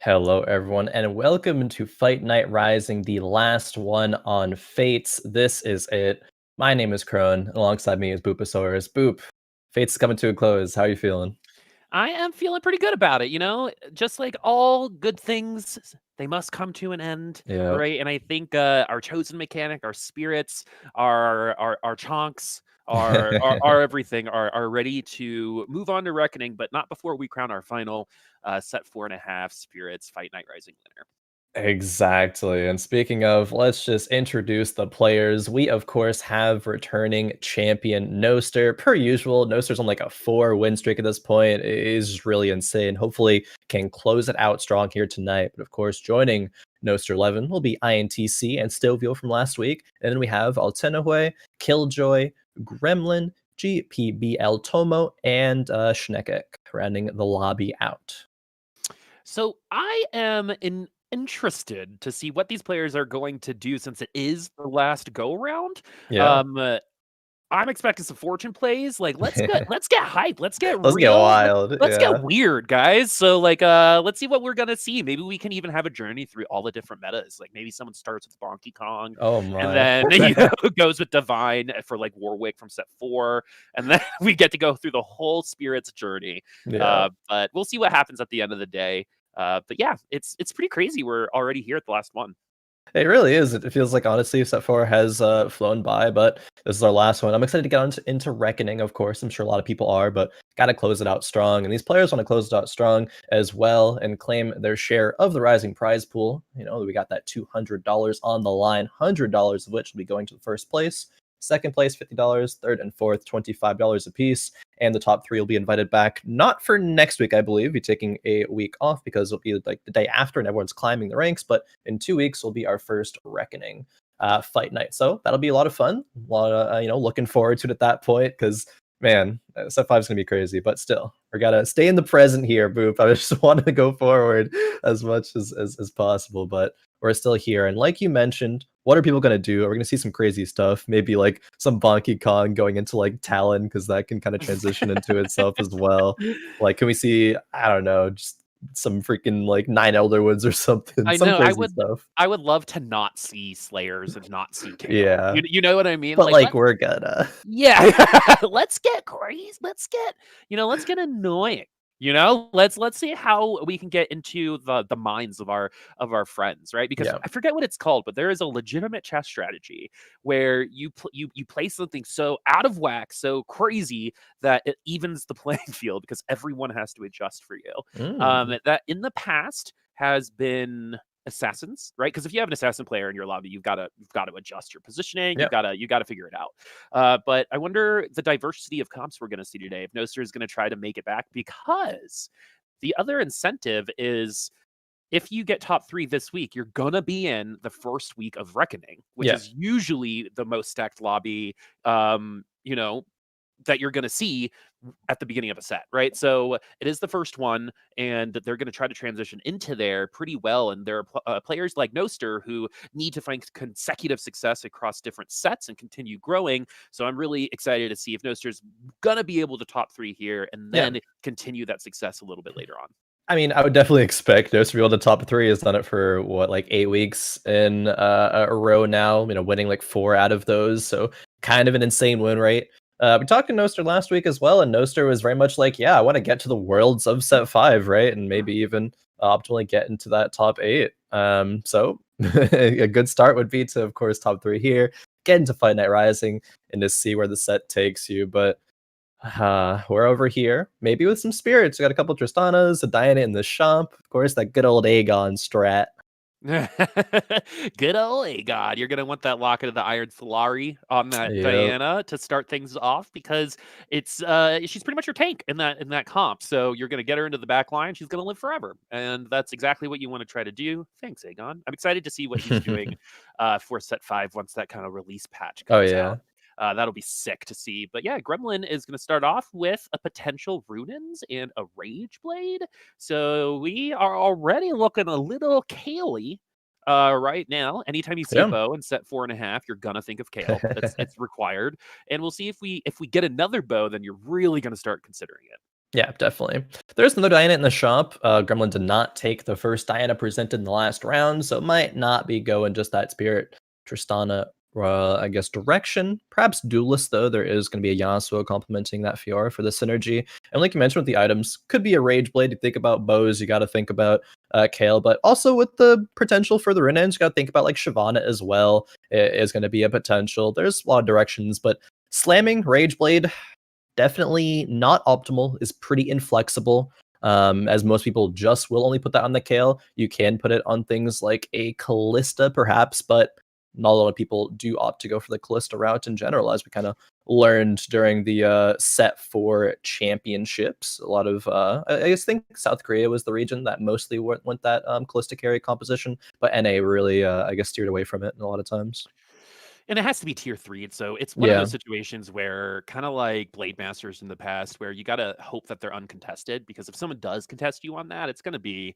Hello, everyone, and welcome to Fight Night Rising, the last one on Fates. This is it. My name is Khroen. Alongside me is Booposaurus. Boop, Fates coming to a close. How are you feeling? I am feeling pretty good about it, just like all good things, they must come to an end, Yeah, right? And I think our chosen mechanic, our spirits, our chonks, our everything are ready to move on to Reckoning, but not before we crown our final set 4.5 spirits Fight Night Rising winner. exactly. And speaking of, let's just introduce the players. We, of course, have returning champion Noster. Per usual, Noster's on like a 4-win streak at this point. It is really insane. Hopefully, can close it out strong here tonight. But of course, joining Noster 11 will be INTC and Stovio from last week. And then we have Altenahue, Killjoy, Gremlin, Gpb El Tomo, and Schnekec rounding the lobby out. So I am interested to see what these players are going to do since it is the last go round. Yeah. Um, I'm expecting some fortune plays. Like, let's get hype. Let's get Let's get real. wild. Let's get Yeah. weird, guys. So let's see what we're gonna see. Maybe we can even have a journey through all the different metas. Like maybe someone starts with Bonky Kong Oh and my. then goes with Divine for like Warwick from set 4, and then we get to go through the whole Spirits journey. Yeah. But we'll see what happens at the end of the day. But yeah, it's pretty crazy. We're already here at the last one. It really is. It feels like honestly set 4 has flown by, but this is our last one. I'm excited to get into Reckoning, of course. I'm sure a lot of people are, but gotta close it out strong. And these players want to close it out strong as well and claim their share of the rising prize pool. You know, we got that $200 on the line, $100 of which will be going to the first place. Second place, $50. Third and fourth, $25 a piece. And the top 3 will be invited back, not for next week, I believe. Be taking a week off because it'll be like the day after and everyone's climbing the ranks. But in 2 weeks will be our first Reckoning fight night. So that'll be a lot of fun. A lot of, looking forward to it at that point because, man, set 5 is going to be crazy. But still, we got to stay in the present here, Boop. I just want to go forward as much as possible. But we're still here. And like you mentioned, what are people going to do? Are we going to see some crazy stuff? Maybe like some Bonky Kong going into like Talon because that can kind of transition into itself as well. Like, can we see, I don't know, just some freaking like 9 Elderwoods or something, I some know. I crazy would stuff. I would love to not see Slayers and not see KO. Yeah. You know what I mean? But Like like let's we're gonna. yeah, let's get crazy. Let's get annoying. Let's see how we can get into the minds of our friends, right? Because Yeah. I forget what it's called, but there is a legitimate chess strategy where you play something so out of whack, so crazy that it evens the playing field because everyone has to adjust for you. Mm. That in the past has been assassins, right? Because if you have an assassin player in your lobby, you've got to adjust your positioning. Yeah. You got to figure it out. But I wonder the diversity of comps we're going to see today. If Noster is going to try to make it back, because the other incentive is if you get top 3 this week, you're gonna be in the first week of Reckoning, which Yeah. is usually the most stacked lobby. That you're going to see at the beginning of a set, right? So it is the first one, and they're going to try to transition into there pretty well. And there are players like Noster who need to find consecutive success across different sets and continue growing. So I'm really excited to see if Noster's going to be able to top 3 here and Yeah. then continue that success a little bit later on. I mean, I would definitely expect Nos to be able to top 3. Has done it for what, like 8 weeks in a row now. Winning like 4 out of those, so kind of an insane win rate. We talked to Noster last week as well, and Noster was very much like, "Yeah, I want to get to the worlds of set 5, right, and maybe even optimally get into that top 8." So a good start would be to, of course, top 3 here, get into Fight Night Rising, and to see where the set takes you, but. We're over here, maybe with some spirits. We got a couple Tristanas, a Diana in the shop. Of course, that good old Aegon strat. Good old Aegon. You're gonna want that Locket of the Iron Solari on that Yep. Diana to start things off because it's she's pretty much your tank in that comp. So you're gonna get her into the back line. She's gonna live forever, and that's exactly what you want to try to do. Thanks, Aegon. I'm excited to see what he's doing for set 5 once that kind of release patch Oh, comes yeah. out. That'll be sick to see. But yeah, Gremlin is going to start off with a potential Runins and a Rage Blade. So we are already looking a little Kale right now. Anytime you see a Yeah. bow in set 4.5, you're gonna think of Kale. It's required. And we'll see if we get another bow, then you're really gonna start considering it. Yeah, definitely. There's another Diana in the shop. Gremlin did not take the first Diana presented in the last round, so it might not be going just that Spirit Tristana, I guess, direction. Perhaps Duelist, though. There is going to be a Yasuo complementing that Fiora for the synergy. And like you mentioned with the items, could be a Rage Blade. You think about bows, you got to think about Kale, but also with the potential for the Renans, you got to think about like Shyvana as well. It is going to be a potential. There's a lot of directions, but slamming Rage Blade, definitely not optimal, is pretty inflexible. As most people just will only put that on the Kale. You can put it on things like a Callista, perhaps, but not a lot of people do opt to go for the Callista route in general, as we kind of learned during the set for championships. A lot of, I guess, think South Korea was the region that mostly went that Callista carry composition, but NA really, I guess, steered away from it a lot of times. And it has to be tier 3. So it's one of Yeah. those situations where, kind of like Blade Masters in the past, where you got to hope that they're uncontested, because if someone does contest you on that, it's going to be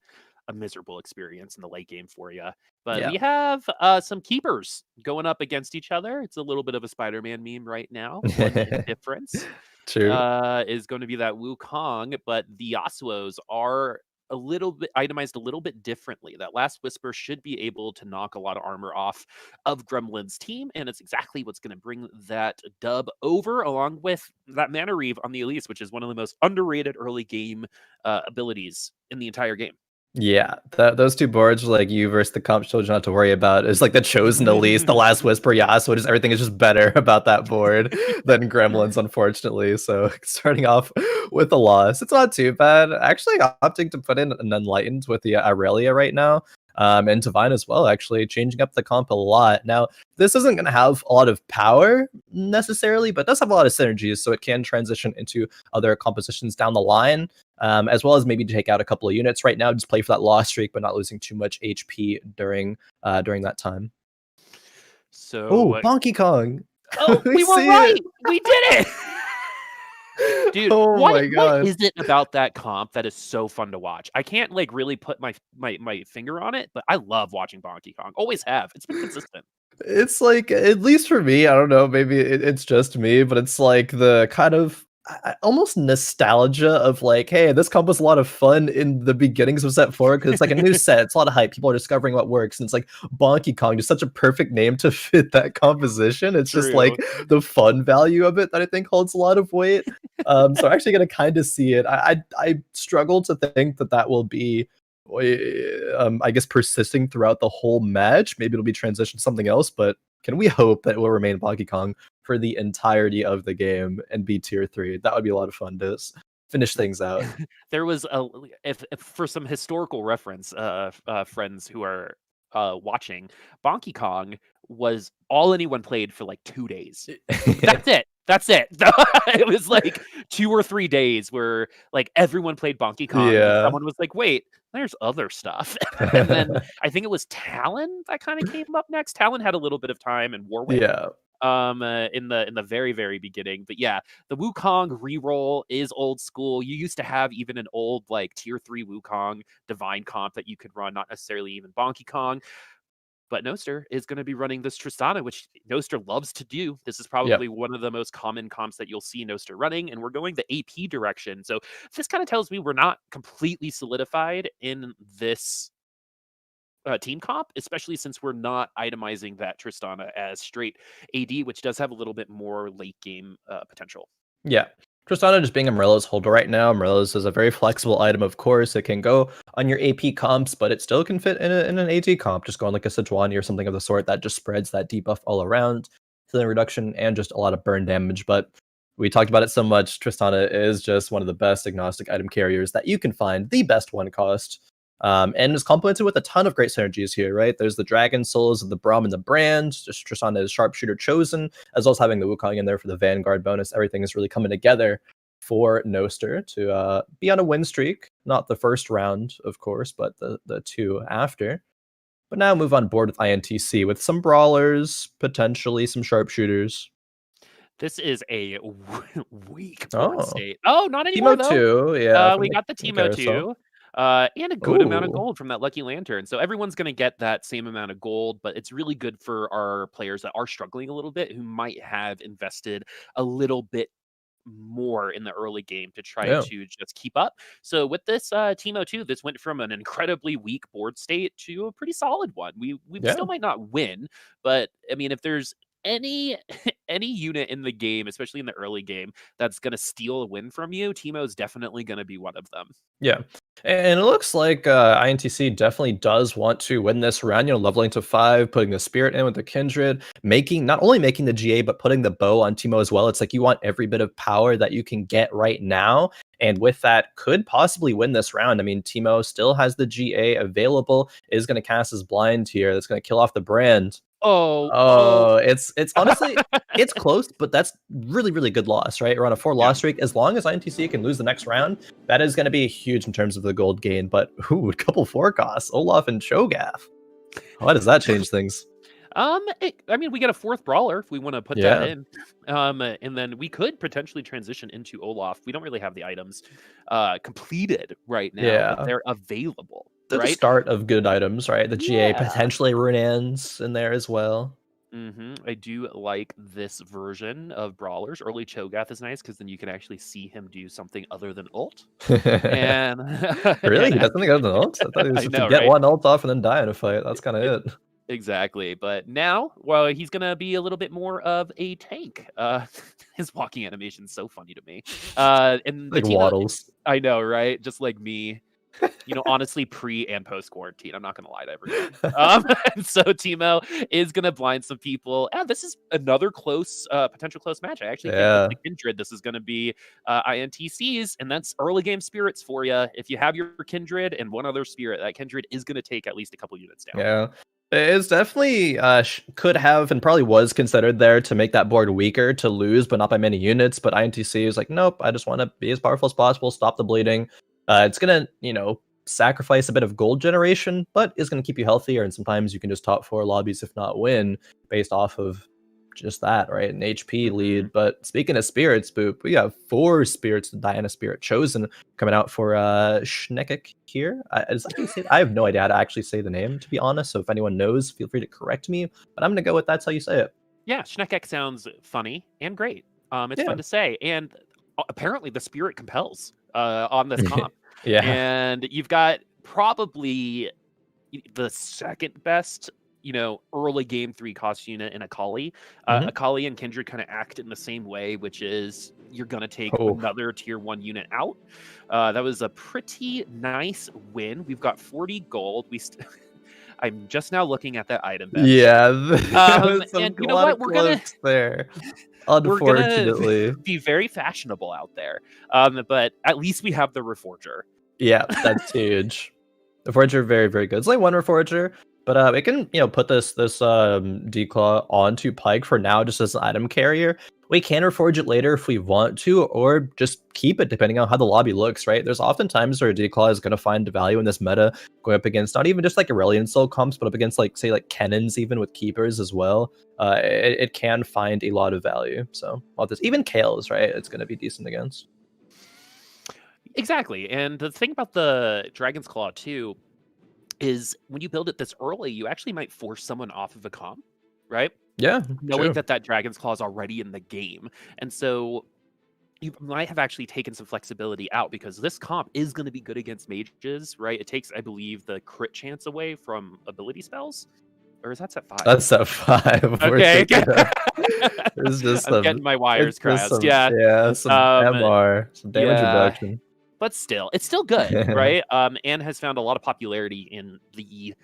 a miserable experience in the late game for you. But Yeah. we have some keepers going up against each other. It's a little bit of a Spider-Man meme right now. One difference True. is going to be that Wukong, but the Yasuos are a little bit itemized a little bit differently. That Last Whisper should be able to knock a lot of armor off of Gremlin's team, and it's exactly what's going to bring that dub over, along with that Mana Reave on the Elise, which is one of the most underrated early game abilities in the entire game. Yeah, those two boards, like you versus the comp, told you not to worry about. It's like the Chosen Elise, the Last Whisper, Yasuo. Just everything is just better about that board than Gremlins, unfortunately. So starting off with a loss, it's not too bad. Actually, opting to put in an Enlightened with the Aurelia right now, and Divine as well. Actually, changing up the comp a lot. Now, this isn't going to have a lot of power necessarily, but does have a lot of synergies, so it can transition into other compositions down the line. As well as maybe take out a couple of units right now, just play for that loss streak, but not losing too much HP during that time. Oh, So, Bonky Kong! oh, We we were see right. it! We did it. Dude, Oh what my what god. is it about that comp that is so fun to watch? I can't like really put my finger on it, but I love watching Donkey Kong. Always have. It's been consistent. It's like, at least for me, I don't know, maybe it's just me, but it's like the kind of almost nostalgia of like, hey, this comp was a lot of fun in the beginnings of set 4 because it's like a new set, it's a lot of hype, people are discovering what works, and it's like Bonky Kong, just such a perfect name to fit that composition. It's just True. like the fun value of it that I think holds a lot of weight. So I'm actually gonna kind of see it. I struggle to think that that will be I guess persisting throughout the whole match. Maybe it'll be transitioned to something else, but can we hope that it will remain Donkey Kong for the entirety of the game and be tier 3? That would be a lot of fun to finish things out. There was a if for some historical reference, friends who are watching, Donkey Kong was all anyone played for like 2 days. That's it. That's it. It was like 2 or 3 days where like everyone played Donkey Kong, and then Yeah. someone was like, "Wait, there's other stuff." And then I think it was Talon that kind of came up next. Talon had a little bit of time, and Warwick Yeah. in the very very beginning. But yeah, the Wukong reroll is old school. You used to have even an old like tier 3 Wukong divine comp that you could run, not necessarily even Donkey Kong. But Noster is going to be running this Tristana, which Noster loves to do. This is Yep. probably one of the most common comps that you'll see Noster running, and we're going the AP direction. So this kind of tells me we're not completely solidified in this team comp, especially since we're not itemizing that Tristana as straight AD, which does have a little bit more late game potential. Yeah. Tristana just being Umbrellas holder right now. Umbrellas is a very flexible item, of course. It can go on your AP comps, but it still can fit in an AD comp, just going like a Sejuani or something of the sort that just spreads that debuff all around, healing reduction, and just a lot of burn damage. But we talked about it so much. Tristana is just one of the best agnostic item carriers that you can find, the best one cost. And is complemented with a ton of great synergies here, right? There's the Dragon Souls of the Braum and the Brand, just Tristana is Sharpshooter Chosen, as well as having the Wukong in there for the Vanguard bonus. Everything is really coming together for Noster to be on a win streak. Not the first round, of course, but the two after. But now move on board with INTC with some brawlers, potentially some sharpshooters. This is a weak board Oh, state. Oh, not anymore Teemo though. 2, yeah, We from got the the Teemo carousel. 2, and a good amount of Ooh, gold from that Lucky Lantern. So everyone's going to get that same amount of gold, but it's really good for our players that are struggling a little bit, who might have invested a little bit more in the early game to try Yeah. to just keep up. So with this Teemo 2, this went from an incredibly weak board state to a pretty solid one. We Yeah. still might not win, but I mean, if there's any any unit in the game, especially in the early game, that's gonna steal a win from you, Teemo's definitely gonna be one of them. Yeah. And it looks like INTC definitely does want to win this round, leveling to 5, putting the Spirit in with the Kindred, making not only making the GA, but putting the bow on Teemo as well. It's like you want every bit of power that you can get right now. And with that, could possibly win this round. I mean, Teemo still has the GA available, is going to cast his blind here. That's going to kill off the brand. Oh, Oh, it's honestly it's close, but that's really good loss, right? We're on a 4 Yeah. loss streak. As long as INTC can lose the next round, that is going to be huge in terms of the gold gain. But a couple forecasts, Olaf and Cho'Gath. How does that change things? I mean, we get a 4th brawler if we want to put that in. And then we could potentially transition into Olaf. We don't really have the items completed right now, but they're available. They're the Right? start of good items, right? The GA, Yeah. potentially Runaan's in there as well. I do like this version of brawlers. Early Cho'Gath is nice because then you can actually see him do something other than ult. And Really? and He does something other than ult? I thought he was I just know, to get right? one ult off and then die in a fight. That's kind of it. Exactly. But now, well, he's gonna be a little bit more of a tank. His walking animation is so funny to me. And the Like team, waddles. I know, right? Just like me. Honestly, pre and post quarantine, I'm not gonna lie to everyone. And so Teemo is gonna blind some people, and this is another close, potential close match. I actually think with the Kindred, this is gonna be INTCs, and that's early game spirits for you. If you have your Kindred and one other spirit, that Kindred is gonna take at least a couple units down. Yeah. It's definitely could have and probably was considered there to make that board weaker to lose, but not by many units. But INTC is like, nope, I just want to be as powerful as possible, stop the bleeding. It's gonna, sacrifice a bit of gold generation, but is gonna keep you healthier. And sometimes you can just top 4 lobbies, if not win, based off of just that, right? An HP lead. But speaking of spirits, Boop, we have 4 spirits, the Diana spirit chosen, coming out for Schnekec here. Is that how you say it? I have no idea how to actually say the name, to be honest. So if anyone knows, feel free to correct me. But I'm gonna go with that's how you say it. Yeah, Schnekec sounds funny and great. It's fun to say, and apparently the spirit compels on this comp. Yeah. And you've got probably the second best, early game 3 cost unit in Akali. Akali and Kindred kind of act in the same way, which is you're going to take another tier 1 unit out. That was a pretty nice win. We've got 40 gold. I'm just now looking at that item bench. Yeah. And you know what? We're going to there. Unfortunately, we're gonna be very fashionable out there. But at least we have the Reforger. Yeah, that's huge. The Reforger, very good. It's only one Reforger, but it can put this Declaw onto Pike for now, just as an item carrier. We can reforge it later if we want to, or just keep it depending on how the lobby looks, right? There's often times where a Declaw is going to find value in this meta, going up against not even just like Aurelion Soul comps, but up against like Cannons, even with keepers as well. It can find a lot of value. So all this, even Kales, right? It's going to be decent against. Exactly. And the thing about the Dragon's Claw too is when you build it this early, you actually might force someone off of a comp, right? Yeah, knowing that Dragon's Claw is already in the game. And so you might have actually taken some flexibility out because this comp is going to be good against mages, right? It takes, I believe, the crit chance away from ability spells. Or is that set 5? That's set 5. Okay. It's just I'm getting my wires crossed. Yeah, some MR, some damage reduction. But still, it's still good, right? And has found a lot of popularity in the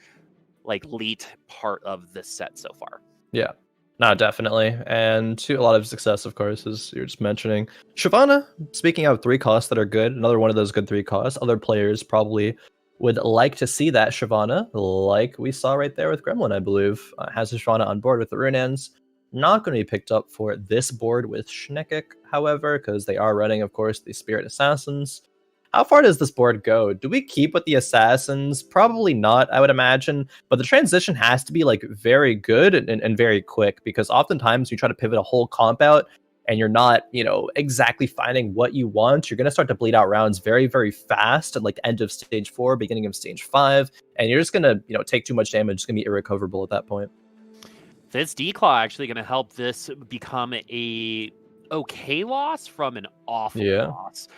late part of this set so far. Yeah, no, definitely. And to a lot of success, of course, as you're just mentioning. Shyvana, speaking of 3 costs that are good, another one of those good 3 costs. Other players probably would like to see that Shyvana, like we saw right there with Gremlin, I believe, has Shyvana on board with the Runaan's. Not going to be picked up for this board with Schnekec, however, because they are running, of course, the Spirit Assassins. How far does this board go? Do we keep with the Assassins? Probably not, I would imagine. But the transition has to be very good and very quick, because oftentimes you try to pivot a whole comp out and you're not, exactly finding what you want. You're going to start to bleed out rounds very fast at end of stage 4, beginning of stage 5. And you're just going to, take too much damage. It's going to be irrecoverable at that point. This Declaw actually going to help this become a okay loss from an awful Yeah. loss.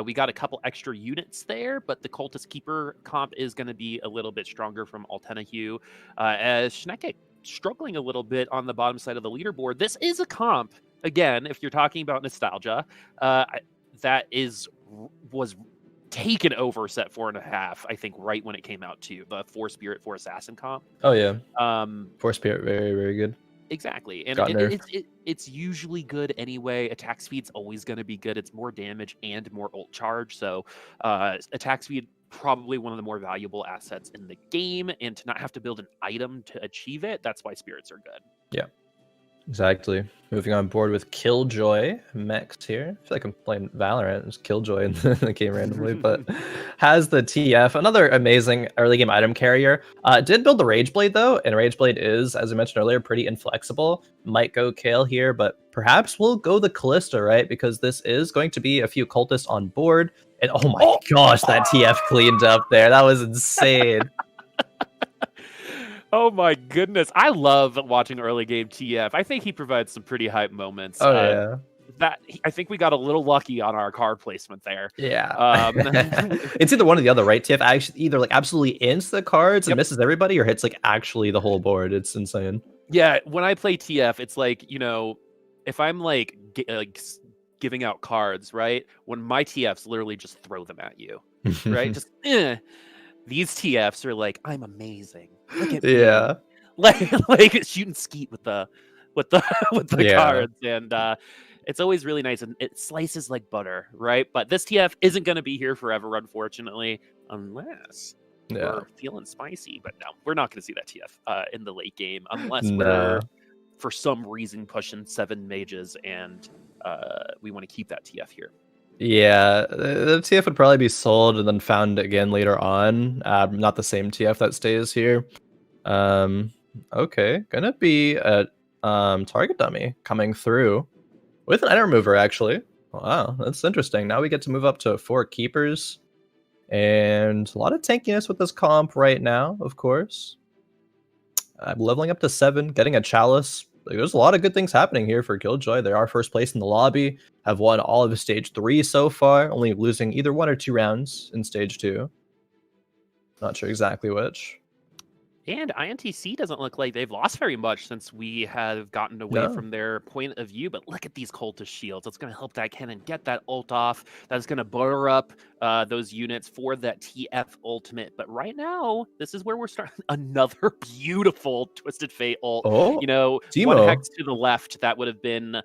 We got a couple extra units there, but the Cultist Keeper comp is going to be a little bit stronger from Altenahue. As Schnekec struggling a little bit on the bottom side of the leaderboard. This is a comp, again, if you're talking about nostalgia, that was taken over set 4.5, I think, right when it came out too. The 4 Spirit, 4 Assassin comp. Oh yeah. 4 Spirit, very, very good. Exactly, and Got nerfed. it's usually good anyway. Attack speed's always going to be good. It's more damage and more ult charge, so attack speed probably one of the more valuable assets in the game, and to not have to build an item to achieve it, that's why spirits are good. Yeah, exactly. Moving on board with Killjoy Mex here. I feel like I'm playing Valorant. There's Killjoy in the game randomly, but has the TF. Another amazing early game item carrier. Did build the Rageblade though, and Rageblade is, as I mentioned earlier, pretty inflexible. Might go Kale here, but perhaps we'll go the Callista, right? Because this is going to be a few cultists on board. And oh my gosh, that TF cleaned up there. That was insane. Oh my goodness. I love watching early game TF. I think he provides some pretty hype moments. Oh yeah. I think we got a little lucky on our card placement there. Yeah. It's either one or the other, right? TF actually either like absolutely ints the cards and misses everybody, or hits like actually the whole board. It's insane. Yeah, when I play TF, it's like, you know, if I'm like giving out cards, right? When my TFs literally just throw them at you, right? Just these TFs are like, I'm amazing. Look at me. Like shooting skeet with the cards, and it's always really nice, and it slices like butter, right? But this TF isn't going to be here forever, unfortunately, unless we're feeling spicy. But no, we're not going to see that TF in the late game unless we're for some reason pushing 7 mages and we want to keep that TF here. Yeah, the TF would probably be sold and then found again later on. Not the same TF that stays here. Okay, gonna be a target dummy coming through with an item remover, actually. Wow, that's interesting. Now we get to move up to 4 keepers. And a lot of tankiness with this comp right now, of course. I'm leveling up to 7, getting a chalice. Like, there's a lot of good things happening here for Killjoy. They are first place in the lobby, have won all of stage 3 so far, only losing either 1 or 2 rounds in stage 2. Not sure exactly which. And INTC doesn't look like they've lost very much since we have gotten away from their point of view. But look at these cultist shields. It's going to help that cannon get that ult off. That's going to butter up those units for that TF ultimate. But right now, this is where we're starting another beautiful Twisted Fate ult. Oh, you know, Timo. 1 hex to the left, that would have been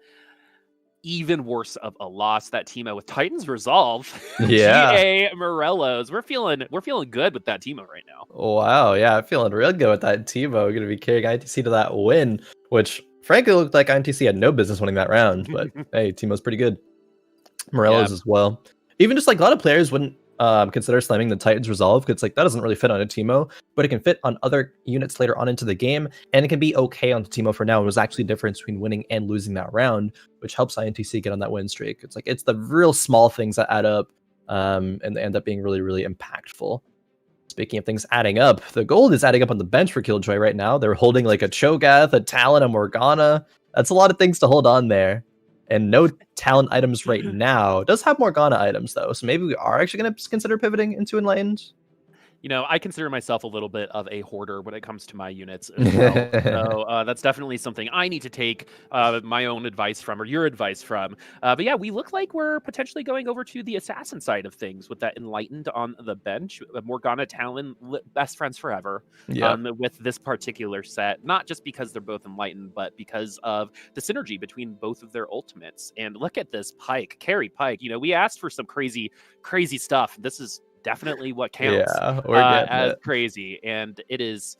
even worse of a loss. That Timo with Titan's Resolve. Yeah. GA Morellos. We're feeling good with that Timo right now. Wow, yeah, I'm feeling real good with that Timo. Gonna be carrying INTC to that win, which frankly looked like INTC had no business winning that round, but hey, Timo's pretty good. Morellos as well. Even just like a lot of players wouldn't consider slamming the Titan's Resolve because like that doesn't really fit on a Timo, but it can fit on other units later on into the game, and it can be okay on the Timo for now. It was actually a difference between winning and losing that round, which helps INTC get on that win streak. It's like it's the real small things that add up, and they end up being really, really impactful. Speaking of things adding up, the gold is adding up on the bench for Killjoy right now. They're holding like a Cho'Gath, a Talon, a Morgana. That's a lot of things to hold on there. And no Talon items right now. It does have Morgana items though, so maybe we are actually going to consider pivoting into Enlightened. You know, I consider myself a little bit of a hoarder when it comes to my units as well. So that's definitely something I need to take my own advice from, or your advice from. But yeah, we look like we're potentially going over to the assassin side of things with that Enlightened on the bench. Morgana, Talon, best friends forever with this particular set. Not just because they're both Enlightened, but because of the synergy between both of their ultimates. And look at this Pyke, carry Pyke. You know, we asked for some crazy stuff. This is definitely what counts as crazy, and it is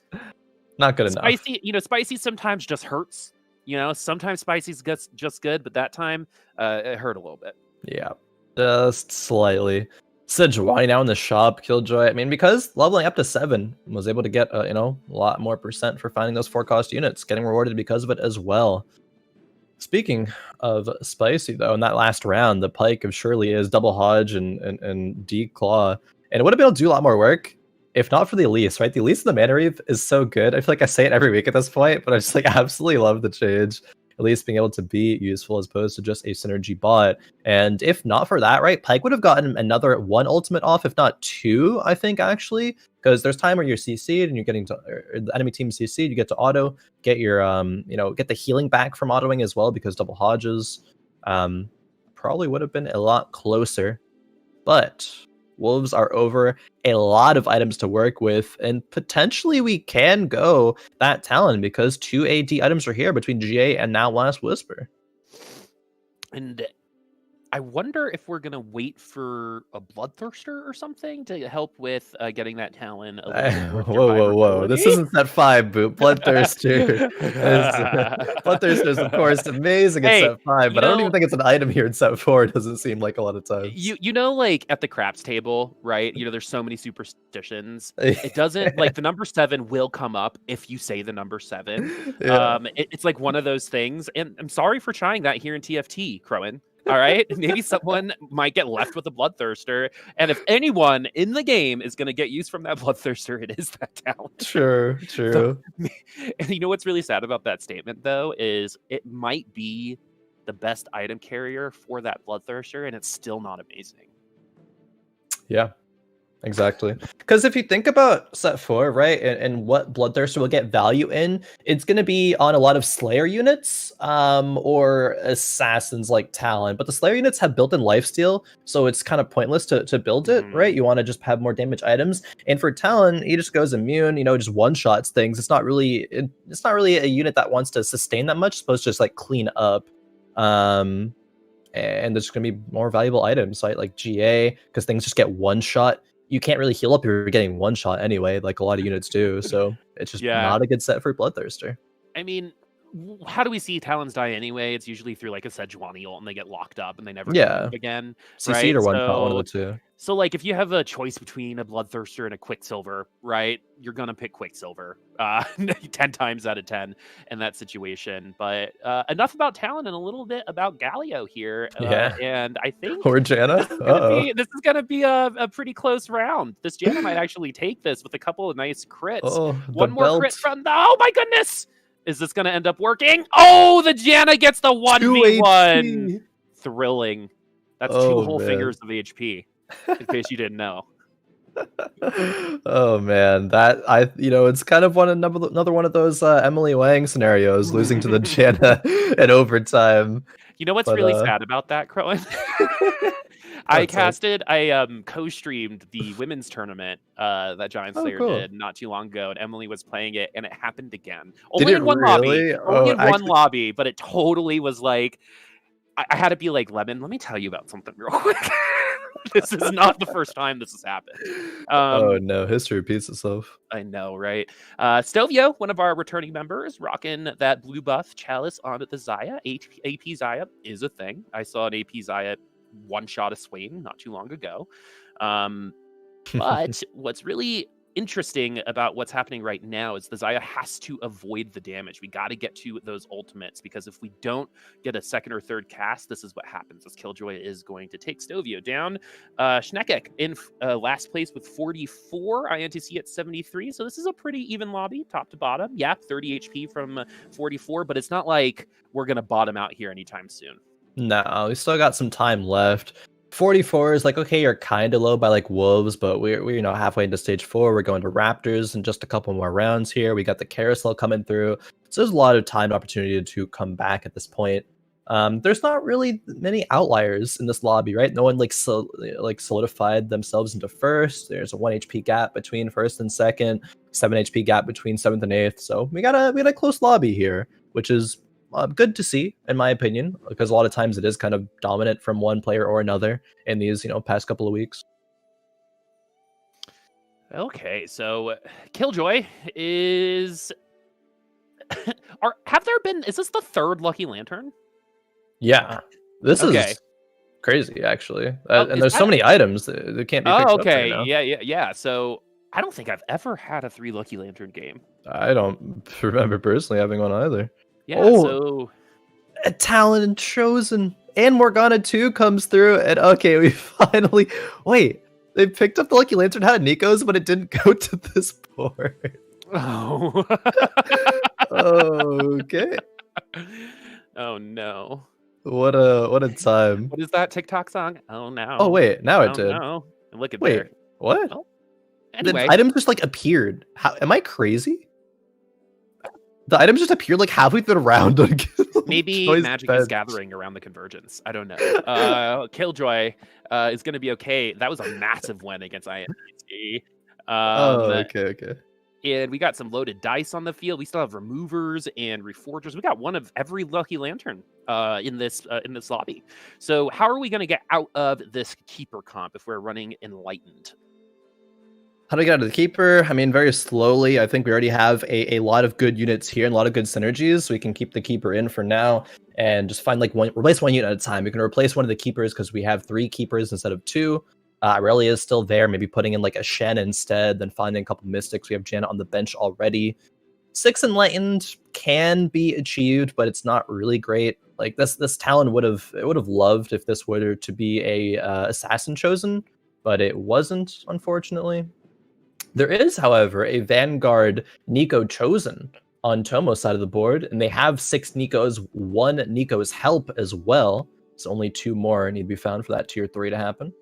not good enough. You know, spicy sometimes just hurts. You know, sometimes spicy's just good, but that time it hurt a little bit. Yeah, just slightly. Sejuani now in the shop, Killjoy. I mean, because leveling up to 7 was able to get you know, a lot more percent for finding those 4-cost units, getting rewarded because of it as well. Speaking of spicy, though, in that last round, the Pyke of Shirley is double Hodge and D-Claw. And it would have been able to do a lot more work if not for the Elise, right? The Elise in the Mana Reef is so good. I feel like I say it every week at this point, but I just like absolutely love the change. at least being able to be useful as opposed to just a synergy bot. And if not for that, right, Pyke would have gotten another 1 ultimate off, if not 2, I think, actually, because there's time where you're CC'd and you're getting to the enemy team CC'd, you get to auto, get your, get the healing back from autoing as well, because double Hodges probably would have been a lot closer. But Wolves are over a lot of items to work with, and potentially we can go that Talon because 2 AD items are here between GA and now Last Whisper. And I wonder if we're going to wait for a Bloodthirster or something to help with getting that Talon a little bit more whoa. This isn't Set 5, Boop. Bloodthirster is, of course, amazing at Set 5, but I don't even think it's an item here in Set 4. It doesn't seem like a lot of times. Like at the craps table, right? There's so many superstitions. It doesn't, like, the number 7 will come up if you say the number 7. Yeah. It's like one of those things. And I'm sorry for trying that here in TFT, Khroen. All right, maybe someone might get left with a Bloodthirster, and if anyone in the game is going to get use from that Bloodthirster, it is that talent. True. So, and you know what's really sad about that statement, though, is it might be the best item carrier for that Bloodthirster, and it's still not amazing. Yeah. Exactly. Because if you think about Set 4, right, and what Bloodthirster will get value in, it's going to be on a lot of Slayer units or Assassins like Talon. But the Slayer units have built-in lifesteal, so it's kind of pointless to build it, right? You want to just have more damage items. And for Talon, he just goes immune, just one-shots things. It's not really a unit that wants to sustain that much. It's supposed to just like clean up. And there's going to be more valuable items, right? Like GA, because things just get one-shot. You can't really heal up if you're getting one shot anyway, like a lot of units do. So it's just not a good set for Bloodthirster. I mean, how do we see Talons die anyway? It's usually through like a Sejuani ult and they get locked up and they never come up again. CC'd or one shot, one of the two. So like if you have a choice between a Bloodthirster and a Quicksilver, right? You're going to pick Quicksilver 10 times out of 10 in that situation. But enough about Talon and a little bit about Galio here. And I think or Janna. This is going to be a pretty close round. This Janna might actually take this with a couple of nice crits. One more crit from oh my goodness. Is this going to end up working? Oh, the Janna gets the 1v1. Thrilling. That's 2 whole fingers of HP. In case you didn't know. Oh man, it's kind of another one of those Emily Wang scenarios, losing to the Janna in overtime. You know what's really sad about that, Khroen? I co-streamed the women's tournament that giantslayer did not too long ago, and Emily was playing it, and it happened again. Only in one lobby. Only in one lobby, but it totally was like, I had to be like, Lemon, let me tell you about something real quick. This is not the first time this has happened. Oh no, history repeats itself. I know, right? Stovio, one of our returning members, rocking that blue buff chalice onto the Xayah. AP Xayah is a thing. I saw an AP Xayah one-shot a Swain not too long ago. But what's really interesting about what's happening right now is the Xayah has to avoid the damage. We got to get to those ultimates, because if we don't get a second or third cast, this is what happens, as Killjoy is going to take Stovio down. Schnekec in last place with 44, INTC at 73, so this is a pretty even lobby, top to bottom. Yeah, 30 HP from 44, but it's not like we're going to bottom out here anytime soon. No, we still got some time left. 44 is like, okay, you're kind of low by like Wolves, but we're halfway into stage 4. We're going to Raptors in just a couple more rounds here. We got the carousel coming through, so there's a lot of time and opportunity to come back at this point. There's not really many outliers in this lobby, right? No one solidified themselves into first. There's a 1 HP gap between first and second, 7 HP gap between 7th and 8th. So we got a close lobby here, which is good to see, in my opinion, because a lot of times it is kind of dominant from one player or another in these, past couple of weeks. Okay, so Killjoy is... Is this the 3rd Lucky Lantern? Yeah, this is crazy, actually. And there's so many items that can't be picked up right now. Yeah. So I don't think I've ever had a 3 Lucky Lantern game. I don't remember personally having one either. Yeah, so a Talon Chosen and Morgana 2 comes through, and okay, we finally they picked up the Lucky Lantern, had Nico's, but it didn't go to this port. Oh. Okay. Oh no. What a time. What is that TikTok song? Oh Oh no. wait, now it Oh did. no. And look at Wait, there. what? Well, The anyway. item just like appeared. How am I crazy? The items just appeared like halfway through the round on Maybe Killjoy's magic is bench. gathering around the convergence. I don't know. Killjoy is going to be okay. That was a massive win against INC. Oh, okay. And we got some loaded dice on the field. We still have removers and reforgers. We got one of every lucky lantern in this lobby. So how are we going to get out of this keeper comp if we're running enlightened? How do we get out of the keeper? I mean, very slowly. I think we already have a lot of good units here and a lot of good synergies, so we can keep the keeper in for now and just find like replace one unit at a time. We can replace one of the keepers because we have 3 keepers instead of 2. Aurelia is still there, maybe putting in like a Shen instead, then finding a couple mystics. We have Janet on the bench already. 6 enlightened can be achieved, but it's not really great. Like this Talon would have loved if this were to be a assassin chosen, but it wasn't, unfortunately. There is, however, a Vanguard Nico chosen on Tomo's side of the board, and they have 6 Nikos, 1 Nico's help as well. So only 2 more need to be found for that tier 3 to happen.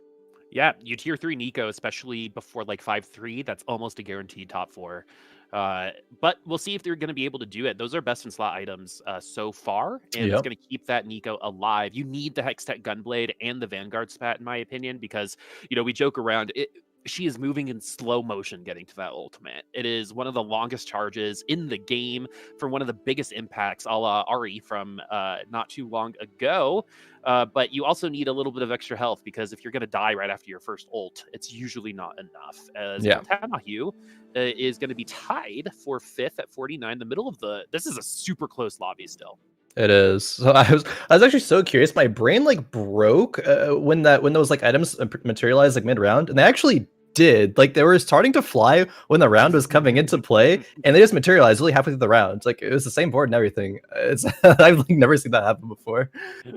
Yeah, you tier 3 Nico, especially before like 5-3, that's almost a guaranteed top 4. But we'll see if they're going to be able to do it. Those are best in slot items so far, and it's going to keep that Nico alive. You need the Hextech Gunblade and the Vanguard Spat, in my opinion, because, you know, we joke around it. She is moving in slow motion getting to that ultimate. It is one of the longest charges in the game for one of the biggest impacts, a la Ari from not too long ago. But you also need a little bit of extra health because if you're going to die right after your first ult, it's usually not enough. As Altenahue is going to be tied for 5th at 49. The middle of this is a super close lobby still. It is. So I was actually so curious. My brain like broke when those like items materialized like mid round, and they actually did. Like they were starting to fly when the round was coming into play, and they just materialized really halfway through the round. Like it was the same board and everything. It's I've like never seen that happen before.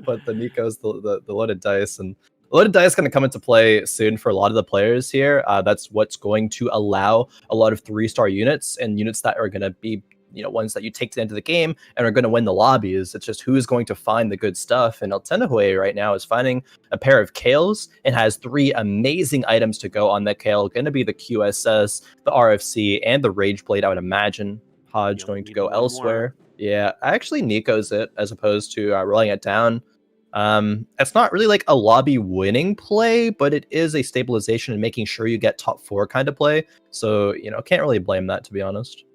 But the Nico's the loaded dice and loaded dice going to come into play soon for a lot of the players here. That's what's going to allow a lot of 3-star units and units that are going to be, you know, ones that you take to the end of the game and are going to win the lobbies. It's just who's going to find the good stuff. And Altenahue right now is finding a pair of Kales and has 3 amazing items to go on that Kale. Going to be the QSS, the RFC, and the Rage Blade, I would imagine. Hodge going to go elsewhere. More. Yeah, actually Nico's it as opposed to rolling it down. It's not really like a lobby winning play, but it is a stabilization and making sure you get top 4 kind of play. So, you know, can't really blame that, to be honest.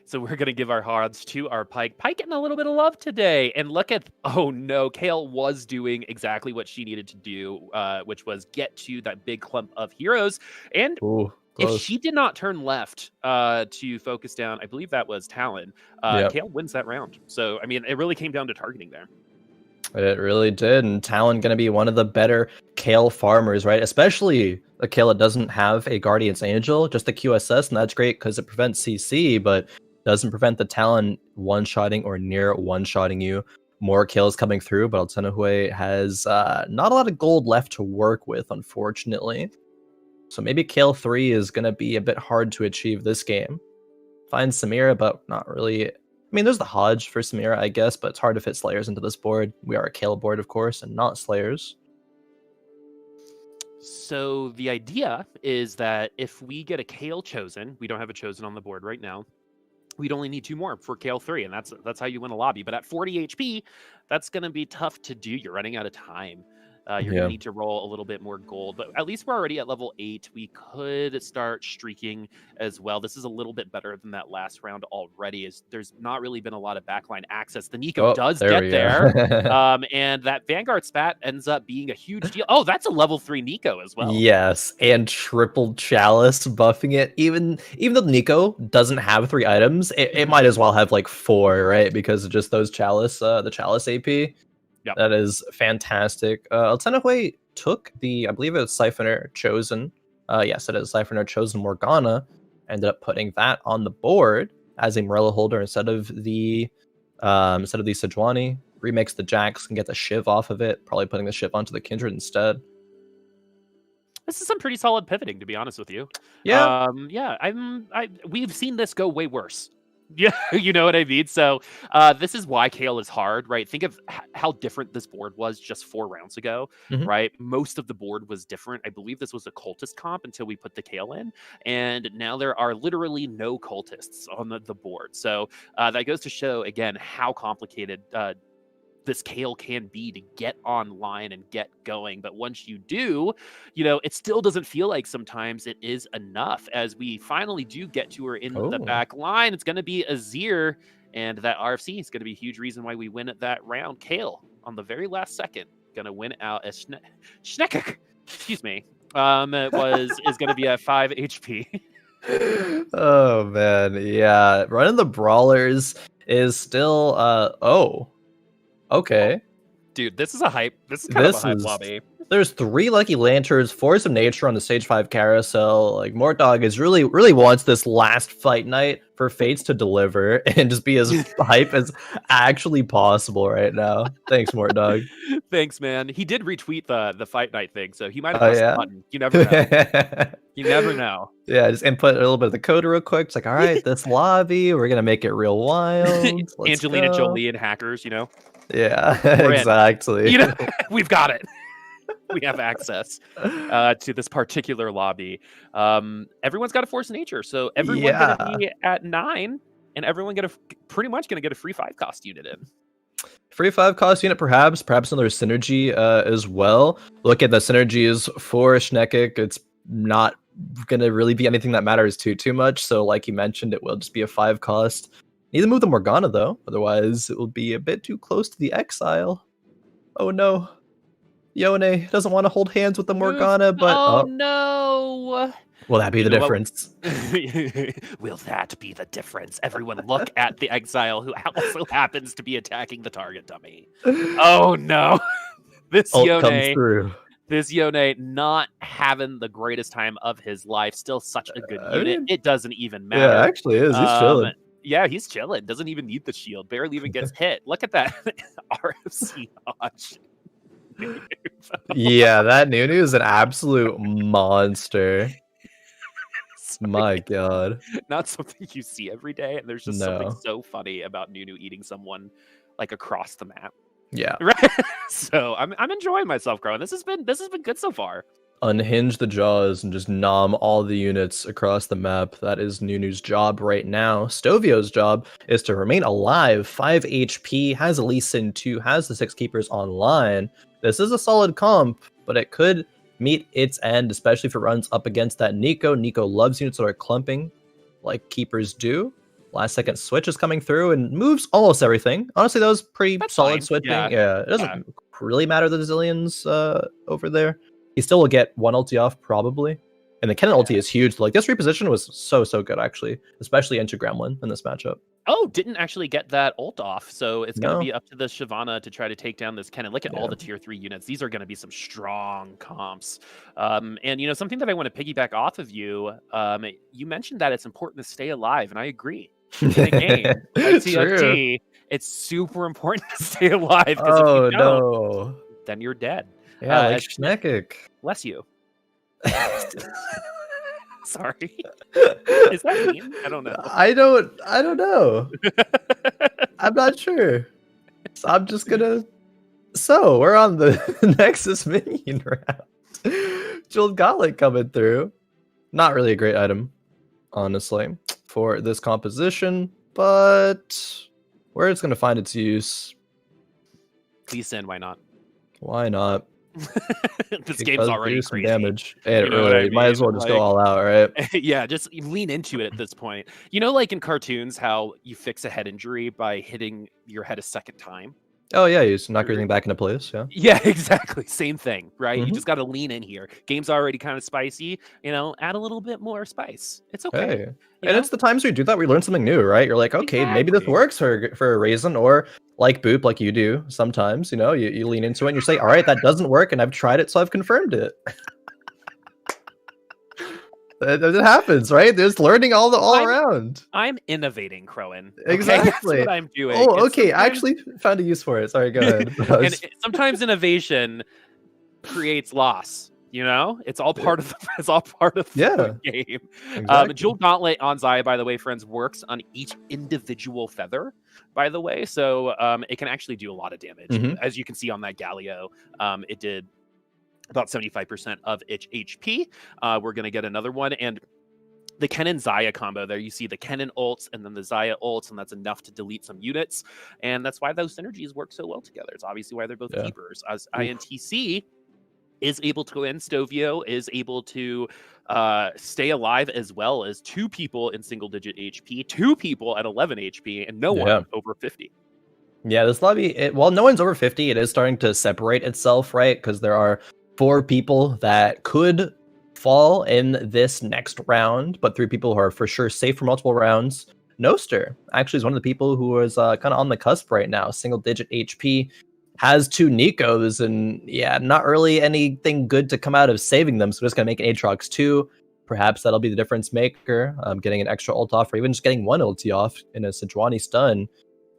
So we're going to give our odds to our Pyke. Pyke getting a little bit of love today. And look at, oh no, Kale was doing exactly what she needed to do, which was get to that big clump of heroes. And if she did not turn left to focus down, I believe that was Talon, Kale wins that round. So, I mean, it really came down to targeting there. It really did, and Talon going to be one of the better Kale farmers, right? Especially a Kale that doesn't have a Guardian's Angel, just the QSS, and that's great because it prevents CC, but doesn't prevent the Talon one-shotting or near one-shotting you. More kills coming through, but Altenahue has not a lot of gold left to work with, unfortunately. So maybe Kale 3 is going to be a bit hard to achieve this game. Find Samira, but not really. I mean, there's the Hodge for Samira, I guess, but it's hard to fit Slayers into this board. We are a Kale board, of course, and not Slayers. So the idea is that if we get a Kale chosen, we don't have a chosen on the board right now, we'd only need 2 more for Kale 3, and that's how you win a lobby. But at 40 HP, that's going to be tough to do. You're running out of time. You're going to need to roll a little bit more gold, but at least we're already at level 8. We could start streaking as well. This is a little bit better than that last round already, as there's not really been a lot of backline access. The Nico does get there, and that Vanguard Spat ends up being a huge deal. Oh, that's a level 3 Nico as well. Yes, and triple Chalice buffing it. Even though Nico doesn't have 3 items, it might as well have like 4, right? Because of just those Chalice, the Chalice AP. Yep. That is fantastic. Altenahue took the, I believe it was Siphoner Chosen. Yes, it is Siphoner Chosen Morgana. Ended up putting that on the board as a Morella holder instead of the Sejuani. Remakes the Jax and get the Shiv off of it. Probably putting the Shiv onto the Kindred instead. This is some pretty solid pivoting, to be honest with you. Yeah. We've seen this go way worse. Yeah, you know what I mean? So this is why Kale is hard, right? Think of how different this board was just 4 rounds ago, Mhm. right? Most of the board was different. I believe this was a cultist comp until we put the Kale in. And now there are literally no cultists on the board. So that goes to show, again, how complicated this Kale can be to get online and get going. But once you do, it still doesn't feel like sometimes it is enough. As we finally do get to her in the Oh. back line, it's going to be Azir, and that RFC is going to be a huge reason why we win at that round. Kale, on the very last second, going to win out as Schnekec, excuse me, is going to be at 5 HP. Oh man, yeah. Running the brawlers is still okay. Dude, this is a hype. This is kind of a This hype is lobby. There's 3 Lucky Lanterns, Force of Nature on the stage 5 carousel. Like Mortdog is really wants this last fight night for Fates to deliver and just be as hype as actually possible right now. Thanks, Mortdog. Thanks, man. He did retweet the fight night thing, so he might have Oh pressed the yeah. button. You never know. You never know. Yeah, just input a little bit of the code real quick. It's like, all right, this lobby, we're gonna make it real wild. Let's Angelina go. Jolie and hackers, Yeah, We're in. exactly. We've got it. We have access to this particular lobby. Everyone's got a force of nature, so everyone's gonna be at 9, and everyone pretty much gonna get a free 5 cost unit in. Free 5 cost unit, perhaps another synergy as well. Look at the synergies for Schnekec. It's not gonna really be anything that matters too much. So, like you mentioned, it will just be a 5 cost. Need to move the Morgana though, otherwise it will be a bit too close to the exile. Oh no. Yone doesn't want to hold hands with the Morgana, but no. Will that be the difference? Will that be the difference? Everyone look at the exile who also happens to be attacking the target dummy. Oh no. This Ult comes Yone through. This Yone not having the greatest time of his life. Still such a good unit. It doesn't even matter. Yeah, actually is. He's chilling. Yeah, he's chilling. Doesn't even need the shield. Barely even gets hit. Look at that RFC dodge. Yeah, that Nunu is an absolute monster. My god. Not something you see every day, and there's just something so funny about Nunu eating someone like across the map. Yeah. Right. So I'm enjoying myself, Khroen. This has been good so far. Unhinge the jaws and just nom all the units across the map. That is Nunu's job right now. Stovio's job is to remain alive. 5 HP, has a Lee Sin 2, has the 6 keepers online. This is a solid comp, but it could meet its end, especially if it runs up against that Nico. Nico loves units that are clumping like keepers do. Last second switch is coming through and moves almost everything. Honestly, that was pretty solid fine. switching. Yeah. It doesn't really matter the zillions over there. He still will get 1 ulti off probably. And the Kennen ulti is huge. Like this reposition was so good actually, especially into Gremlin in this matchup. Oh, didn't actually get that ult off. So it's going to be up to the Shyvana to try to take down this Kennen. Look at all the tier 3 units. These are going to be some strong comps. And something that I want to piggyback off of you, you mentioned that it's important to stay alive, and I agree. In a game like TFT, it's super important to stay alive because if you don't, then you're dead. Yeah, like Schnekec. Bless you. Sorry. Is that mean? I don't know. I don't know. I'm not sure. So I'm just gonna. So we're on the Nexus minion round. Jeweled Gauntlet coming through. Not really a great item, honestly, for this composition, but where it's gonna find its use. Please send. Why not? Why not? This game's already crazy. Damage. Might as well just go all out, right? Yeah, just lean into it at this point. Like in cartoons, how you fix a head injury by hitting your head a second time. Oh yeah, you just knock everything back into place. Yeah, exactly. Same thing, right? You just got to lean in here. Game's already kind of spicy. Add a little bit more spice. It's okay. Hey. And it's the times we do that we learn something new, right? You're like, okay, maybe this works for a reason, or like Boop, like you do sometimes. You lean into it and you say, all right, that doesn't work, and I've tried it, so I've confirmed it. It happens, right? There's learning all around. I'm innovating, Khroen. Okay? Exactly. That's what I'm doing. Oh, okay. I actually found a use for it. Sorry, go ahead. And sometimes innovation creates loss. You know, it's all part of it's all part of the game. Exactly. Jewel Gauntlet on Xayah, by the way, friends, works on each individual feather, by the way. So it can actually do a lot of damage. As you can see on that Galio, it did about 75% of its HP. We're going to get another one. And the Ken and Xayah combo there, you see the Kennen ults and then the Xayah ults, and that's enough to delete some units. And that's why those synergies work so well together. It's obviously why they're both keepers. As INTC is able to go in, Stovio is able to stay alive, as well as 2 people in single-digit HP, 2 people at 11 HP, and no one over 50. Yeah, this lobby, while no one's over 50, it is starting to separate itself, right? Because there are 4 people that could fall in this next round, but 3 people who are for sure safe for multiple rounds. Noster actually is one of the people who is kind of on the cusp right now, single-digit HP, has 2 Nikos, and yeah, not really anything good to come out of saving them, so just gonna make an Aatrox 2. Perhaps that'll be the difference maker, getting an extra ult off, or even just getting 1 ulti off in a Sejuani stun.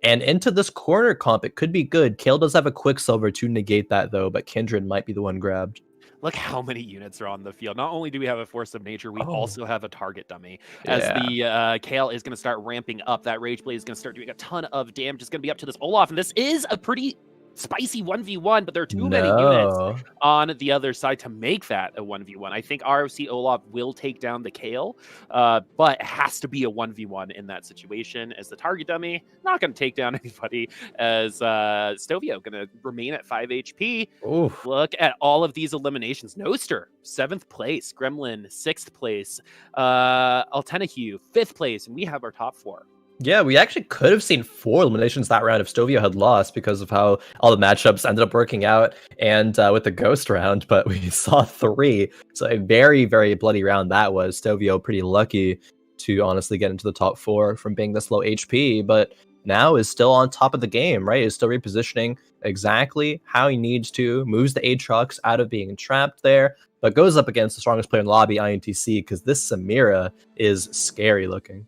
And into this corner comp, it could be good. Kale does have a Quicksilver to negate that, though, but Kindred might be the one grabbed. Look how many units are on the field. Not only do we have a Force of Nature, we also have a target dummy. As the Kale is going to start ramping up, that Rage Blade is going to start doing a ton of damage. It's going to be up to this Olaf, and this is a pretty spicy 1v1, but there are too many units on the other side to make that a 1v1. I think ROC Olaf will take down the Kale, but it has to be a 1v1 in that situation, as the target dummy not going to take down anybody, as Stovio going to remain at 5 HP. Oof. Look at all of these eliminations. Noster, 7th place. Gremlin, 6th place. Altenahue, 5th place. And we have our top 4. Yeah, we actually could have seen 4 eliminations that round if Stovio had lost, because of how all the matchups ended up working out, and with the ghost round, but we saw 3. So a very, very bloody round that was. Stovio pretty lucky to honestly get into the top 4 from being this low HP, but now is still on top of the game, right? Is still repositioning exactly how he needs to, moves the Aatrox out of being trapped there, but goes up against the strongest player in the lobby, INTC, because this Samira is scary looking.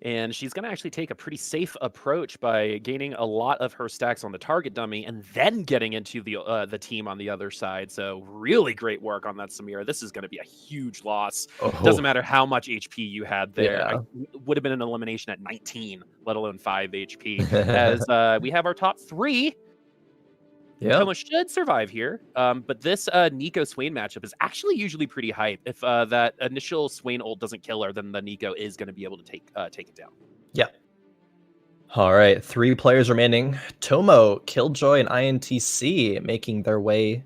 And she's going to actually take a pretty safe approach by gaining a lot of her stacks on the target dummy and then getting into the team on the other side. So really great work on that Samira. This is going to be a huge loss. Doesn't matter how much HP you had there. Would have been an elimination at 19, let alone 5 HP. As we have our top 3. Tomo should survive here, but this Nico Swain matchup is actually usually pretty hype. If that initial Swain ult doesn't kill her, then the Nico is going to be able to take it down. Yeah. All right, 3 players remaining. Tomo, Killjoy, and INTC making their way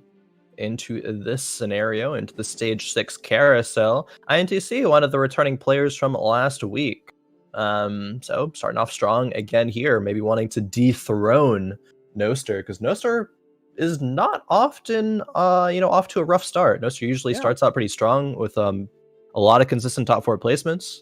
into this scenario, into the stage 6 carousel. INTC, one of the returning players from last week. So starting off strong again here, maybe wanting to dethrone Noster, because Noster is not often off to a rough start. Noster usually starts out pretty strong with a lot of consistent top 4 placements.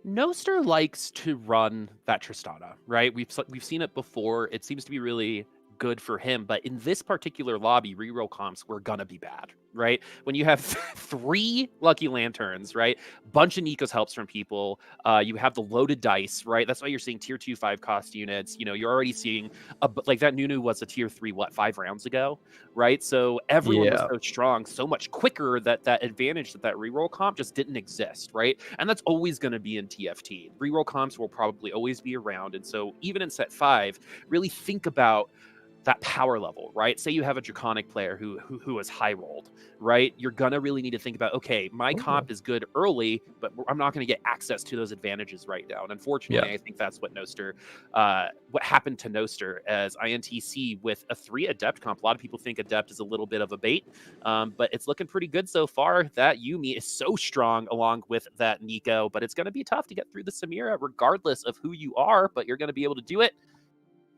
Noster likes to run that Tristana, right? We've seen it before. It seems to be really good for him, but in this particular lobby, reroll comps were gonna be bad, right? When you have 3 Lucky Lanterns, right? Bunch of Nikos helps from people. You have the loaded dice, right? That's why you're seeing tier 2 5 cost units. You know, you're already seeing like that Nunu was a tier 3 5 rounds ago, right? So everyone was so strong, so much quicker that advantage that reroll comp just didn't exist, right? And that's always going to be in TFT. Reroll comps will probably always be around, and so even in set 5, really think about that power level, right? Say you have a Draconic player who is high rolled, right? You're gonna really need to think about, okay, my comp is good early, but I'm not gonna get access to those advantages right now. And unfortunately, I think that's what Noster, what happened to Noster as INTC with a 3 Adept comp. A lot of people think Adept is a little bit of a bait, but it's looking pretty good so far. That Yuumi is so strong along with that Nico, but it's gonna be tough to get through the Samira regardless of who you are, but you're gonna be able to do it.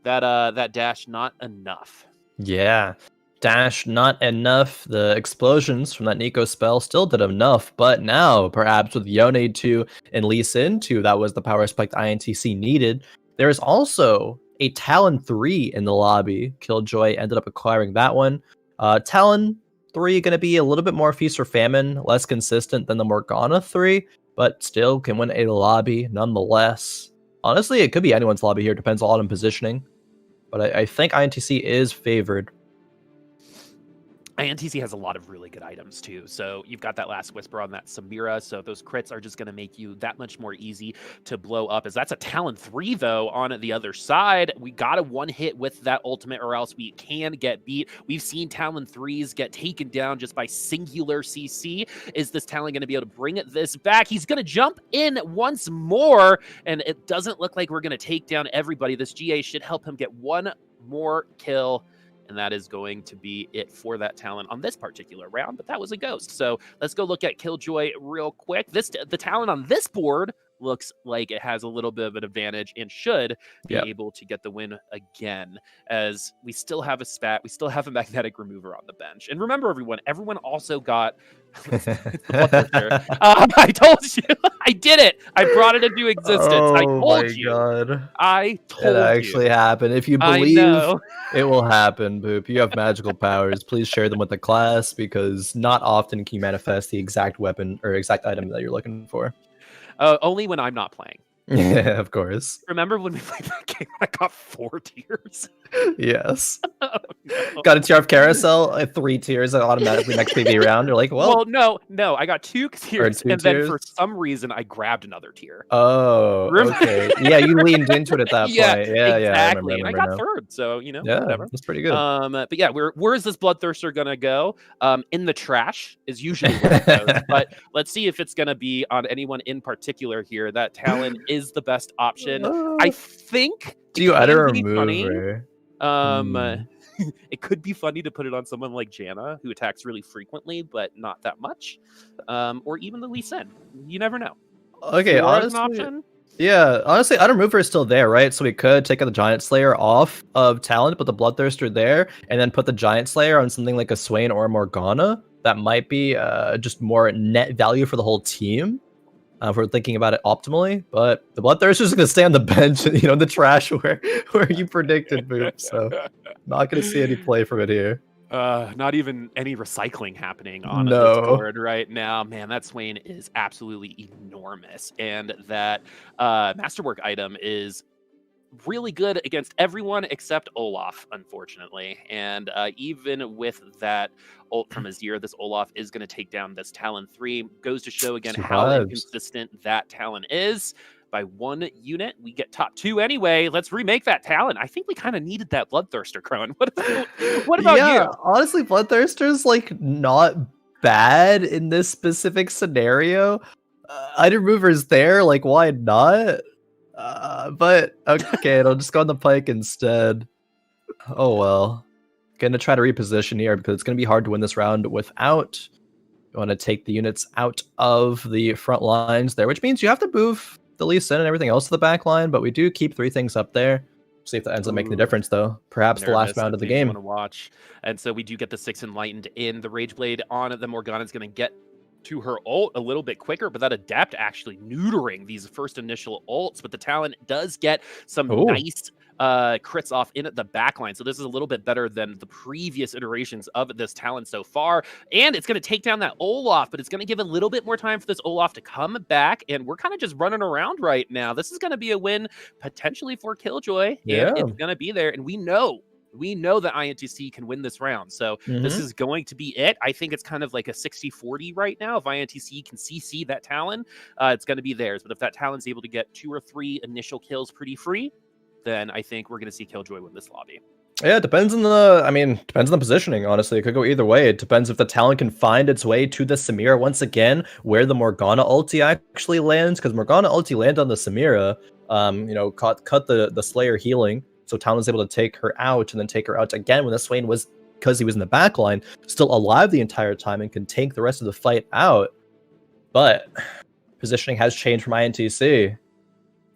That dash not enough. Yeah. Dash not enough. The explosions from that Nico spell still did enough, but now perhaps with Yone 2 and Lee Sin 2, that was the power spike INTC needed. There is also a Talon 3 in the lobby. Killjoy ended up acquiring that one. Talon 3 going to be a little bit more feast or famine, less consistent than the Morgana 3, but still can win a lobby nonetheless. Honestly, it could be anyone's lobby here. Depends a lot on positioning. But I think INTC is favored. INTC has a lot of really good items too. So you've got that last whisper on that Samira. So those crits are just going to make you that much more easy to blow up. As that's a Talon 3 though on the other side. We got a one hit with that ultimate or else we can get beat. We've seen Talon 3s get taken down just by singular CC. Is this Talon going to be able to bring this back? He's going to jump in once more, and it doesn't look like we're going to take down everybody. This GA should help him get one more kill, and that is going to be it for that Talon on this particular round, but that was a ghost. So let's go look at Killjoy real quick. The Talon on this board looks like it has a little bit of an advantage and should be able to get the win again, as we still have a spat. We still have a magnetic remover on the bench. And remember, everyone also got I told you. I did it. I brought it into existence. I told you. God. I told it actually happened. If you believe it will happen, Boop. You have magical powers. Please share them with the class, because not often can you manifest the exact weapon or exact item that you're looking for. Only when I'm not playing. Yeah, of course. Remember when we played that game? I got 4 tiers. Yes. Oh, no. Got a tier of carousel, 3 tiers automatically next PV round. You're like, well, no, I got 2 tiers, and then for some reason I grabbed another tier. Oh, okay. Yeah, you leaned into it at that point. Yeah, exactly. I and I got 3rd, so whatever. That's pretty good. But yeah, where is this Bloodthirster gonna go? In the trash is usually where it goes. But let's see if it's gonna be on anyone in particular here. That Talon is the best option. I think. Do you add a remover? It could be funny to put it on someone like Janna, who attacks really frequently, but not that much. Or even the Lee Sin. You never know. Okay, honestly, yeah, honestly, Item Remover is still there, right? So we could take the Giant Slayer off of Talon, put the Bloodthirster there, and then put the Giant Slayer on something like a Swain or a Morgana. That might be just more net value for the whole team. If we're thinking about it optimally, but the Bloodthirster is going to stay on the bench, in the trash where you predicted, Boop. So not going to see any play from it here. Not even any recycling happening on this board right now. Man, that Swain is absolutely enormous, and that Masterwork item is really good against everyone except Olaf, unfortunately. And even with that ult from Azir, this Olaf is going to take down this Talon 3. Goes to show again how inconsistent that Talon is. By 1 unit, we get top 2 anyway. Let's remake that Talon. I think we kind of needed that Bloodthirster, Khroen. What about you? Honestly, Bloodthirster's not bad in this specific scenario. Item Remover's there, why not? But okay, it'll just go on the pike instead. Oh well. Gonna try to reposition here because it's gonna be hard to win this round without. You want to take the units out of the front lines there, which means you have to move the Lee Sin and everything else to the back line, but we do keep 3 things up there. See if that ends up making a difference, though. Perhaps the last round of the game. Want to watch, and so we do get the 6 Enlightened in. The Rage Blade on the Morgana's going to get to her ult a little bit quicker, but that Adept actually neutering these first initial ults. But the Talon does get some nice crits off in at the backline. So this is a little bit better than the previous iterations of this Talon so far. And it's going to take down that Olaf, but it's going to give a little bit more time for this Olaf to come back. And we're kind of just running around right now. This is going to be a win potentially for Killjoy. Yeah. And it's going to be there. And we know that INTC can win this round. So this is going to be it. I think it's kind of like a 60-40 right now. If INTC can CC that Talon, it's going to be theirs. But if that Talon's able to get 2 or 3 initial kills pretty free, then I think we're going to see Killjoy win this lobby. Yeah, it depends on the positioning, honestly. It could go either way. It depends if the Talon can find its way to the Samira once again, where the Morgana ulti actually lands, because Morgana ulti landed on the Samira, cut the Slayer healing, so Talon's able to take her out and then take her out again when the Swain was, because he was in the backline, still alive the entire time and can take the rest of the fight out. But positioning has changed from INTC.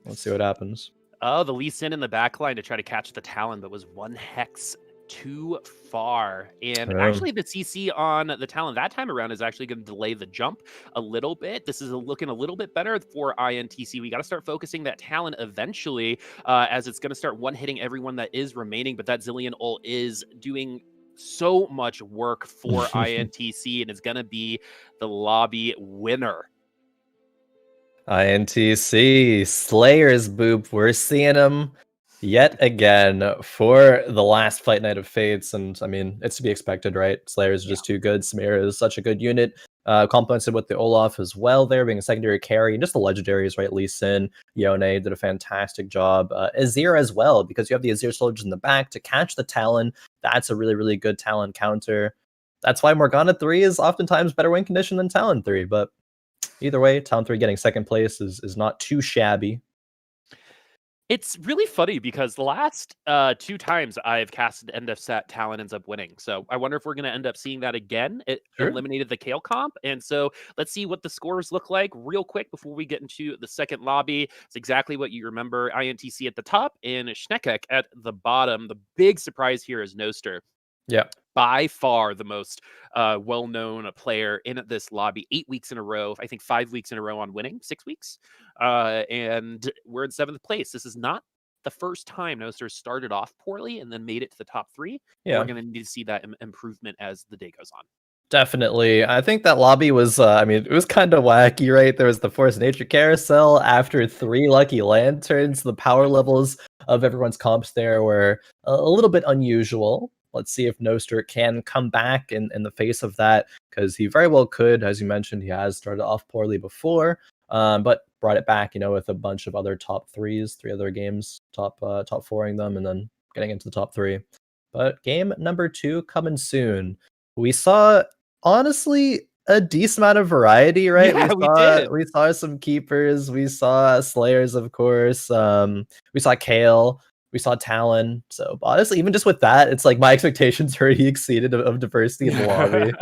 Let's see what happens. Oh, the Lee Sin in the backline to try to catch the Talon, but was 1 hex too far. And actually the CC on the Talon that time around is actually going to delay the jump a little bit. This is looking a little bit better for INTC. We got to start focusing that Talon eventually, as it's going to start one-hitting everyone that is remaining. But that Zillion ult is doing so much work for INTC and is going to be the lobby winner. INTC, Slayers, Boop. We're seeing them Yet again, for the last Fight Night of Fates, and I mean, it's to be expected, right? Slayers are Yeah. just too good. Samira is such a good unit. Complemented with the Olaf as well there, being a secondary carry, and just the legendaries, right? Lee Sin, Yone did a fantastic job. Azir as well, because you have the Azir soldiers in the back to catch the Talon. That's a really, really good Talon counter. That's why Morgana 3 is oftentimes better win condition than Talon 3, but either way, Talon 3 getting second place is not too shabby. It's really funny because the last 2 times I've casted end of set, Talon ends up winning. So I wonder if we're going to end up seeing that again. It Sure. eliminated the Kale comp. And so let's see what the scores look like real quick before we get into the second lobby. It's exactly what you remember. INTC at the top and Schnekec at the bottom. The big surprise here is Noster. Yeah. By far the most well-known player in this lobby. 8 weeks in a row. I think 5 weeks in a row on winning. 6 weeks. And we're in 7th place. This is not the first time Noster started off poorly and then made it to the top 3. Yeah. We're going to need to see that improvement as the day goes on. Definitely. I think that lobby was, I mean, it was kind of wacky, right? There was the Force Nature Carousel. After 3 Lucky Lanterns, the power levels of everyone's comps there were a little bit unusual. Let's see if Noster can come back in the face of that, because he very well could. As you mentioned, he has started off poorly before, but brought it back, with a bunch of other top 3s, 3 other games, top 4ing them, and then getting into the top 3. But game number 2 coming soon. We saw, honestly, a decent amount of variety, right? Yeah, we did. We saw some keepers, we saw slayers, of course. We saw Kale, we saw Talon. So honestly, even just with that, it's like my expectations already exceeded of diversity in the lobby.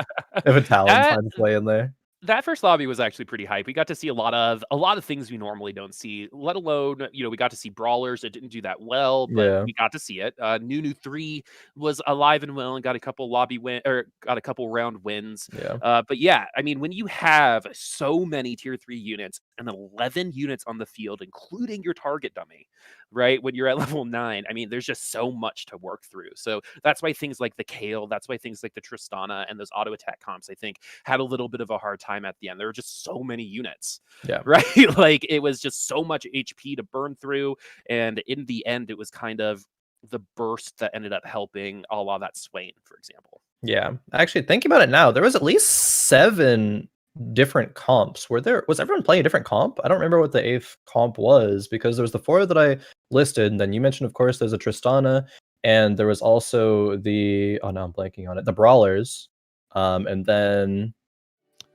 If a Talon that finds play in there. that first lobby was actually pretty hype. We got to see a lot of things we normally don't see, let alone, we got to see brawlers that didn't do that well, but Yeah. we got to see it. Nunu 3 was alive and well and got a couple got a couple round wins. Yeah. But yeah, I mean, when you have so many tier 3 units and 11 units on the field, including your target dummy, right? When you're at level 9, I mean, there's just so much to work through. So that's why things like the Kale, that's why things like the Tristana and those auto attack comps, I think, had a little bit of a hard time at the end. There were just so many units, Yeah. right? Like it was just so much HP to burn through. And in the end, it was kind of the burst that ended up helping a la that Swain, for example. Yeah. Actually, thinking about it now, there was at least 7 different comps. Was everyone playing a different comp? I don't remember what the 8th comp was, because there was the 4 that I listed, and then you mentioned, of course, there's a Tristana, and there was also the, oh no, I'm blanking on it, the Brawlers. And then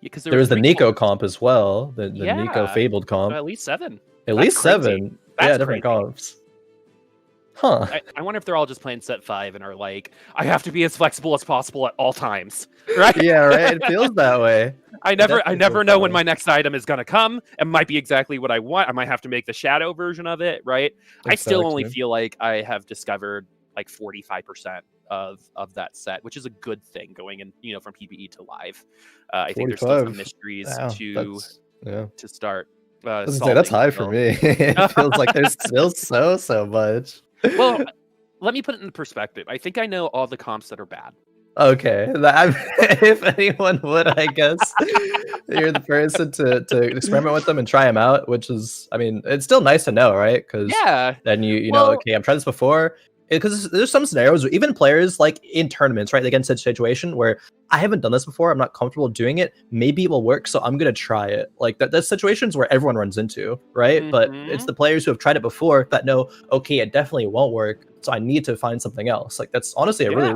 Because there was the Nico comp as well, the Nico Yeah, Fabled comp. at least 7. At That's least crazy. 7. That's Yeah, different crazy. comps. Huh. I wonder if they're all just playing set 5 and are like, I have to be as flexible as possible at all times, right? Yeah, right. It feels that way. I It never definitely know feels that when way. my next item is gonna come. It might be exactly what I want. I might have to make the shadow version of it, right? I still only Exactly. feel like I have discovered like 45% of that set, which is a good thing going in, from PBE to live. I think there's still some 45. mysteries Wow, to yeah. start I was gonna say, that's solving high for still. me. It feels like there's still so much. Well, let me put it in perspective. I think I know all the comps that are bad. Okay, if anyone would, I guess you're the person to experiment with them and try them out, which is, I mean, it's still nice to know, right? Because Yeah. then you know, Well, okay, I've tried this before. Because there's some scenarios where even players, like in tournaments, right, they get in such a situation where I haven't done this before, I'm not comfortable doing it, maybe it will work, so I'm gonna try it. Like that's situations where everyone runs into, right? But it's mhm. the players who have tried it before that know, okay, it definitely won't work, so I need to find something else. Like that's honestly a Yeah.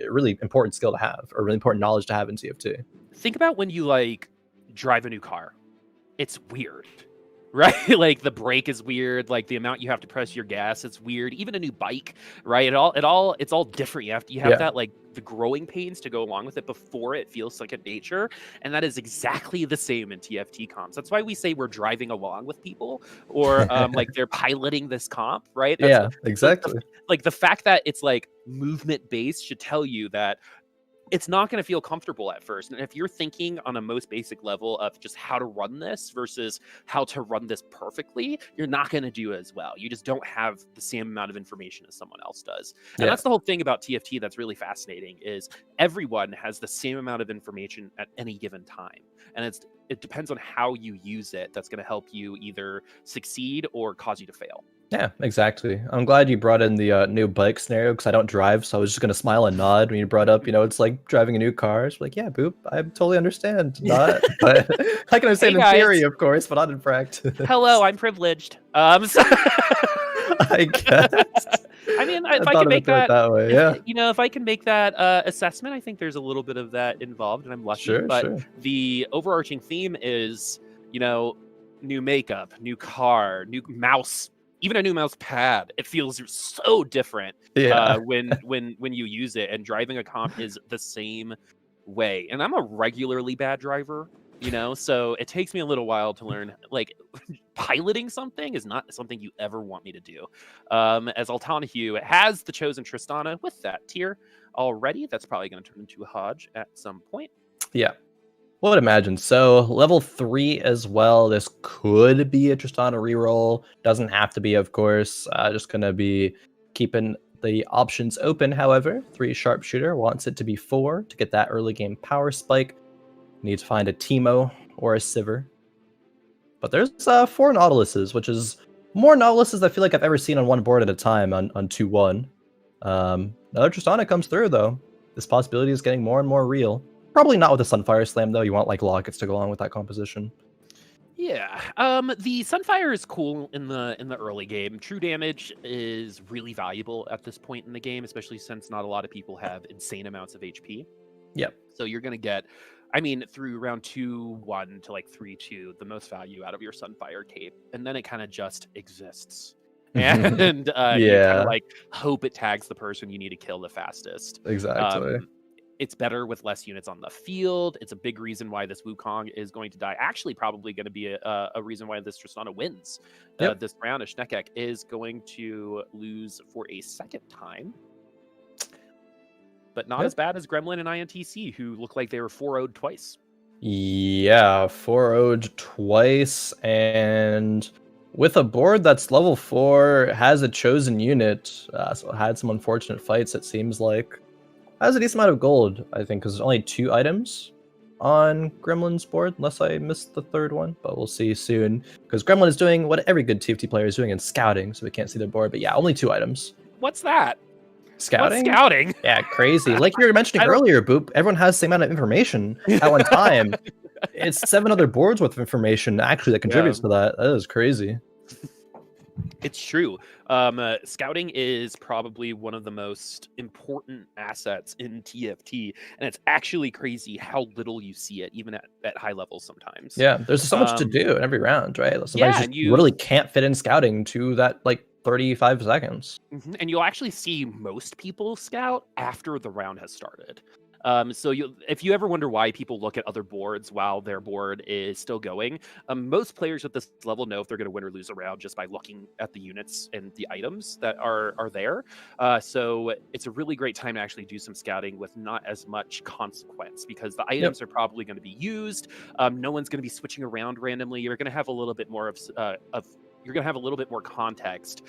really important skill to have, or really important knowledge to have in TFT. Think about when you like drive a new car. It's weird, right? Like the brake is weird, like the amount you have to press your gas, it's weird. Even a new bike, right? It's all different. You have Yeah. that like the growing pains to go along with it before it feels like a nature. And that is exactly the same in TFT comps. That's why we say we're driving along with people, or like they're piloting this comp, right? That's Yeah, exactly. like the fact that it's like movement based should tell you that it's not going to feel comfortable at first. And if you're thinking on a most basic level of just how to run this versus how to run this perfectly, you're not going to do as well. You just don't have the same amount of information as someone else does. And Yeah. that's the whole thing about TFT that's really fascinating is everyone has the same amount of information at any given time. And it depends on how you use it that's going to help you either succeed or cause you to fail. Yeah, exactly. I'm glad you brought in the new bike scenario because I don't drive, so I was just gonna smile and nod when you brought up, it's like driving a new car. It's like, yeah, Boop, I totally understand. Not, but I can Hey understand in guys, theory, of course, but not in practice. hello, I'm privileged. I guess. I mean, I if I thought can of it make that, right that way. if Yeah, if I can make that assessment, I think there's a little bit of that involved, and I'm lucky. sure, But sure. the overarching theme is, you know, new makeup, new car, new mouse, even a new mouse pad. It feels so different Yeah. when you use it, and driving a comp is the same way. And I'm a regularly bad driver, so it takes me a little while to learn. Like, piloting something is not something you ever want me to do. As Altenahue has the chosen Tristana with that tier already, that's probably going to turn into a Hodge at some point. Yeah. Well, I would imagine. So level 3 as well. This could be a Tristana reroll. Doesn't have to be, of course. Just gonna be keeping the options open. However, 3 sharpshooter wants it to be 4 to get that early game power spike. Need to find a Teemo or a Sivir. But there's 4 Nautiluses, which is more Nautiluses I feel like I've ever seen on one board at a time on 2-1. Another Tristana comes through though. This possibility is getting more and more real. Probably not with a Sunfire Slam though. You want like Lockets to go along with that composition. Yeah. The Sunfire is cool in the early game. True damage is really valuable at this point in the game, especially since not a lot of people have insane amounts of HP. Yep. So you're gonna get, through round 2-1 to like 3-2, the most value out of your Sunfire cape, and then it kind of just exists. And you kind Yeah, of like hope it tags the person you need to kill the fastest. exactly. It's better with less units on the field. It's a big reason why this Wukong is going to die. Actually, probably going to be a reason why this Tristana wins this round. Schnekec is going to lose for a second time, but not as bad as Gremlin and INTC, who look like they were 4-0'd twice. Yeah, 4-0'd twice, and with a board that's level 4, has a chosen unit, so it had some unfortunate fights, it seems like. Has a decent amount of gold, I think, because there's only 2 items on Gremlin's board, unless I missed the 3rd one, but we'll see soon. Because Gremlin is doing what every good TFT player is doing in scouting, so we can't see their board, but yeah, only 2 items. What's that? Scouting? What's scouting? Yeah, crazy. Like you were mentioning earlier, Boop, everyone has the same amount of information at one time. It's 7 other boards worth of information, actually, that contributes to that. That is crazy. It's true. Scouting is probably one of the most important assets in TFT, and it's actually crazy how little you see it, even at high levels sometimes. Yeah, there's so much to do in every round, right? Sometimes yeah, just literally can't fit in scouting to that, like, 35 seconds. And you'll actually see most people scout after the round has started. So if you ever wonder why people look at other boards while their board is still going, most players at this level know if they're going to win or lose a round just by looking at the units and the items that are there. So it's a really great time to actually do some scouting with not as much consequence, because the items are probably going to be used. No one's going to be switching around randomly. You're going to have a little bit more you're going to have a little bit more context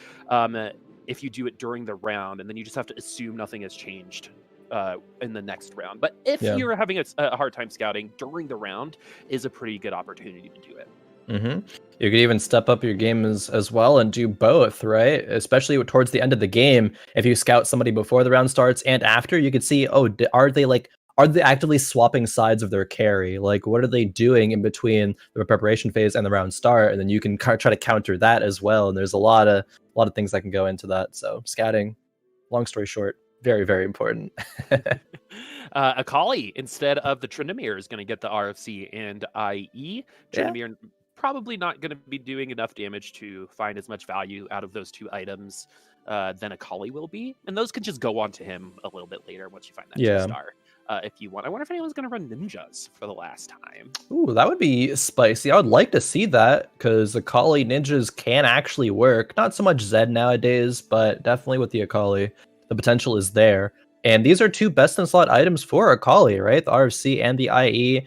if you do it during the round, and then you just have to assume nothing has changed in the next round. But if you're having a hard time scouting, during the round is a pretty good opportunity to do it. You could even step up your game as well and do both, right? Especially towards the end of the game, if you scout somebody before the round starts and after, you could see, are they actively swapping sides of their carry? Like, what are they doing in between the preparation phase and the round start? And then you can try to counter that as well. And there's a lot of things that can go into that. So scouting, long story short, very, very important. Akali, instead of the Tryndamere, is going to get the RFC and IE. Tryndamere probably not going to be doing enough damage to find as much value out of those 2 items than Akali will be. And those can just go on to him a little bit later once you find that 2-star. If you want. I wonder if anyone's going to run ninjas for the last time. Ooh, that would be spicy. I would like to see that, because Akali ninjas can actually work. Not so much Zed nowadays, but definitely with the Akali, the potential is there. And these are 2 best in slot items for Akali, right? The RFC and the IE.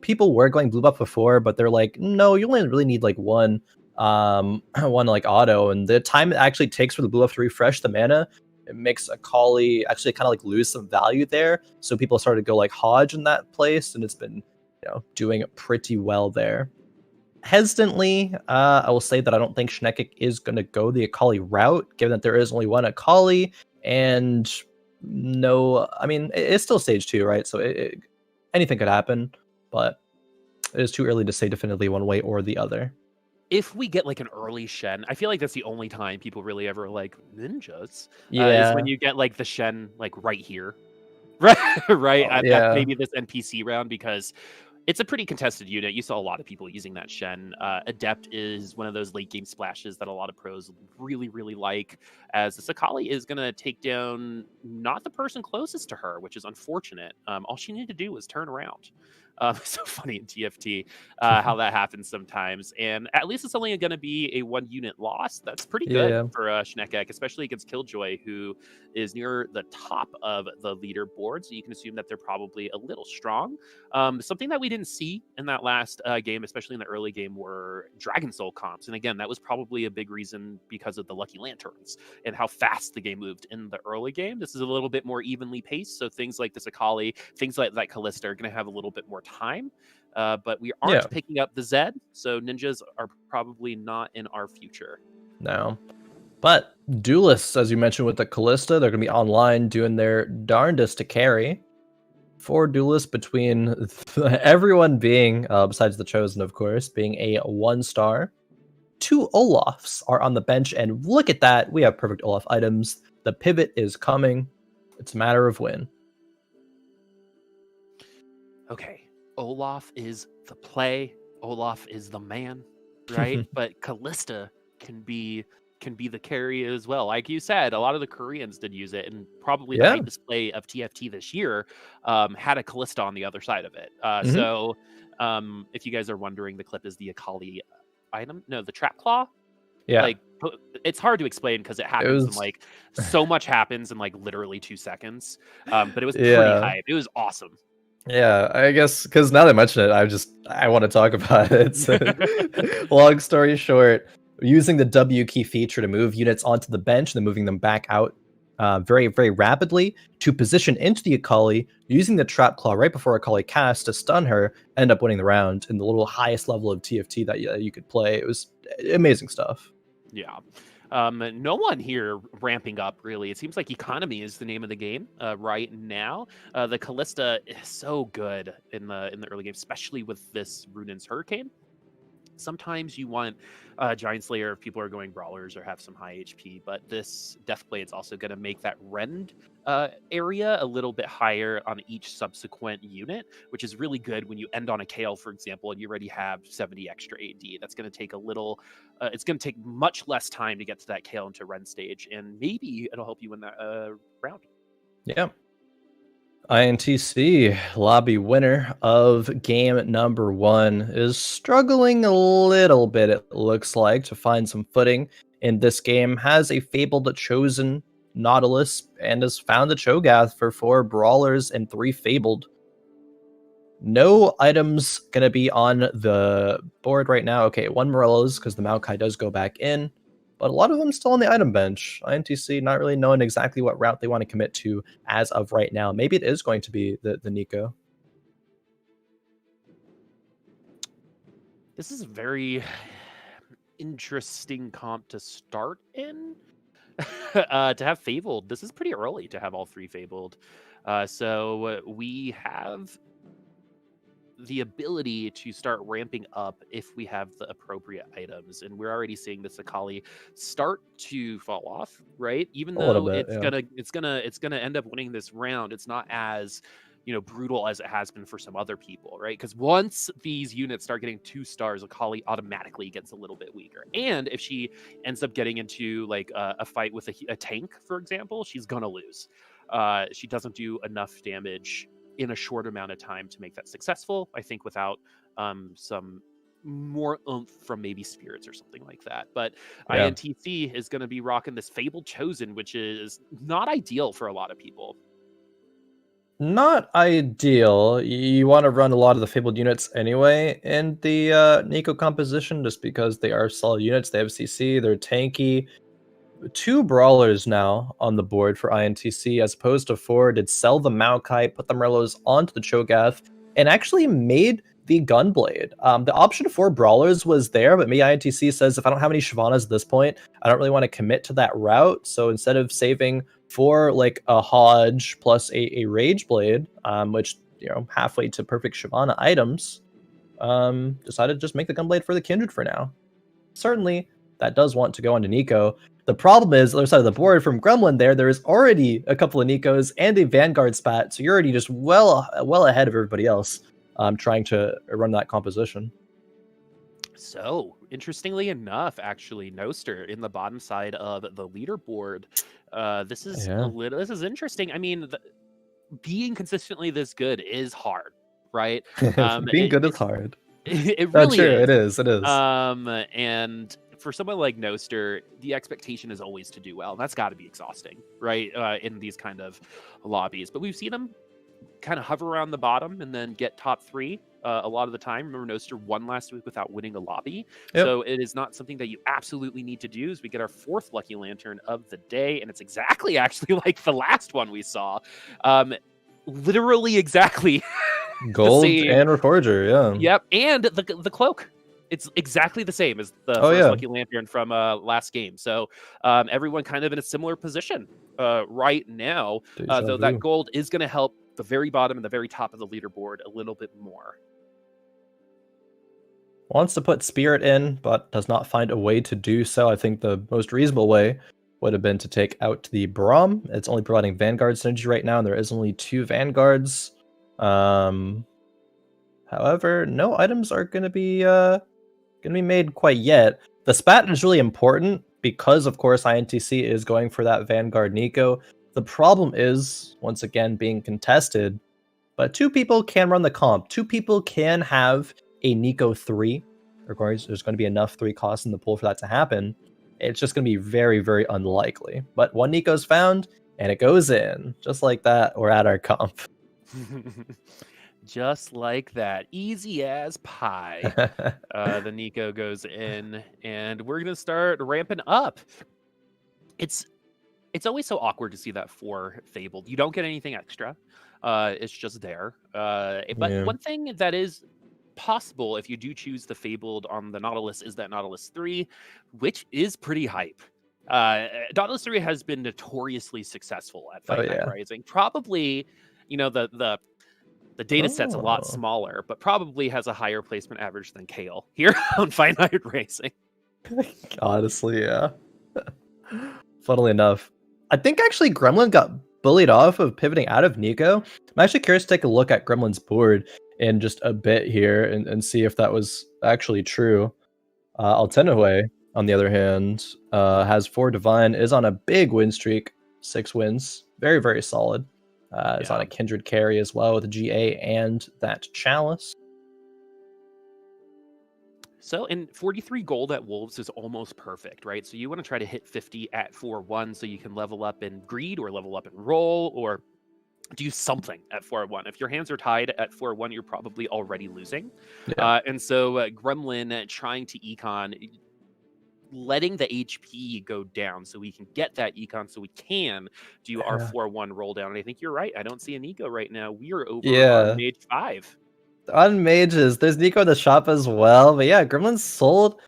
People were going blue buff before, but they're like, no, you only really need like one like auto, and the time it actually takes for the blue buff to refresh the mana, it makes Akali actually kind of like lose some value there. So people started to go like Hodge in that place, and it's been doing pretty well there. Hesitantly, I will say that I don't think Schnekec is going to go the Akali route, given that there is only one Akali, and no, I mean, it's still stage 2, right? So anything could happen, but it is too early to say definitively one way or the other. If we get like an early Shen, I feel like that's the only time people really ever like ninjas. Yeah. Is when you get like the Shen like right here, right, right at Yeah. maybe this NPC round, because it's a pretty contested unit. You saw a lot of people using that Shen. Adept is one of those late game splashes that a lot of pros really, really like, as the Sakali is going to take down not the person closest to her, which is unfortunate. All she needed to do was turn around. It's so funny in TFT how that happens sometimes. And at least it's only going to be a 1 unit loss. That's pretty good Yeah. for Schnekec, especially against Killjoy, who is near the top of the leaderboard. So you can assume that they're probably a little strong. Something that we didn't see in that last game, especially in the early game, were Dragon Soul comps. And again, that was probably a big reason because of the Lucky Lanterns and how fast the game moved in the early game. This is a little bit more evenly paced. So things like this Akali, things like that Callista are going to have a little bit more time. But we aren't picking up the Zed. So ninjas are probably not in our future. No. But duelists, as you mentioned with the Callista, they're going to be online doing their darndest to carry. 4 duelists between everyone being, besides the Chosen, of course, being a 1-star. 2 Olafs are on the bench, and look at that. We have perfect Olaf items. The pivot is coming. It's a matter of when. Okay, Olaf is the play. Olaf is the man, right? But Callista can be the carry as well. Like you said, a lot of the Koreans did use it, and probably the height display of TFT this year had a Callista on the other side of it. So if you guys are wondering, the clip is the Akali item. No, the Trap Claw. Yeah. Like, it's hard to explain because it happens and like so much happens in like literally 2 seconds. But it was pretty hype. It was awesome. Yeah, I guess because now that I mention it, I want to talk about it. So, long story short, using the W key feature to move units onto the bench and then moving them back out very, very rapidly to position into the Akali, using the Trap Claw right before Akali cast to stun her, end up winning the round in the little highest level of TFT that you could play. It was amazing stuff. Yeah. No one here ramping up, really. It seems like economy is the name of the game right now. The Callista is so good in the early game, especially with this Runin's Hurricane. Sometimes you want Giant Slayer if people are going brawlers or have some high HP, but this Deathblade is also going to make that rend area a little bit higher on each subsequent unit, which is really good when you end on a Kale, for example, and you already have 70 extra AD. That's going to take a little, it's going to take much less time to get to that Kale into rend stage, and maybe it'll help you win that round. Yeah. INTC, lobby winner of game number 1, is struggling a little bit, it looks like, to find some footing in this game. Has a fabled Chosen Nautilus and has found a Cho'Gath for 4 Brawlers and 3 Fabled. No items going to be on the board right now. Okay, 1 Morello's because the Maokai does go back in. But a lot of them still on the item bench. INTC not really knowing exactly what route they want to commit to as of right now. Maybe it is going to be the Nico. This is a very interesting comp to start in. To have Fabled, this is pretty early to have all 3 Fabled. So we have the ability to start ramping up if we have the appropriate items, and we're already seeing this Akali start to fall off, right? Even though it's gonna end up winning this round, it's not as brutal as it has been for some other people, right? Because once these units start getting 2 stars, Akali automatically gets a little bit weaker, and if she ends up getting into like a fight with a tank, for example, she's gonna lose. She doesn't do enough damage in a short amount of time to make that successful. I think without some more oomph from maybe spirits or something like that. But INTC is going to be rocking this Fabled Chosen, which is not ideal for a lot of people. Not ideal. You want to run a lot of the Fabled units anyway in the Nico composition, just because they are solid units. They have CC, they're tanky. 2 Brawlers now on the board for INTC as opposed to 4. Did sell the Maokai, put the Morellos onto the Cho'Gath, and actually made the Gunblade. The option for Brawlers was there, but me INTC says if I don't have any Shyvanas at this point, I don't really want to commit to that route. So instead of saving for like a Hodge plus a Rage Blade, which, you know, halfway to perfect Shyvana items, decided to just make the Gunblade for the Kindred for now. Certainly, that does want to go onto Nico. The problem is, the other side of the board from Gremlin there is already a couple of Nikos and a Vanguard spat, so you're already just well ahead of everybody else trying to run that composition. So, interestingly enough, actually, Noster in the bottom side of the leaderboard. This is this is interesting. I mean, being consistently this good is hard, right? Being good is hard. It really is. It is. It is. And for someone like Noster, the expectation is always to do well. And that's got to be exhausting, right? In these kind of lobbies. But we've seen him kind of hover around the bottom and then get top 3 a lot of the time. Remember, Noster won last week without winning a lobby. Yep. So it is not something that you absolutely need to do. As we get our 4th Lucky Lantern of the day. And it's exactly actually like the last one we saw. Literally exactly. Gold and Reforger, yeah. Yep, and the cloak. It's exactly the same as the first Lucky Lantern from last game. So everyone kind of in a similar position right now, though that gold is going to help the very bottom and the very top of the leaderboard a little bit more. Wants to put Spirit in, but does not find a way to do so. I think the most reasonable way would have been to take out the Braum. It's only providing Vanguard synergy right now, and there is only 2 Vanguards. However, no items are going to be made quite yet. The spat is really important because, of course, INTC is going for that Vanguard Nico. The problem is, once again, being contested, but 2 people can run the comp. 2 people can have a Nico 3. Of course, there's going to be enough 3 costs in the pool for that to happen. It's just going to be very, very unlikely. But 1 Nico's found, and it goes in. Just like that, we're at our comp. Just like that. Easy as pie. The Nico goes in, and we're going to start ramping up. It's always so awkward to see that 4 Fabled. You don't get anything extra. It's just there. But one thing that is possible if you do choose the Fabled on the Nautilus is that Nautilus 3, which is pretty hype. Nautilus 3 has been notoriously successful at Fight Night Rising. Probably, you know, the data set's a lot smaller, but probably has a higher placement average than Kale here on Fight Night Racing. Honestly, yeah. Funnily enough, I think actually Gremlin got bullied off of pivoting out of Nico. I'm actually curious to take a look at Gremlin's board in just a bit here and see if that was actually true. Altenahue, on the other hand, has 4 Divine, is on a big win streak, 6 wins. Very, very solid. Is on a Kindred carry as well with a GA and that Chalice. So, and 43 gold at Wolves is almost perfect, right? So you want to try to hit 50 at 4-1 so you can level up in Greed or level up in Roll or do something at 4-1. If your hands are tied at 4-1, you're probably already losing. And so Gremlin trying to econ, letting the HP go down so we can get that econ so we can do our 4-1 roll down. And I think you're right. I don't see a Nico right now. We are over on Mage 5. On Mages, there's Nico in the shop as well. But yeah, Gremlin sold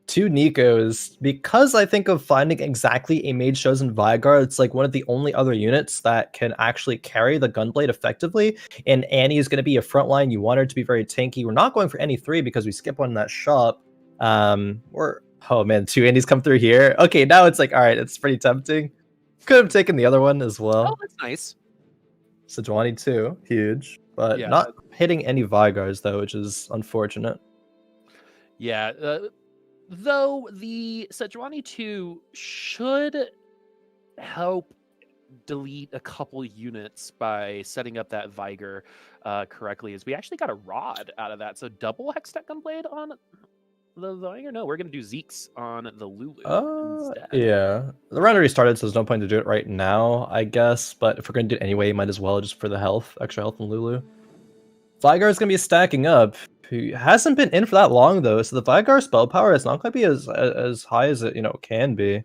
2 Nikos because I think of finding exactly a Mage Chosen Vigard. It's like one of the only other units that can actually carry the Gunblade effectively. And Annie is going to be a frontline. You want her to be very tanky. We're not going for any 3 because we skip one in that shop. Oh man, 2 Annies come through here. Okay, now it's like, all right, it's pretty tempting. Could have taken the other one as well. Oh, that's nice. Sejuani too, huge. But not hitting any Vigards though, which is unfortunate. Yeah, though the Sejuani 2 should help delete a couple units by setting up that Vigar correctly, as we actually got a Rod out of that. So double Hextech Gunblade on the Vigar? No, we're going to do Zeke's on the Lulu instead. Yeah. The round already started, so there's no point to do it right now, I guess. But if we're going to do it anyway, might as well, just for the health, extra health on Lulu. Vigar is going to be stacking up. He hasn't been in for that long, though, so the Vigar spell power is not going to be as high as it can be.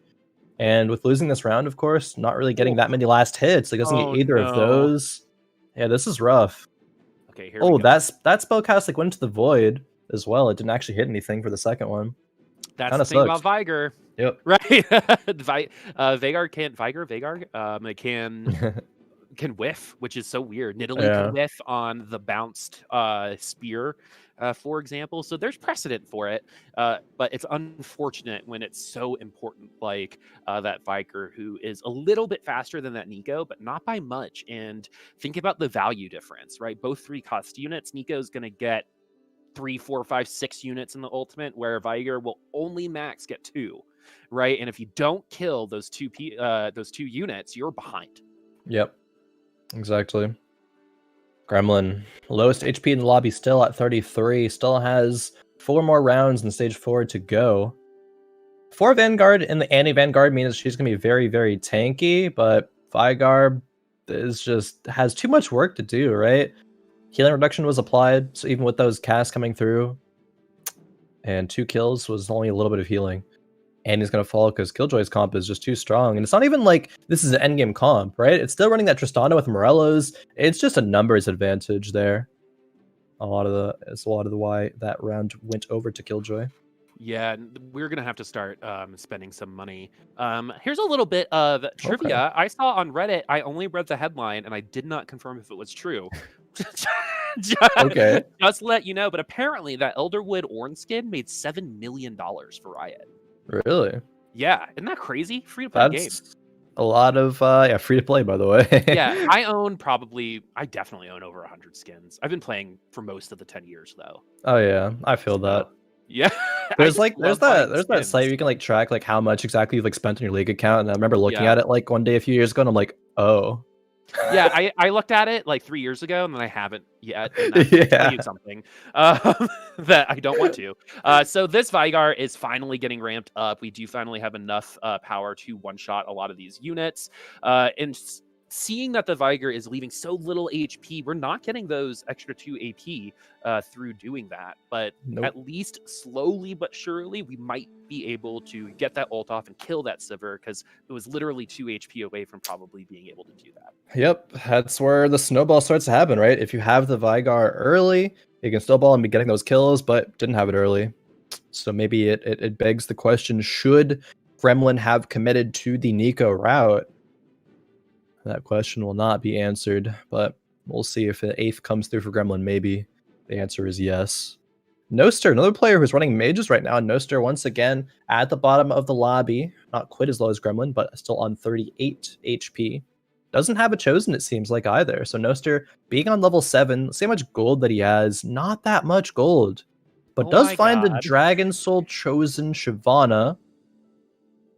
And with losing this round, of course, not really getting that many last hits. He doesn't get either of those. Yeah, this is rough. Okay, here we Oh, go. that spellcast like went to the void as well. It didn't actually hit anything for the second one. That's Kinda the thing sucks. about Viger. Yep. Right? Vagar can't Viger. It can whiff, which is so weird. Nidalee Yeah. can whiff on the bounced spear, for example. So there's precedent for it, but it's unfortunate when it's so important, like that Viker, who is a little bit faster than that Nico, but not by much. And think about the value difference, right? Both 3-cost units. Nico's going to get 3, 4, 5, 6 units in the ultimate, where Viger will only max get 2, right? And if you don't kill those two units, you're behind. Yep. Exactly. Gremlin, lowest HP in the lobby, still at 33. Still has 4 more rounds in stage 4 to go. 4 Vanguard in the anti-Vanguard means she's going to be very, very tanky, but Vigar has too much work to do, right? Healing reduction was applied, so even with those casts coming through, and 2 kills was only a little bit of healing. And he's going to fall because Killjoy's comp is just too strong. And it's not even like this is an endgame comp, right? It's still running that Tristana with Morello's. It's just a numbers advantage there. It's a lot of the why that round went over to Killjoy. Yeah, we're gonna have to start spending some money. Here's a little bit of trivia. Okay. I saw on Reddit. I only read the headline and I did not confirm if it was true. Okay. Just let you know. But apparently, that Elderwood orange skin made $7 million for Riot. Really? Yeah, isn't that crazy? Free to play game. That's a lot of free to play, by the way. Yeah, I definitely own over 100 skins. I've been playing for most of the 10 years though. Oh yeah, I feel that. Yeah. There's that site where you can like track like how much exactly you've like spent on your league account, and I remember looking at it like one day a few years ago, and I'm like, oh. Yeah, I looked at it like 3 years ago, and then I haven't yet. And that's tell you something that I don't want to. So this Vigar is finally getting ramped up. We do finally have enough power to one-shot a lot of these units. And seeing that the Vigar is leaving so little HP, we're not getting those extra 2 AP through doing that. But at least slowly but surely, we might be able to get that ult off and kill that Sivir, because it was literally 2 HP away from probably being able to do that. Yep, that's where the snowball starts to happen, right? If you have the Vigar early, you can snowball and be getting those kills, but didn't have it early. So maybe it begs the question, should Gremlin have committed to the Nico route? That question will not be answered, but we'll see if the 8th comes through for Gremlin. Maybe the answer is yes. Noster, another player who's running mages right now. Noster once again at the bottom of the lobby, not quite as low as Gremlin, but still on 38 HP. Doesn't have a chosen, it seems like, either. So Noster being on level 7, let's see how much gold that he has. Not that much gold, but does find the Dragon Soul chosen Shyvana.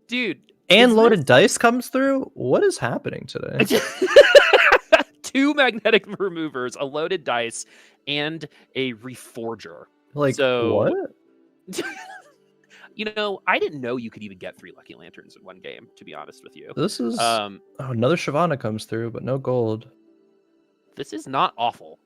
Dude. And loaded dice comes through? What is happening today? 2 magnetic removers, a loaded dice, and a reforger. Like, so, what? You know, I didn't know you could even get 3 Lucky Lanterns in one game, to be honest with you. This is... another Shyvana comes through, but no gold. This is not awful.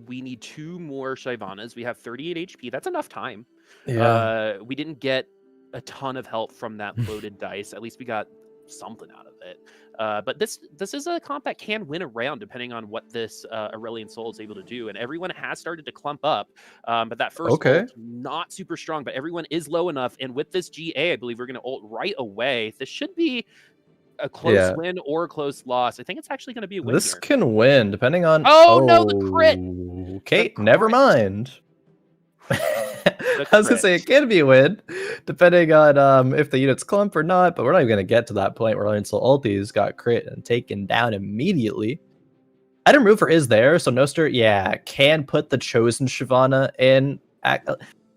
We need 2 more Shyvanas. We have 38 HP. That's enough time. Yeah. We didn't get a ton of help from that loaded dice. At least we got something out of it. But this is a comp that can win a round depending on what this Aurelian Soul is able to do. And everyone has started to clump up. But that first ult, not super strong, but everyone is low enough. And with this GA, I believe we're going to ult right away. This should be a close win or a close loss. I think it's actually going to be a win. This can win depending on... Oh no, the crit! Okay, never mind. I was gonna say it can be a win, depending on if the units clump or not, but we're not even gonna get to that point where Until Ultis got crit and taken down immediately. Item Remover is there, so Noster, can put the chosen Shyvana in.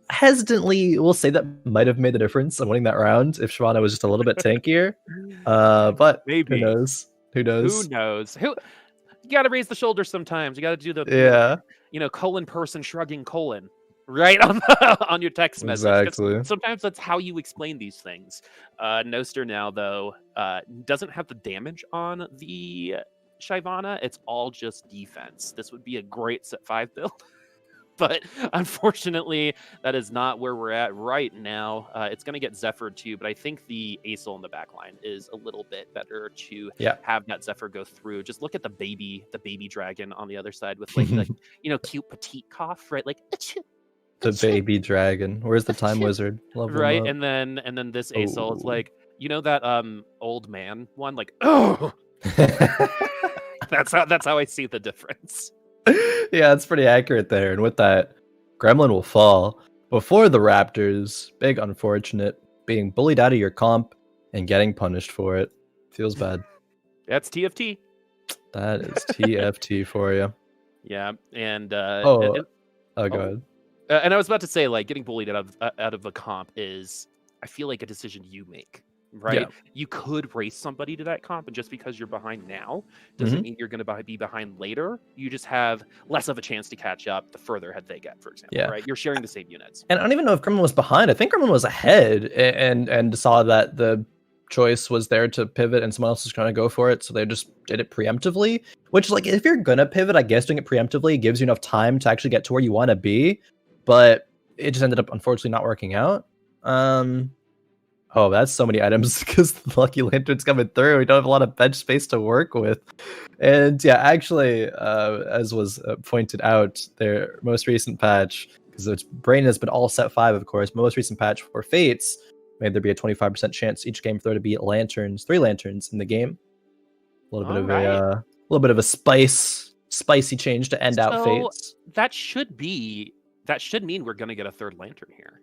Hesitantly, we'll say that might have made the difference in winning that round if Shyvana was just a little bit tankier. But maybe. Who knows? Who knows? You gotta raise the shoulders sometimes. You gotta do the colon person shrugging colon. Right on your text message. Exactly. Sometimes that's how you explain these things. Noster now, though, doesn't have the damage on the Shyvana. It's all just defense. This would be a great set 5 build. But unfortunately, that is not where we're at right now. It's going to get Zephyr too, but I think the Acel in the back line is a little bit better to have that Zephyr go through. Just look at the baby dragon on the other side with like the cute petite cough, right? Like the baby dragon. Where's the time wizard? Level right, up. and then this Acel is like, that old man one, like, oh. That's how I see the difference. Yeah, it's pretty accurate there. And with that, Gremlin will fall before the Raptors. Big unfortunate. Being bullied out of your comp and getting punished for it. Feels bad. That's TFT. That is TFT for you. Yeah, and go ahead. And I was about to say, like, getting bullied out of a comp is, I feel like, a decision you make. Right, you could race somebody to that comp, and just because you're behind now doesn't mean you're going to be behind later. You just have less of a chance to catch up the further ahead they get, for example. Right, you're sharing the same units. And I don't even know if Gremlin was behind. I think Gremlin was ahead and saw that the choice was there to pivot and someone else was trying to go for it, so they just did it preemptively. Which, like, if you're gonna pivot, I guess doing it preemptively gives you enough time to actually get to where you want to be. But it just ended up unfortunately not working out. Oh, that's so many items because the Lucky Lantern's coming through. We don't have a lot of bench space to work with. And yeah, actually, as was pointed out, their most recent patch, because its brain has been all set 5, of course, most recent patch for Fates made there be a 25% chance each game for there to be 3 lanterns in the game. A little bit of a spicy change to end out Fates. That should mean we're gonna get a 3rd lantern here,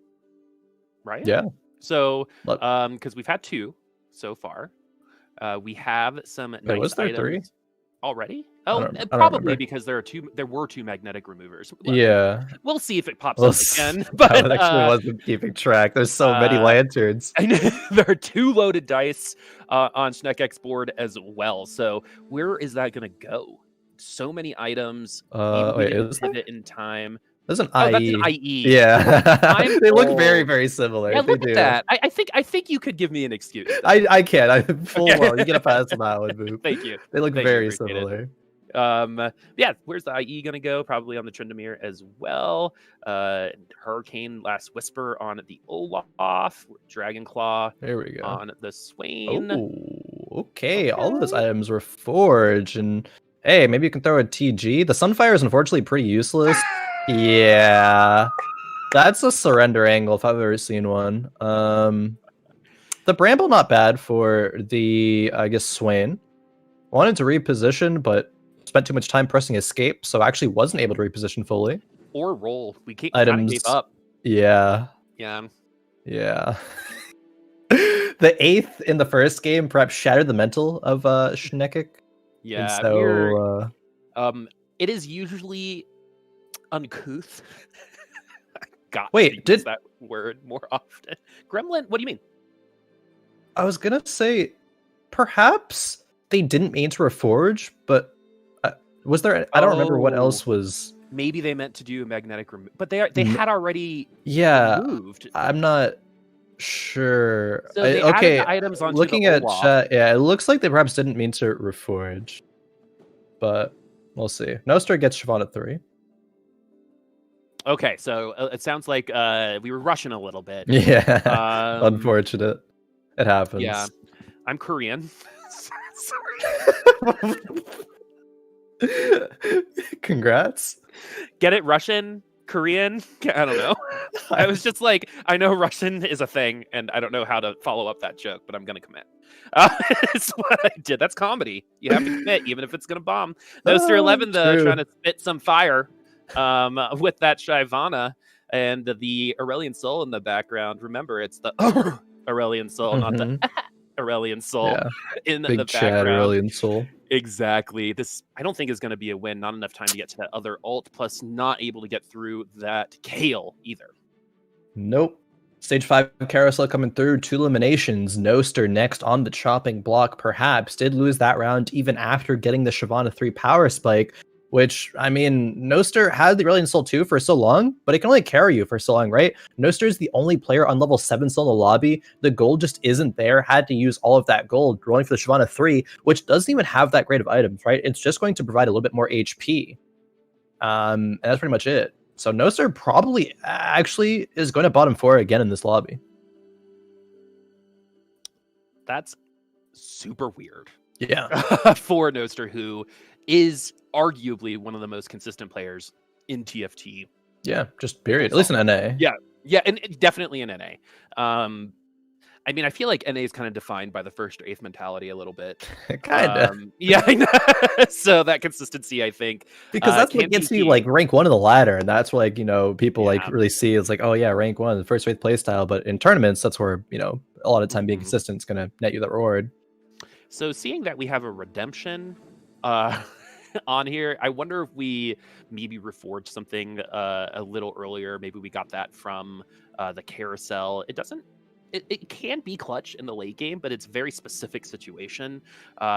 right? Yeah. So, because we've had 2 so far, we have some nice items 3 already. Oh, probably because there were 2 magnetic removers. Yeah, we'll see if it pops up again. But I actually wasn't keeping track. There's so many lanterns. There are 2 loaded dice on Schnekec's board as well. So where is that going to go? So many items. Wait, is it in time? There's an IE. That's an IE. Yeah, they look very, very similar. Yeah, look at that. I think you could give me an excuse. I can. I'm full well. You get a pass on that one, Boop. Thank you. They look very similar. Yeah, where's the IE gonna go? Probably on the Tryndamere as well. Hurricane, Last Whisper on the Olaf, Dragonclaw. There we go. On the Swain. Oh, okay. All of those items were forged, and hey, maybe you can throw a TG. The Sunfire is unfortunately pretty useless. Yeah, that's a surrender angle if I've ever seen one. The Bramble not bad for the Swain. Wanted to reposition, but spent too much time pressing escape, so actually wasn't able to reposition fully. Or roll. We gave up. Yeah. Yeah. The 8th in the first game perhaps shattered the mental of Schnekec. Yeah. So it is usually uncouth. Wait, did that word more often? Gremlin, what do you mean? I was gonna say perhaps they didn't mean to reforge, but was there? I don't remember what else was. Maybe they meant to do a magnetic remove, but they had already removed. I'm not sure. So they added the items onto looking the at chat, yeah, it looks like they perhaps didn't mean to reforge, but we'll see. Noster gets Siobhan at 3. Okay, so it sounds like we were rushing a little bit. Yeah, unfortunate. It happens. Yeah, I'm Korean. Sorry. Congrats. Get it? Russian? Korean? I don't know. I was just like, I know Russian is a thing, and I don't know how to follow up that joke, but I'm going to commit. That's what I did. That's comedy. You have to commit, even if it's going to bomb. Noster 11, though, trying to spit some fire with that Shyvana and the Aurelian Soul in the background. Remember, it's the Aurelian Soul, not the Aurelian Soul in the background. Chad Aurelian Soul. Exactly. This, I don't think, is going to be a win. Not enough time to get to that other ult, plus not able to get through that Kale either. Nope. Stage 5 carousel coming through. 2 eliminations. Noster next on the chopping block. Perhaps did lose that round even after getting the Shyvana 3 power spike, which, I mean, Noster had the Aurelian Soul 2 for so long, but it can only carry you for so long, right? Noster is the only player on level 7 still in the lobby. The gold just isn't there. Had to use all of that gold, rolling for the Shyvana 3, which doesn't even have that great of items, right? It's just going to provide a little bit more HP. And that's pretty much it. So Noster probably actually is going to bottom 4 again in this lobby. That's super weird. Yeah. For Noster, who is arguably one of the most consistent players in TFT. Yeah, just period. At least in NA. Yeah, and definitely in NA. I mean, I feel like NA is kind of defined by the first or eighth mentality a little bit. Kinda. Yeah, I know. So that consistency, I think, because that's what gets you like rank 1 of the ladder, and that's like people like really see it's like, oh yeah, rank 1, the first rate play style. But in tournaments, that's where a lot of time being consistent is gonna net you that reward. So seeing that we have a redemption on here, I wonder if we maybe reforged something a little earlier. Maybe we got that from the carousel. It can be clutch in the late game, but it's a very specific situation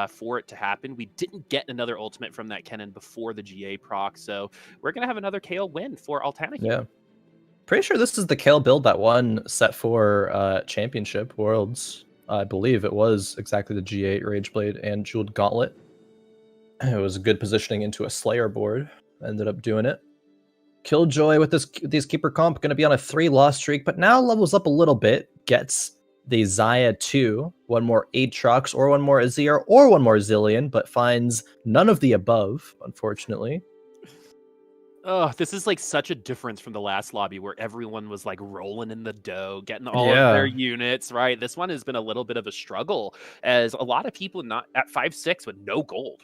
for it to happen. We didn't get another ultimate from that Kennen before the GA proc, so we're going to have another KO win for Altenahue. Yeah. Pretty sure this is the KO build that won Set 4 Championship Worlds. I believe it was exactly the G8 Rageblade and Jeweled Gauntlet. It was a good positioning into a Slayer board. Ended up doing it. Killjoy with these keeper comp going to be on a 3-loss streak, but now levels up a little bit. Gets the Xayah 2, one more Aatrox or one more Azir or one more Zillion, but finds none of the above, unfortunately. Oh, this is like such a difference from the last lobby where everyone was like rolling in the dough, getting all of their units, right? This one has been a little bit of a struggle as a lot of people not at 5-6 with no gold.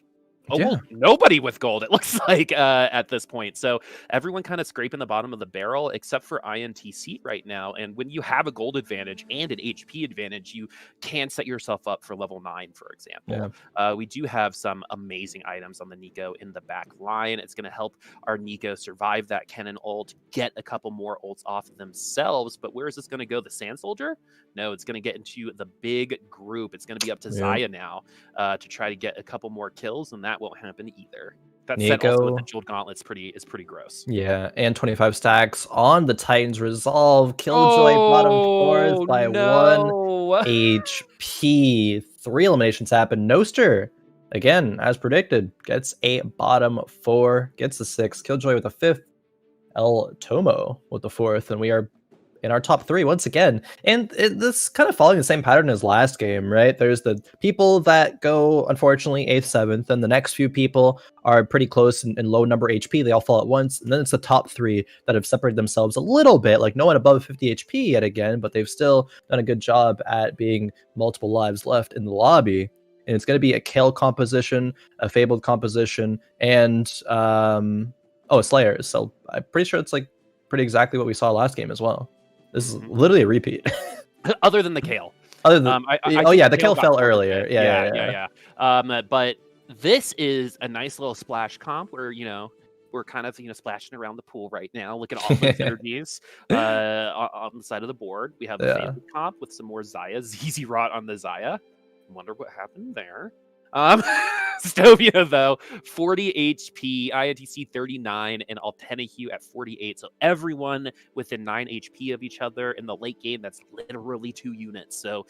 Oh, well, nobody with gold, it looks like, at this point. So everyone kind of scraping the bottom of the barrel, except for INTC right now. And when you have a gold advantage and an HP advantage, you can set yourself up for level 9, for example. We do have some amazing items on the Nico in the back line. It's going to help our Nico survive that Kennen ult, get a couple more ults off of themselves. But where is this going to go? The Sand Soldier? No, it's going to get into the big group. It's going to be up to Xayah now to try to get a couple more kills, and that won't happen either. That set also with the Jeweled Gauntlet is pretty gross. Yeah, and 25 stacks on the Titans Resolve. Killjoy bottom 4th by 1 HP. 3 eliminations happen. Noster, again, as predicted, gets a bottom 4, gets the 6th. Killjoy with the 5th. El Tomo with the 4th, and we are in our top 3 once again. And this kind of following the same pattern as last game, right? There's the people that go, unfortunately, 8th, 7th, and the next few people are pretty close in low number HP. They all fall at once. And then it's the top 3 that have separated themselves a little bit, like no one above 50 HP yet again, but they've still done a good job at being multiple lives left in the lobby. And it's going to be a Kale composition, a Fabled composition, and Slayers. So I'm pretty sure it's like pretty exactly what we saw last game as well. This is literally a repeat. Other than the Kale. Other than the Kale fell earlier. Yeah. But this is a nice little splash comp where we're kind of splashing around the pool right now. Look at all the synergies on the side of the board. We have the favorite comp with some more Xayah. ZZ Rot on the Xayah. Wonder what happened there. Stovio, though, 40 HP, INTC 39, and Altenahue at 48. So everyone within 9 HP of each other in the late game. That's literally 2 units. So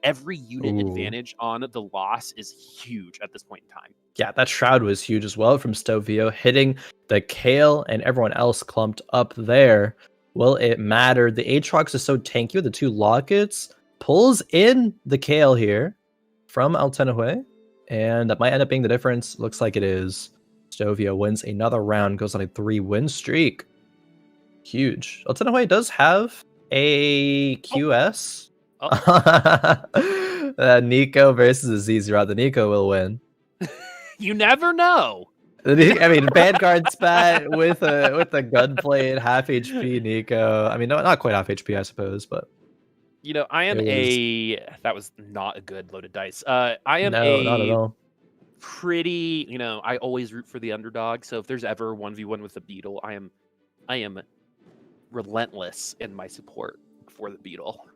every unit advantage on the loss is huge at this point in time. Yeah, that Shroud was huge as well from Stovio, hitting the Kale and everyone else clumped up there. Will it matter? The Aatrox is so tanky with the 2 Lockets. Pulls in the Kale here from Altenahue. And that might end up being the difference. Looks like it is. Stovio wins another round, goes on a 3-win streak. Huge. Altenahue does have a QS. Nico versus ZZ Rot. The Nico will win. You never know. I mean, Vanguard spat with a gunblade, half HP Nico. I mean, not quite half HP, I suppose, but. I am that was not a good loaded dice. I am not at all. Pretty, I always root for the underdog. So if there's ever 1v1 with the Beetle, I am relentless in my support for the Beetle.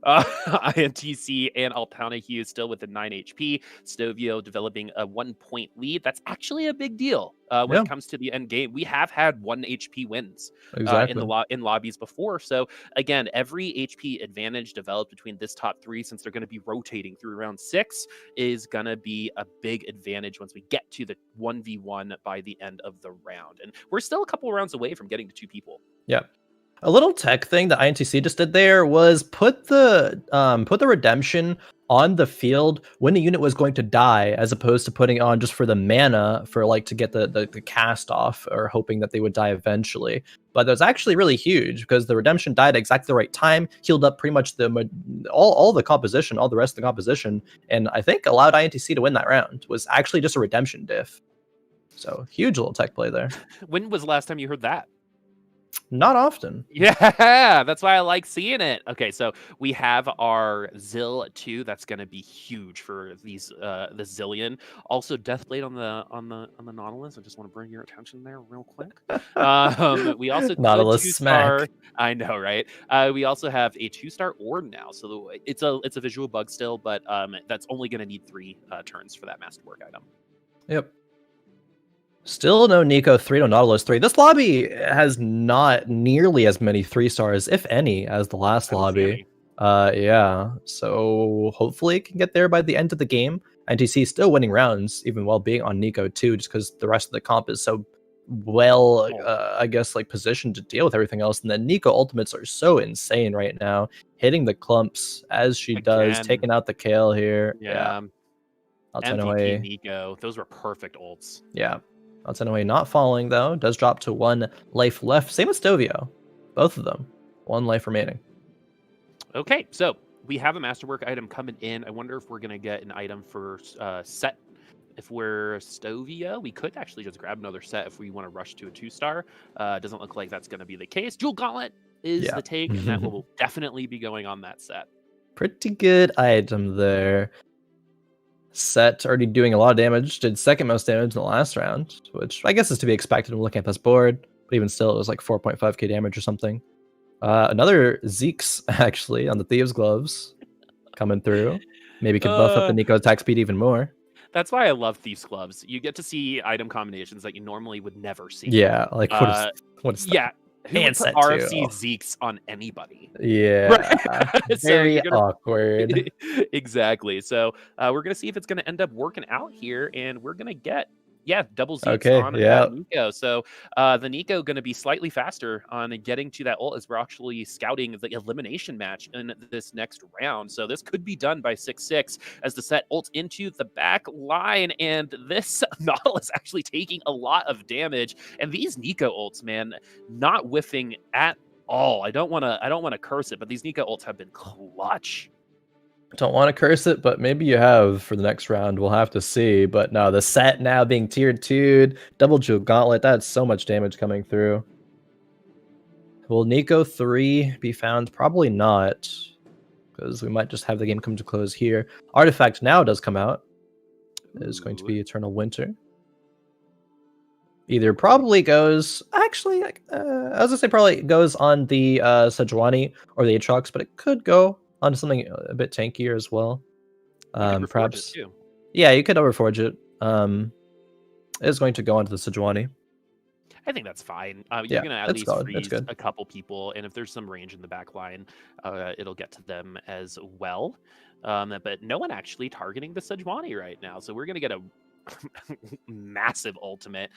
INTC and Altenahue still with a 9 HP. Stovio developing a 1-point lead. That's actually a big deal when it comes to the end game. We have had 1 HP wins Exactly. in lobbies before. So again, every HP advantage developed between this top 3, since they're going to be rotating through round 6, is going to be a big advantage once we get to the 1v1 by the end of the round. And we're still a couple rounds away from getting to 2 people. Yeah. A little tech thing that INTC just did there was put the redemption on the field when a unit was going to die, as opposed to putting it on just for the mana for like to get the cast off, or hoping that they would die eventually. But that was actually really huge because the redemption died at exactly the right time, healed up pretty much all the composition, all the rest of the composition, and I think allowed INTC to win that round. Was actually just a redemption diff. So huge little tech play there. When was the last time you heard that? Not often. Yeah, that's why I like seeing it. Okay, so we have our Zill 2. That's going to be huge for these the Zillion. Also, Deathblade on the Nautilus. I just want to bring your attention there real quick. We also Nautilus 2-star. smack. I know, right? We also have a 2-star Ord now. So it's a visual bug still, but that's only going to need 3 turns for that masterwork item. Yep. Still no Nico 3, no Nautilus 3. This lobby has not nearly as many 3-stars, if any, as the last lobby. Yeah. So hopefully it can get there by the end of the game. NTC is still winning rounds, even while being on Nico 2, just because the rest of the comp is so well, I guess, like positioned to deal with everything else. And then Nico ultimates are so insane right now, hitting the clumps as she does, taking out the Kale here. Yeah. MVP Nico. Those were perfect ults. Yeah. Altenahue not falling, though. Does drop to 1 life left. Same with Stovio. Both of them. 1 life remaining. Okay, so we have a masterwork item coming in. I wonder if we're going to get an item for Set. If we're Stovio, we could actually just grab another Set if we want to rush to a 2-star. Doesn't look like that's going to be the case. Jewel Gauntlet is the take, and that will definitely be going on that Set. Pretty good item there. Set already doing a lot of damage, did second most damage in the last round, which I guess is to be expected when looking at this board, but even still it was like 4.5k damage or something. Another Zeke's actually on the Thieves Gloves coming through. Maybe could buff up the Nico attack speed even more. That's why I love Thieves Gloves. You get to see item combinations that you normally would never see. Yeah, like what is that? Yeah. Who would put RFC Zeke's on anybody? Yeah. Right. Very awkward. Exactly. So we're going to see if it's going to end up working out here, and we're going to get double Zeke's on Nico. So the Nico going to be slightly faster on getting to that ult as we're actually scouting the elimination match in this next round. So this could be done by 6-6 as the Set ults into the back line, and this Nautilus actually taking a lot of damage. And these Nico ults, man, not whiffing at all. I don't want to curse it, but these Nico ults have been clutch. Don't want to curse it, but maybe you have for the next round. We'll have to see. But no, the Set now being tiered 2'd, double Jewel Gauntlet, that's so much damage coming through. Will Nico 3 be found? Probably not, because we might just have the game come to close here. Artifact now does come out. It is going to be Eternal Winter. Either probably goes, actually, I was gonna say probably goes on the Sejuani or the Aatrox, but it could go onto something a bit tankier as well. Perhaps. Yeah, you could overforge it. It is going to go onto the Sejuani. I think that's fine. You're going to at least freeze a couple people, and if there's some range in the back line, it'll get to them as well. But no one actually targeting the Sejuani right now, so we're going to get a massive ultimate.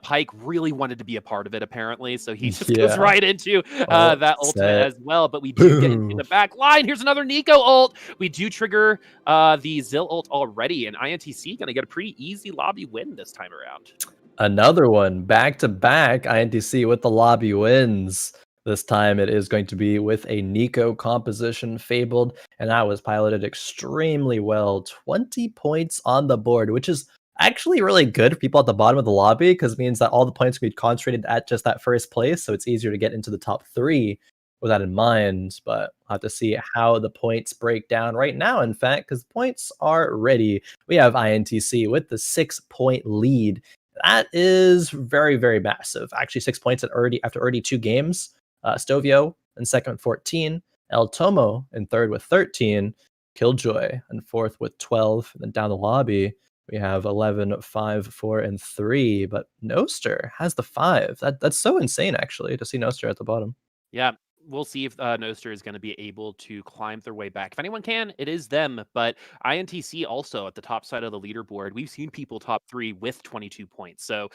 Pyke really wanted to be a part of it, apparently, so he just goes right into that ultimate as well. But we do get into the back line. Here's another Nico ult. We do trigger the Zill ult already, and INTC going to get a pretty easy lobby win this time around. Another one, back-to-back, INTC with the lobby wins. This time it is going to be with a Nico composition, Fabled, and that was piloted extremely well. 20 points on the board, which is actually really good for people at the bottom of the lobby, because it means that all the points can be concentrated at just that first place, so it's easier to get into the top 3 with that in mind. But we'll have to see how the points break down right now, in fact, because points are ready. We have INTC with the 6-point lead. That is very, very massive. Actually, 6 points after already 2 games. Stovio in second with 14, El Tomo in third with 13, Killjoy in fourth with 12, and then down the lobby we have 11, 5, 4, and 3. But Noster has the 5. That's so insane, actually, to see Noster at the bottom. Yeah, we'll see if Noster is going to be able to climb their way back. If anyone can, it is them. But INTC also at the top side of the leaderboard. We've seen people top 3 with 22 points. So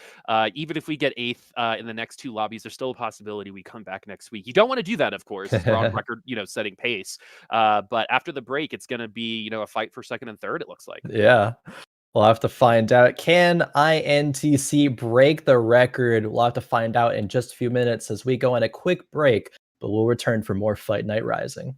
even if we get 8th in the next 2 lobbies, there's still a possibility we come back next week. You don't want to do that, of course, as we're on record, setting pace. But after the break, it's going to be, a fight for 2nd and 3rd, it looks like. Yeah. We'll have to find out. Can INTC break the record? We'll have to find out in just a few minutes as we go on a quick break, but we'll return for more Fight Night Rising.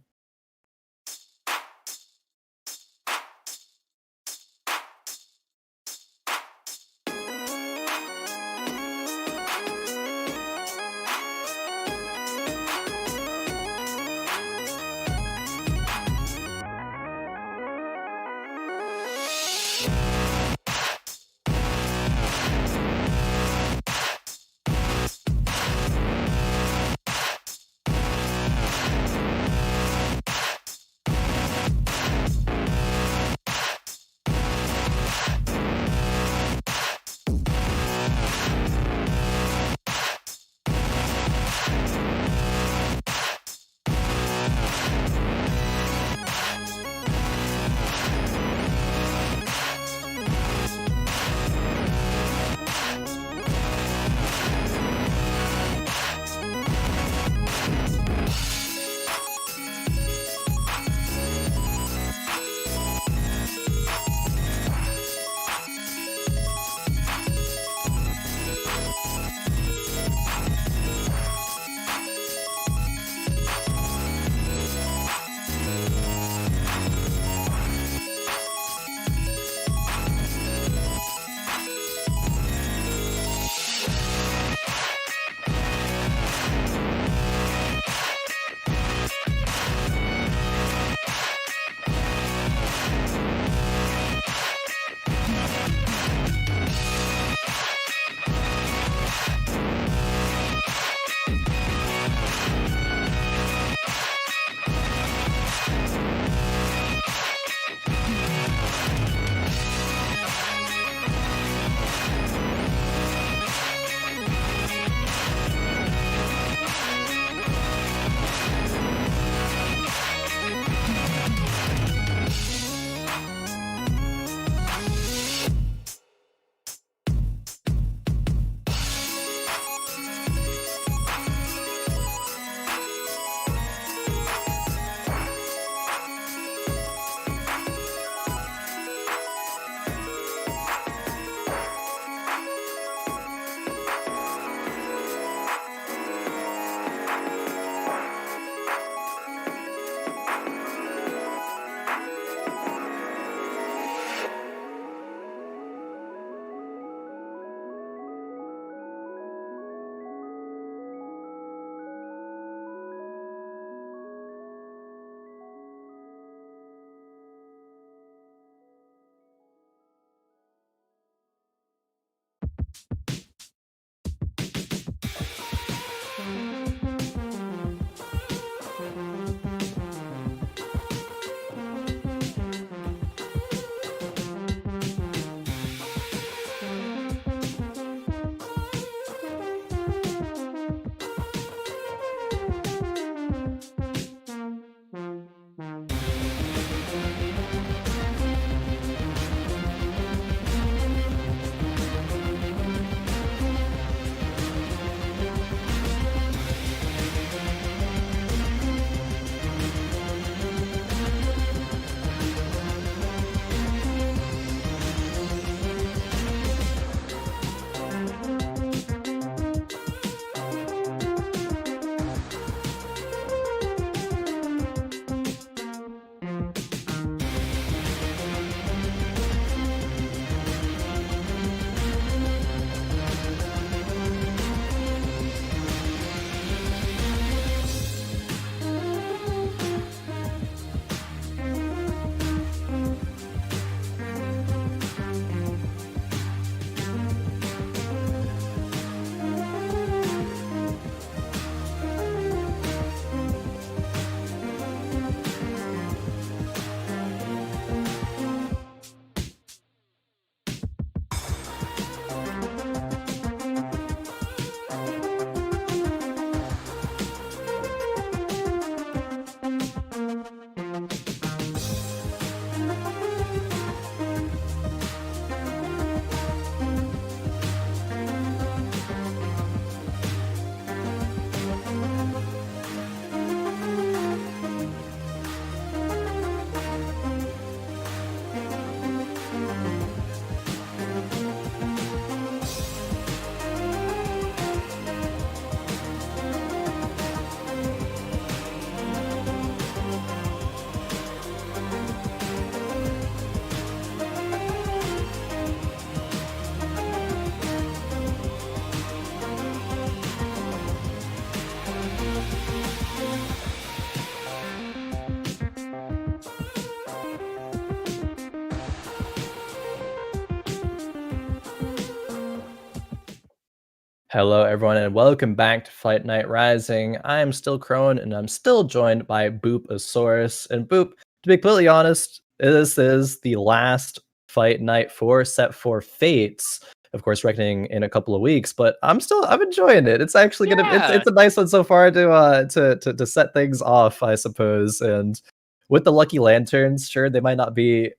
Hello, everyone, and welcome back to Fight Night Rising. I am still Khroen, and I'm still joined by Boopasaurus. And Boop, to be completely honest, this is the last Fight Night for Set 4 Fates. Of course, reckoning in a couple of weeks, but I'm enjoying it. It's actually gonna Yeah. it's a nice one so far to set things off, I suppose. And with the Lucky Lanterns, sure, they might not be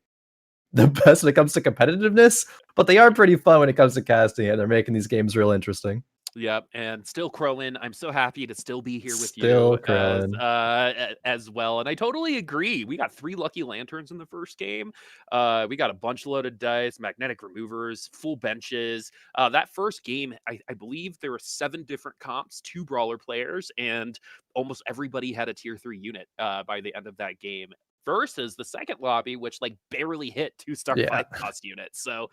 the best when it comes to competitiveness, but they are pretty fun when it comes to casting, and they're making these games real interesting. Yep, and still Khroen. I'm so happy to still be here with Still you Khroen. as well. And I totally agree. We got 3 lucky lanterns in the first game. We got a bunch of loaded dice, magnetic removers, full benches. That first game, I believe there were 7 different comps, 2 brawler players, and almost everybody had a tier 3 unit by the end of that game. Versus the second lobby, which like barely hit 2-star Yeah. 5 cost units. So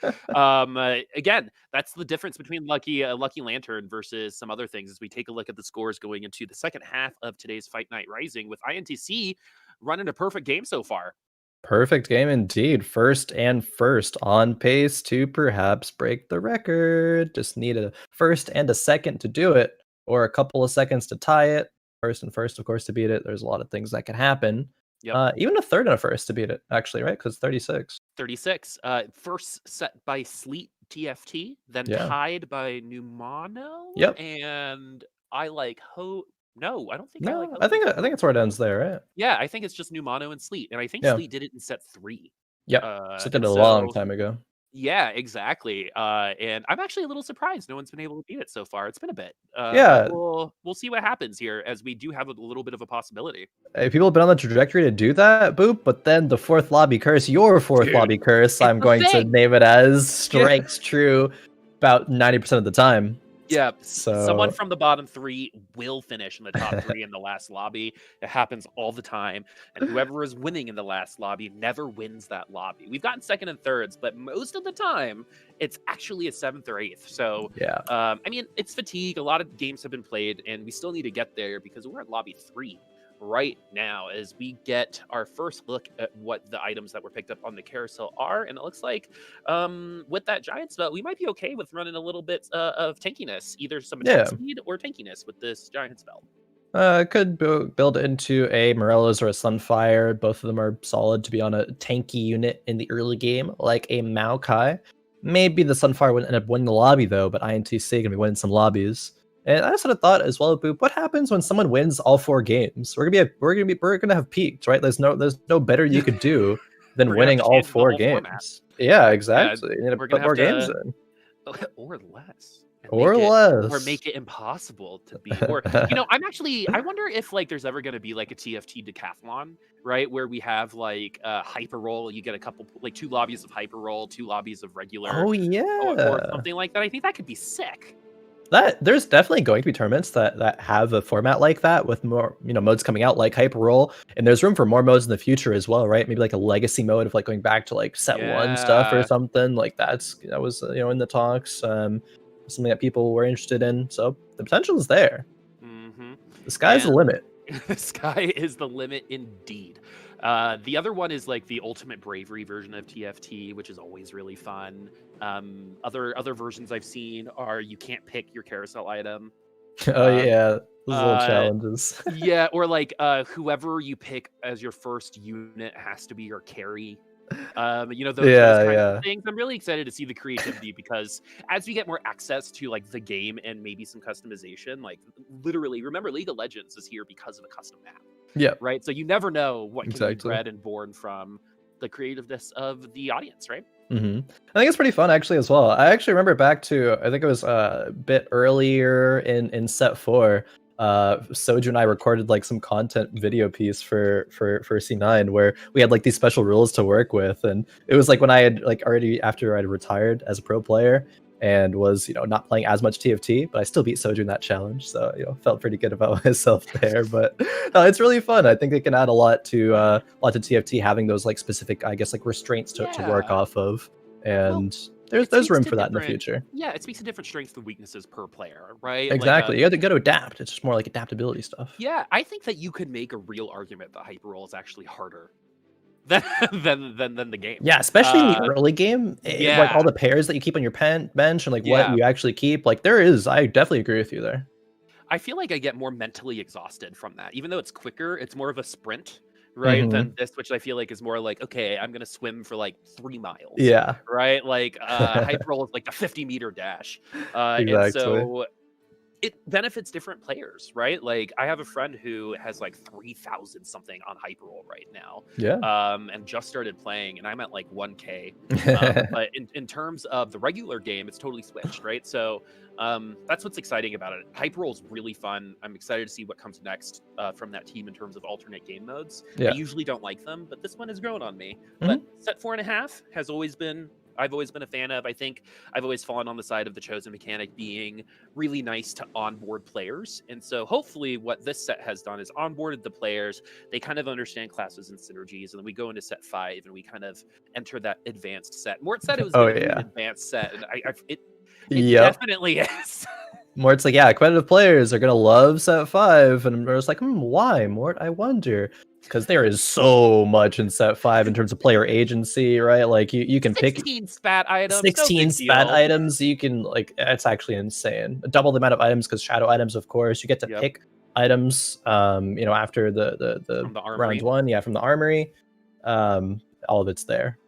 again, that's the difference between Lucky Lantern versus some other things. As we take a look at the scores going into the second half of today's Fight Night Rising, with INTC running a perfect game so far. Perfect game indeed. First and first, on pace to perhaps break the record. Just need a first and a second to do it, or a couple of seconds to tie it. First and first, of course, to beat it. There's a lot of things that can happen. Yep. Even a third and a first to beat it, actually, right? Because 36. 36. First set by Sleet TFT, then Yeah. tied by Numano. Yep. And I like Ho. No, I don't think I like No, Ho. I think it's where it ends there, right? Yeah, I think it's just Numano and Sleet. And I think Yeah. Sleet did it in set 3. Yep. So did And a long so time ago. yeah, exactly. And I'm actually a little surprised no one's been able to beat it so far. It's been a bit, but Yeah, we'll see what happens here, as we do have a little bit of a possibility. people have been on the trajectory to do that, Boop, but then the fourth lobby curse, your fourth Dude, lobby curse, it's I'm the going to thing. name it as, Yeah, strikes true about 90% of the time. yeah. Someone So, from the bottom 3 will finish in the top 3 in the last lobby. It happens all the time, and whoever is winning in the last lobby never wins that lobby. We've gotten second and thirds, but most of the time it's actually a 7th or 8th. So, yeah. I mean, it's fatigue. A lot of games have been played, and we still need to get there because we're at lobby 3 right now as we get our first look at what the items that were picked up on the carousel are. And it looks like with that giant spell, we might be okay with running a little bit of tankiness, either some attack Yeah. speed or tankiness with this giant spell. Could build into a Morello's or a Sunfire. Both of them are solid to be on a tanky unit in the early game, like a Maokai. Maybe the Sunfire wouldn't end up winning the lobby though, but INTC gonna be winning some lobbies. And I sort of thought as well, Boop, what happens when someone wins all 4 games? We're gonna have peaked, right? There's no better you could do than We're gonna have winning to all change the 4 whole format. games. Yeah, Yeah, exactly. You need to we're gonna put have more games to in. or less. And Or or less. make it impossible to beat. Or I wonder if like there's ever going to be like a TFT decathlon, right, where we have like hyper roll. You get a couple, like 2 lobbies of hyper roll, 2 lobbies of regular, Oh or yeah. something like that. I think that could be sick. That there's definitely going to be tournaments that have a format like that with more, modes coming out like Hyper Roll, and there's room for more modes in the future as well, right? Maybe like a legacy mode of like going back to like set 1 stuff or Yeah. something like that was in the talks, something that people were interested in. So the potential is there. Mm-hmm. The sky's the And limit. the sky is the limit indeed. The other one is like the ultimate bravery version of TFT, which is always really fun. Other versions I've seen are you can't pick your carousel item. Oh Um, yeah, those little uh, challenges. yeah, or like whoever you pick as your first unit has to be your carry. Those Yeah, kinds of yeah. things. I'm really excited to see the creativity because as we get more access to like the game and maybe some customization, like literally, remember League of Legends is here because of a custom map, Yeah, right? So you never know what can be exactly. bred and born from the creativeness of the audience, right? I think it's pretty fun actually as well. I actually remember back to, I think it was a bit earlier in set 4. Soju and I recorded like some content video piece for C9 where we had like these special rules to work with, and it was like when I had like already after I'd retired as a pro player and was not playing as much TFT, but I still beat Soju in that challenge, so felt pretty good about myself there. But no, it's really fun. I think it can add a lot to TFT, having those like specific, I guess, like restraints to work Yeah. off of, Well, and it there's speaks room to for that in the different future. yeah, it speaks to different strengths and weaknesses per player, right? Exactly. You got to adapt. It's just more like adaptability stuff. Yeah, I think that you could make a real argument that hyper roll is actually harder than the game. Yeah, especially in the early game, like all Yeah. the pairs that you keep on your bench and like what Yeah. you actually keep. Like I definitely agree with you there. I feel like I get more mentally exhausted from that. Even though it's quicker, it's more of a sprint, right? Than this, which I feel like is more like, okay, I'm gonna swim for like 3 miles. Yeah. Right? Like hyper roll is like a 50-meter dash. And Exactly. so it benefits different players, right? Like I have a friend who has like 3,000 something on hyperroll right now. Yeah. And just started playing, and I'm at like 1K. But in terms of the regular game, it's totally switched, right? So that's what's exciting about it. Hyperroll is really fun. I'm excited to see what comes next from that team in terms of alternate game modes. Yeah. I usually don't like them, but this one has grown on me. But set 4.5 has always been I've always been a fan of. I think I've always fallen on the side of the chosen mechanic being really nice to onboard players. And so hopefully what this set has done is onboarded the players. They kind of understand classes and synergies. And then we go into set 5 and we kind of enter that advanced set. Mort said it was going to be an advanced set. And it definitely is. Mort's like, yeah, competitive players are going to love set 5. And we're just like, why, Mort? I wonder. Because there is so much in set 5 in terms of player agency, right? Like you can pick 16 spat items. 16 spat items. You can it's actually insane. Double the amount of items because shadow items, of course. You get to pick items after the round 1, from the armory. All of it's there.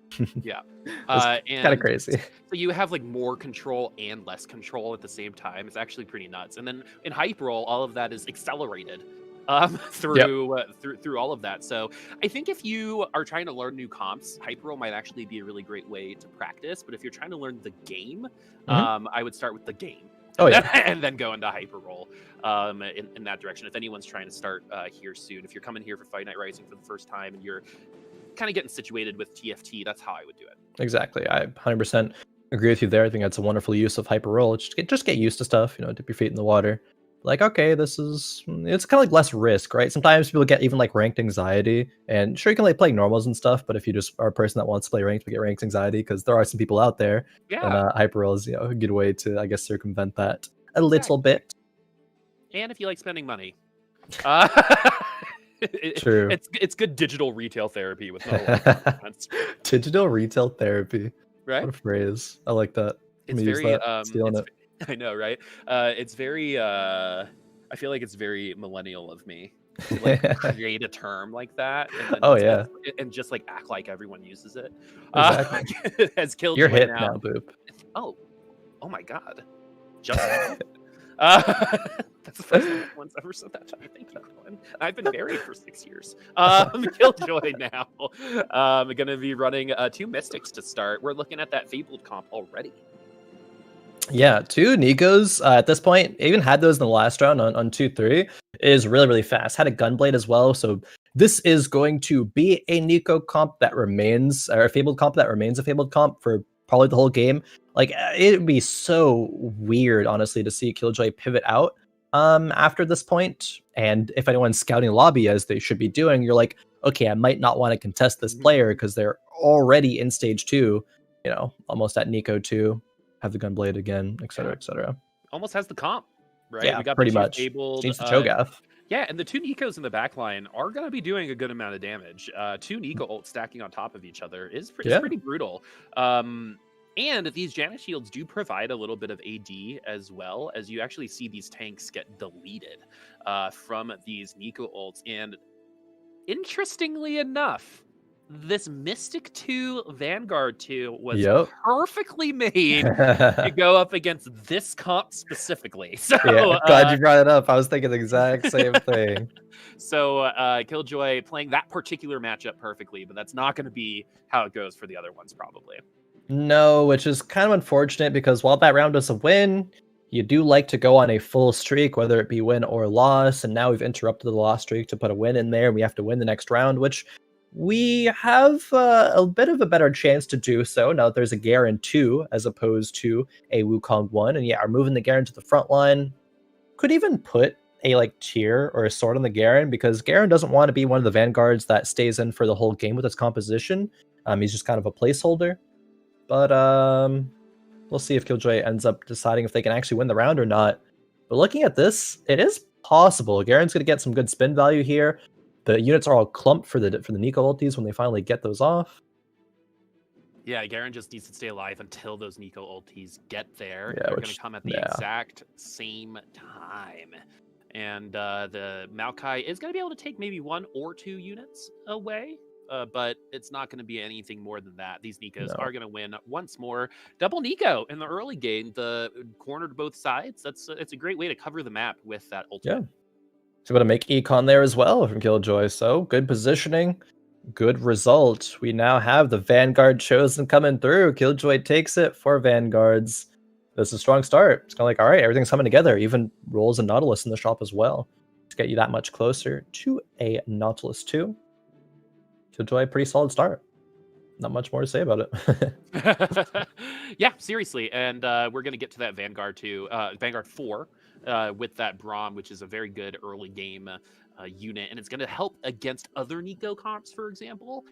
Yeah. It's kind of crazy. So you have like more control and less control at the same time. It's actually pretty nuts. And then in hyperroll, all of that is accelerated through all of that. So I think if you are trying to learn new comps, hyperroll might actually be a really great way to practice. But if you're trying to learn the game, I would start with the game. And then go into hyperroll in that direction. If anyone's trying to start here soon, if you're coming here for Fight Night Rising for the first time and you're kind of getting situated with TFT, that's how I would do it. Exactly. I 100% agree with you there. I think that's a wonderful use of hyperroll. Just get used to stuff, dip your feet in the water. Like, okay, it's kind of like less risk, right? Sometimes people get even like ranked anxiety, and sure, you can like play normals and stuff, but if you just are a person that wants to play ranked, you get ranked anxiety because there are some people out there. Yeah. And hyperroll is a good way to, I guess, circumvent that a little bit. And if you like spending money. True. It's good digital retail therapy with no digital retail therapy. Right? What a phrase. I like that. It's very stealing it. I know, right? It's very I feel like it's very millennial of me to like create a term like that and just like act like everyone uses it. Exactly. Has killed You're hit now, Boop. Oh my god. Just that's the first time anyone's ever said that to me. Thank you, Khroen. I've been married for 6 years. Killjoy now. Gonna be running 2 Mystics to start. We're looking at that Fabled comp already. Yeah, 2 Nikos at this point. Even had those in the last round on 2-3. Is really, really fast. Had a Gunblade as well. So this is going to be a Nico comp that remains, or a Fabled comp that remains a Fabled comp for probably the whole game. Like, it'd be so weird, honestly, to see Killjoy pivot out after this point. And if anyone's scouting lobby, as they should be doing, you're like, okay, I might not want to contest this player because they're already in stage 2, almost at Nico 2, have the Gunblade again, etc., etc. Almost has the comp, right? Yeah, we got pretty much. Fabled, Needs the Cho'Gath. Yeah, and the 2 Nikos in the backline are going to be doing a good amount of damage. 2 Nico ults stacking on top of each other is pretty brutal. And these Janus shields do provide a little bit of AD as well, as you actually see these tanks get deleted from these Nico ults. And interestingly enough, this Mystic 2 Vanguard 2 was perfectly made to go up against this comp specifically. So glad you brought it up. I was thinking the exact same thing. So Killjoy playing that particular matchup perfectly, but that's not going to be how it goes for the other ones probably. No, which is kind of unfortunate because while that round was a win, you do like to go on a full streak, whether it be win or loss. And now we've interrupted the loss streak to put a win in there. And we have to win the next round, which we have a bit of a better chance to do so now that there's a Garen 2 as opposed to a Wukong 1. And yeah, moving the Garen to the front line could even put a tier or a sword on the Garen, because Garen doesn't want to be one of the Vanguards that stays in for the whole game with his composition. He's just kind of a placeholder. But we'll see if Killjoy ends up deciding if they can actually win the round or not. But looking at this, it is possible. Garen's going to get some good spin value here. The units are all clumped for the Nico ultis when they finally get those off. Yeah, Garen just needs to stay alive until those Nico ultis get there. Yeah, They're going to come at the yeah. exact same time. And the Maokai is going to be able to take maybe 1 or 2 units away, but it's not going to be anything more than that. These Nikos are going to win once more. Double Nico in the early game, the corner to both sides. It's a great way to cover the map with that ultimate. Yeah. So able to make econ there as well from Killjoy. So good positioning, good result. We now have the Vanguard chosen coming through. Killjoy takes it for Vanguards. This is a strong start. It's kind of like, all right, everything's coming together. Even Rolls and Nautilus in the shop as well to get you that much closer to a Nautilus 2. Killjoy, pretty solid start. Not much more to say about it. Yeah, seriously. And we're going to get to that Vanguard 2, Vanguard 4 with that Braum, which is a very good early game unit. And it's going to help against other Nico comps, for example,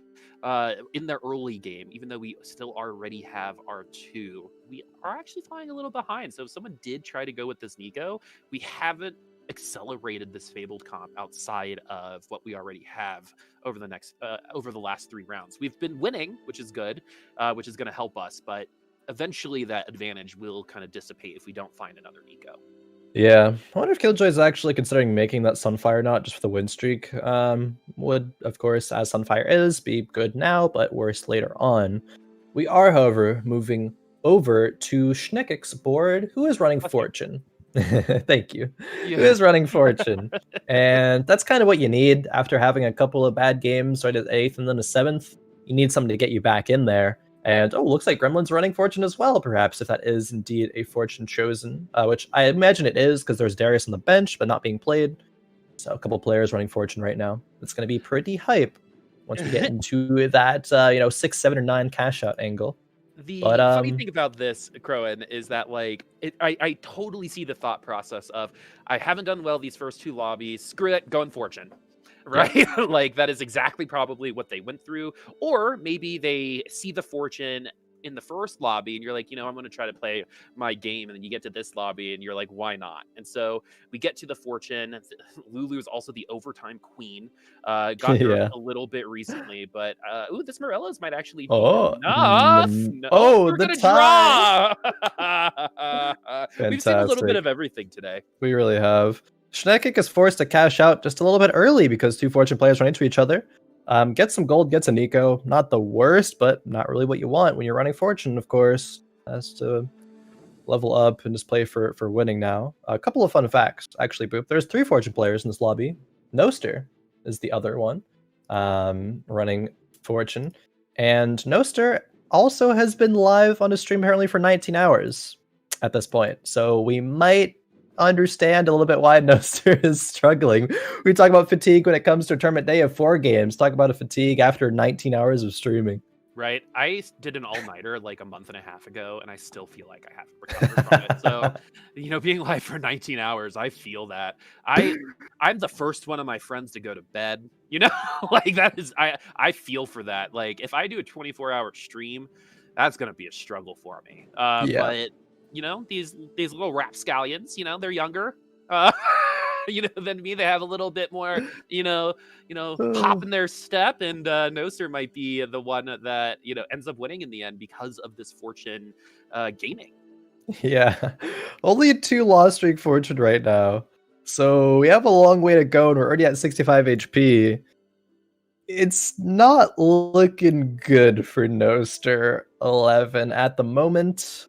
in the early game. Even though we still already have our 2, we are actually flying a little behind. So if someone did try to go with this Nico, we haven't accelerated this fabled comp outside of what we already have over the last 3 rounds. We've been winning, which is good, which is going to help us, but eventually that advantage will kind of dissipate if we don't find another Nico. Yeah, I wonder if Killjoy is actually considering making that Sunfire not just for the win streak. Would, of course, as Sunfire is, be good now, but worse later on. We are, however, moving over to Schnekec's board, who is running Fortune. Thank you. Yeah. Who is running Fortune. And that's kind of what you need after having a couple of bad games, right at 8th and then a 7th. You need something to get you back in there. And, looks like Gremlin's running Fortune as well, perhaps, if that is indeed a Fortune chosen, which I imagine it is, because there's Darius on the bench, but not being played. So a couple players running Fortune right now. It's going to be pretty hype once we get into that, 6, 7, or 9 cash out angle. The funny thing about this, Khroen, is that I totally see the thought process of, I haven't done well these first 2 lobbies, screw it, going Fortune. Right? Yeah. That is exactly probably what they went through. Or maybe they see the Fortune in the first lobby and you're like, I'm going to try to play my game. And then you get to this lobby and you're like, why not? And so we get to the Fortune. Lulu is also the overtime queen. Got nerfed a little bit recently, but this Morello's might actually be enough. We're going to draw. We've seen a little bit of everything today. We really have. Schnekec is forced to cash out just a little bit early because 2 Fortune players run into each other. Gets some gold, gets a Nico. Not the worst, but not really what you want when you're running Fortune, of course. Has to level up and just play for winning now. A couple of fun facts, actually, Boop. There's 3 Fortune players in this lobby. Noster is the other one running Fortune. And Noster also has been live on a stream apparently for 19 hours at this point. So we might understand a little bit why Noster is struggling. We talk about fatigue when it comes to a tournament day of 4 games. Talk about a fatigue after 19 hours of streaming. Right. I did an all-nighter a month and a half ago, and I still feel like I haven't recovered from it. So, being live for 19 hours, I feel that. I'm the first one of my friends to go to bed. That is, I feel for that. If I do a 24-hour stream, that's gonna be a struggle for me. But these little rapscallions, they're younger, than me. They have a little bit more, pop in their step, and Noster might be the one that, ends up winning in the end because of this Fortune gaming. Yeah. Only a 2 loss streak Fortune right now. So we have a long way to go, and we're already at 65 HP. It's not looking good for Noster 11 at the moment.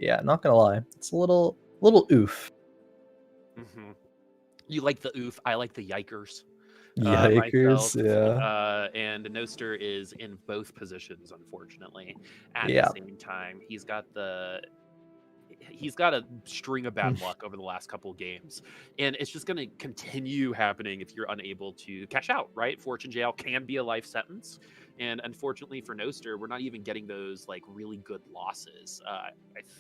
Yeah, not gonna lie, it's a little oof. Mm-hmm. You like the oof, I like the yikers. Yikers, yeah. And Noster is in both positions, unfortunately. At the same time, he's got a string of bad luck over the last couple games, and it's just going to continue happening if you're unable to cash out. Right? Fortune jail can be a life sentence. And unfortunately for Noster, we're not even getting those really good losses. I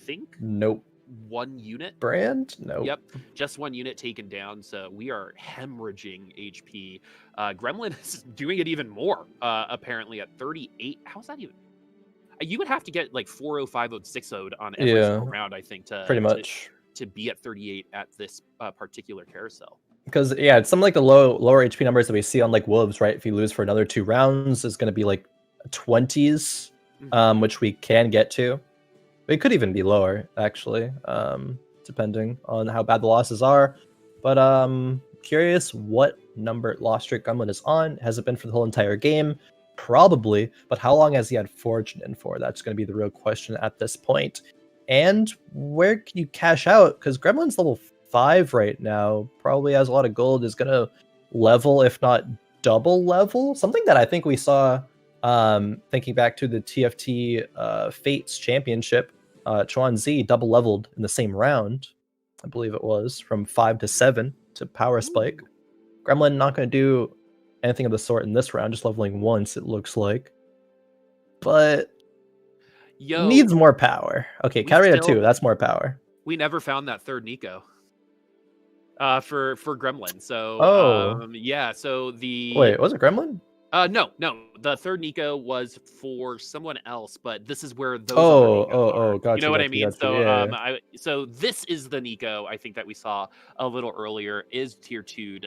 think. Nope. 1 unit. Brand? Nope. Yep. Just 1 unit taken down. So we are hemorrhaging HP. Gremlin is doing it even more, apparently at 38. How's that even? You would have to get 4-0, 5-0, 6-0 on every single round, I think, to be at 38 at this particular carousel. Because yeah, some like the lower HP numbers that we see on like Wolves, right? If you lose for another 2 rounds, it's going to be like 20s, which we can get to. It could even be lower, actually, depending on how bad the losses are. But curious what number loss streak Gremlin is on. Has it been for the whole entire game? Probably. But how long has he had Fortune in for? That's going to be the real question at this point. And where can you cash out? Because Gremlin's level 5 right now. Probably has a lot of gold. Is going to level, if not double level. Something that I think we saw, thinking back to the TFT Fates Championship. Chuan Z double leveled in the same round, I believe it was, from 5 to 7 to Power Spike. Gremlin not going to do anything of the sort in this round, just leveling once, it looks like. But needs more power. Okay, Katarina 2, that's more power. We never found that third Nico for Gremlin. So yeah, so the wait, was it Gremlin? No, the third Nico was for someone else, but this is where those are. Gotcha, you know what I mean? So yeah. So this is the Nico I think that we saw a little earlier, is tier 2'd,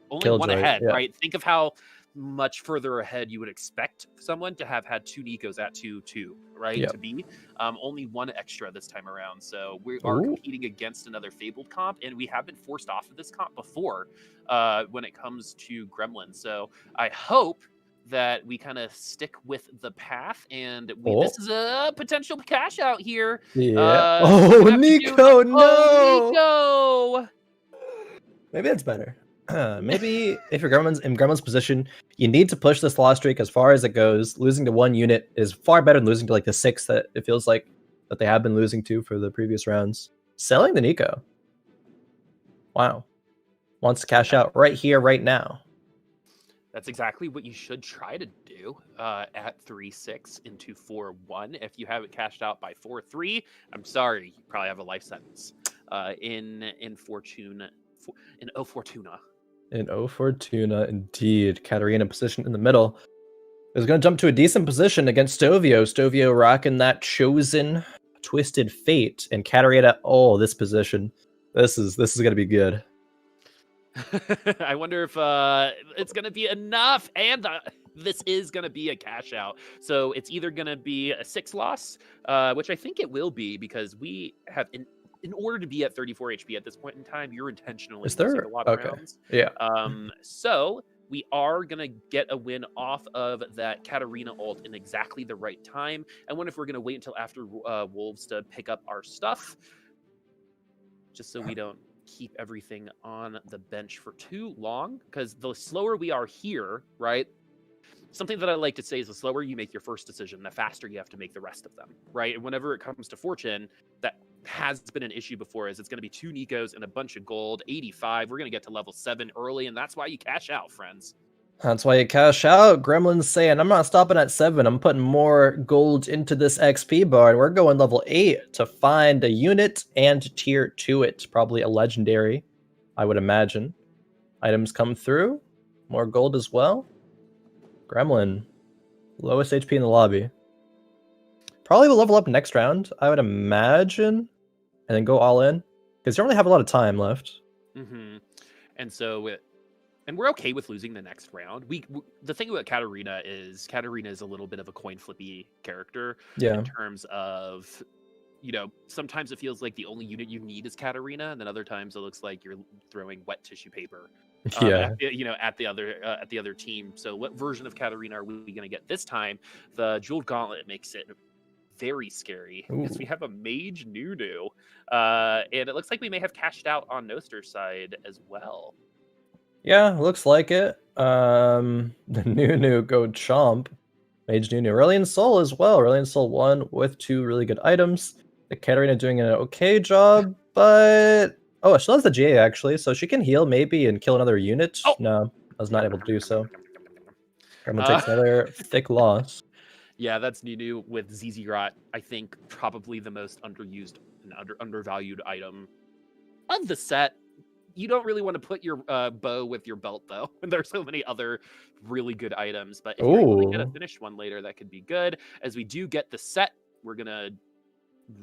only Killjoy, one ahead, yeah. right? Think of how much further ahead you would expect someone to have had 2 Nicos at 2-2, right? Yep. To be only 1 extra this time around. So we are competing against another Fabled comp, and we have been forced off of this comp before when it comes to Gremlin. So I hope that we kind of stick with the path, and this is a potential cash out here. Yeah. Nico, no! Nico! Maybe it's better. Maybe if you're in Gremlin's position, you need to push this loss streak as far as it goes. Losing to 1 unit is far better than losing to like the 6 that it feels like that they have been losing to for the previous rounds. Selling the Nico. Wow. Wants to cash out right here, right now. That's exactly what you should try to do at 3-6 into 4-1. If you have it cashed out by 4-3, I'm sorry, you probably have a life sentence in Fortuna. In O Fortuna. In O Fortuna, indeed. Katarina position in the middle is going to jump to a decent position against Stovio. Stovio rocking that chosen Twisted Fate, and Katarina, this position. This is going to be good. I wonder if it's going to be enough, and this is going to be a cash out. So it's either going to be a 6 loss, which I think it will be, because we have in order to be at 34 HP at this point in time, you're intentionally losing a lot of rounds. Yeah. So we are going to get a win off of that Katarina ult in exactly the right time. I wonder if we're going to wait until after Wolves to pick up our stuff, just so we don't keep everything on the bench for too long, because the slower we are here, right? Something that I like to say is the slower you make your first decision, the faster you have to make the rest of them, right? And whenever it comes to Fortune, that has been an issue before, is it's going to be 2 Nicos and a bunch of gold, 85. We're going to get to level 7 early, and that's why you cash out, friends. That's why you cash out. Gremlin's saying, I'm not stopping at 7. I'm putting more gold into this XP bar, and we're going level 8 to find a unit and tier 2 it. Probably a legendary, I would imagine. Items come through. More gold as well. Gremlin, lowest HP in the lobby. Probably will level up next round, I would imagine, and then go all in, because you don't really have a lot of time left. And so, and we're okay with losing the next round. The thing about Katarina is a little bit of a coin flippy character. In terms of, sometimes it feels like the only unit you need is Katarina, and then other times it looks like you're throwing wet tissue paper. At the other team. So what version of Katarina are we going to get this time? The Jeweled Gauntlet makes it very scary, because we have a Mage Nunu, and it looks like we may have cashed out on Noster's side as well. Yeah, looks like it. The Nunu go chomp. Mage Nunu. Aurelion Soul as well. Aurelion Soul 1 with 2 really good items. The Katarina doing an okay job, but she loves the GA actually, so she can heal maybe and kill another unit. No, I was not able to do so. Gremlin takes another thick loss. Yeah, that's Nunu with ZZ Rot. I think probably the most underused and undervalued item of the set. You don't really want to put your bow with your belt, though. There's so many other really good items. But if you're able to get a finished one later, that could be good. As we do get the set, we're going to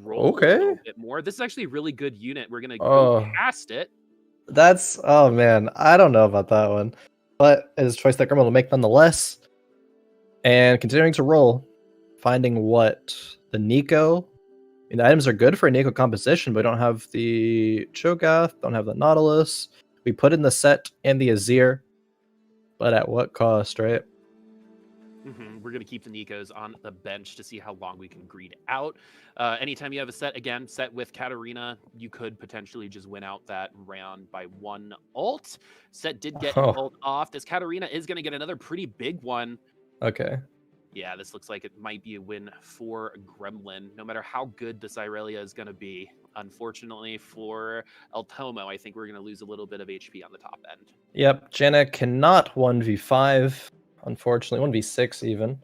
roll a little bit more. This is actually a really good unit. We're going to go past it. That's, oh man, I don't know about that one. But it is a choice that Gremlin will make nonetheless. And continuing to roll, finding what the Nico. I mean, the items are good for a Nico composition, but we don't have the Cho'Gath, don't have the Nautilus. We put in the Set and the Azir, but at what cost, right? We're going to keep the Nikos on the bench to see how long we can greed out. Anytime you have a set, again, set with Katarina, you could potentially just win out that round by one ult. Set did get an ult off. This Katarina is going to get another pretty big one. Okay. Yeah, this looks like it might be a win for Gremlin, no matter how good this Irelia is going to be. Unfortunately for El Tomo, I think we're going to lose a little bit of HP on the top end. Yep, Janna cannot 1v5, unfortunately, 1v6 even.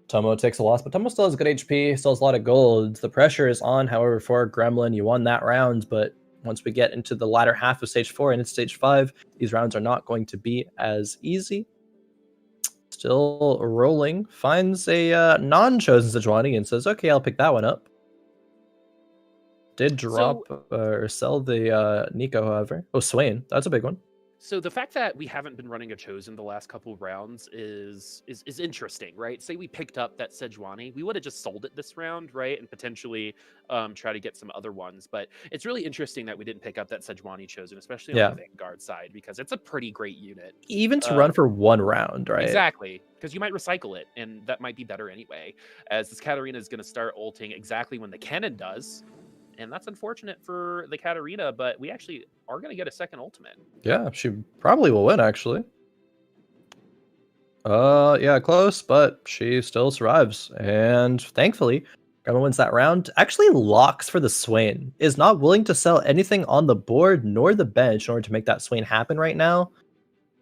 Tomo takes a loss, but Tomo still has good HP, still has a lot of gold. The pressure is on, however, for Gremlin. You won that round, but once we get into the latter half of Stage 4 and into Stage 5, these rounds are not going to be as easy. Still rolling, finds a non-chosen Sejuani and says, okay, I'll pick that one up. Did drop or sell the Nico, however. Oh, Swain, that's a big one. So the fact that we haven't been running a chosen the last couple of rounds is interesting, right? Say we picked up that Sejuani, we would have just sold it this round, right? And potentially try to get some other ones. But it's really interesting that we didn't pick up that Sejuani chosen, especially on the Vanguard side, because it's a pretty great unit. Even to run for one round, right? Exactly, because you might recycle it, and that might be better anyway, as this Katarina is going to start ulting exactly when the cannon does. And that's unfortunate for the Katarina, but we actually are going to get a second ultimate. Yeah, she probably will win, actually. Yeah, close, but she still survives. And thankfully, Gremlin wins that round. Actually locks for the Swain. Is not willing to sell anything on the board nor the bench in order to make that Swain happen right now,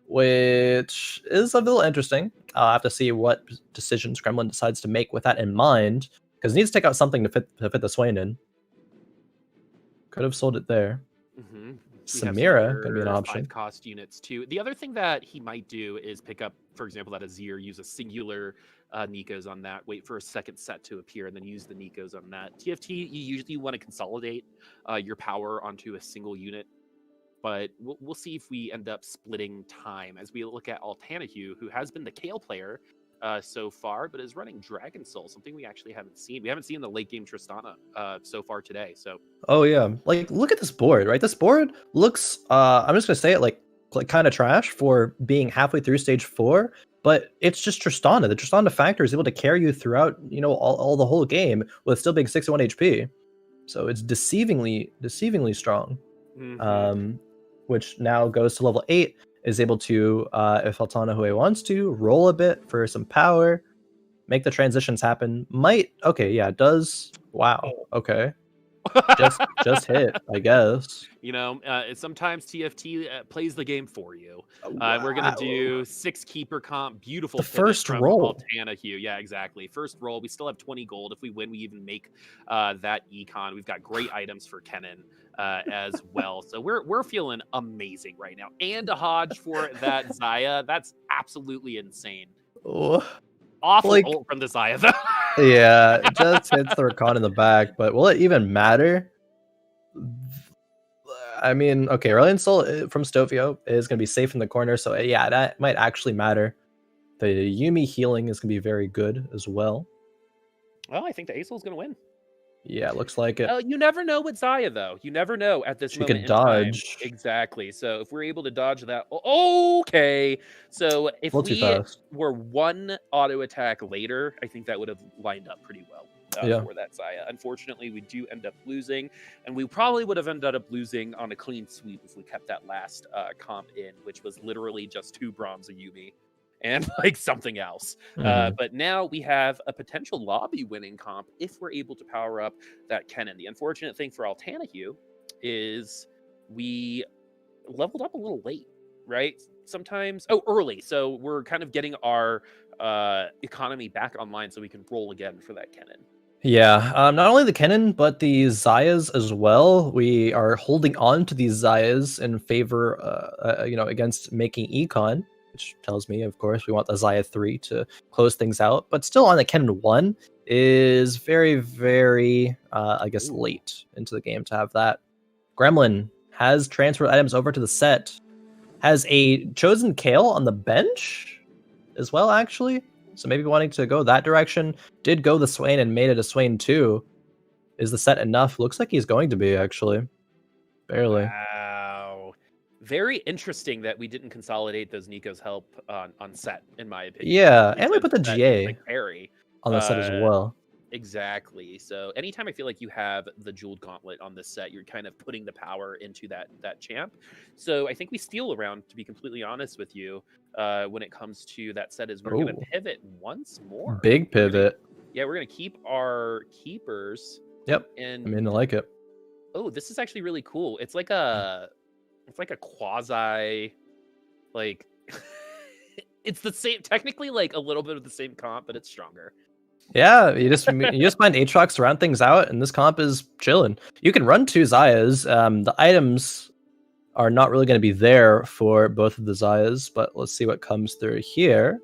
which is a little interesting. I'll have to see what decisions Gremlin decides to make with that in mind, because it needs to take out something to fit the Swain in. Could have sold it there. Samira could be an option. 5 cost units too. The other thing that he might do is pick up, for example, that Azir, use a singular Nikos on that, wait for a second set to appear, and then use the Nikos on that. TFT, you usually want to consolidate your power onto a single unit, but we'll see if we end up splitting time as we look at Altenahue, who has been the Kale player so far, but is running Dragon Soul, something we actually haven't seen. We haven't seen the late game Tristana so far today. So oh yeah, like look at this board, right? This board looks I'm just gonna say it like kind of trash for being halfway through Stage 4, but it's just Tristana. The Tristana factor is able to carry you throughout, you know, all the whole game with still being 61 HP. So it's deceivingly strong. Which now goes to level 8. Is able to, if Altenahue wants to, roll a bit for some power, make the transitions happen. Might, okay, yeah, it does. Wow, okay. just hit, I guess. You know, sometimes TFT plays the game for you. We're gonna do 6 keeper comp. Beautiful. The first roll. Altenahue. Yeah, exactly. First roll. We still have 20 gold. If we win, we even make that econ. We've got great items for Kennen as well. So we're feeling amazing right now. And a Hodge for that Zaya. That's absolutely insane. Awful ult from the Zaya though. Yeah, it just hits the Rakan in the back, but will it even matter? I mean, okay, Aurelion Soul from Stovio is going to be safe in the corner, so yeah, that might actually matter. The Yuumi healing is going to be very good as well. Well, I think the Aesol is going to win. Yeah, it looks like it. You never know with Zaya, though. You never know at this moment. She could dodge. Exactly. So if we're able to dodge that, okay. So if we were one auto attack later, I think that would have lined up pretty well for that Zaya. Unfortunately, we do end up losing, and we probably would have ended up losing on a clean sweep if we kept that last comp in, which was literally just 2 Brahms of Yuumi and like something else. But now we have a potential lobby winning comp if we're able to power up that Kennen. The unfortunate thing for Altenahue is we leveled up a little late, right? Sometimes, early. So we're kind of getting our economy back online so we can roll again for that Kennen. Yeah, not only the Kennen, but the Zayas as well. We are holding on to these Zayas in favor, you know, against making econ, which tells me, of course, we want the Zaya 3 to close things out. But still on the Kennen 1 is very, very, I guess, late into the game to have that. Gremlin has transferred items over to the set, has a chosen Kale on the bench as well, actually. So maybe wanting to go that direction. Did go the Swain and made it a Swain 2. Is the set enough? Looks like he's going to be, actually. Barely. Wow. Very interesting that we didn't consolidate those Nico's help on set, in my opinion. Yeah, and we Because put the that GA like parry. on the set as well. Exactly. So anytime I feel like you have the Jeweled Gauntlet on this set, you're kind of putting the power into that champ. So I think we steal around, to be completely honest with you, when it comes to that set, is we're going to pivot once more. Big pivot. We're going to keep our keepers. Yep. And I mean, I like it. Oh, this is actually really cool. It's like a quasi, like, it's the same, technically like a little bit of the same comp, but it's stronger. Yeah, you just find Aatrox to round things out, and this comp is chilling. You can run 2 Zayas. The items are not really going to be there for both of the Zayas, but let's see what comes through here.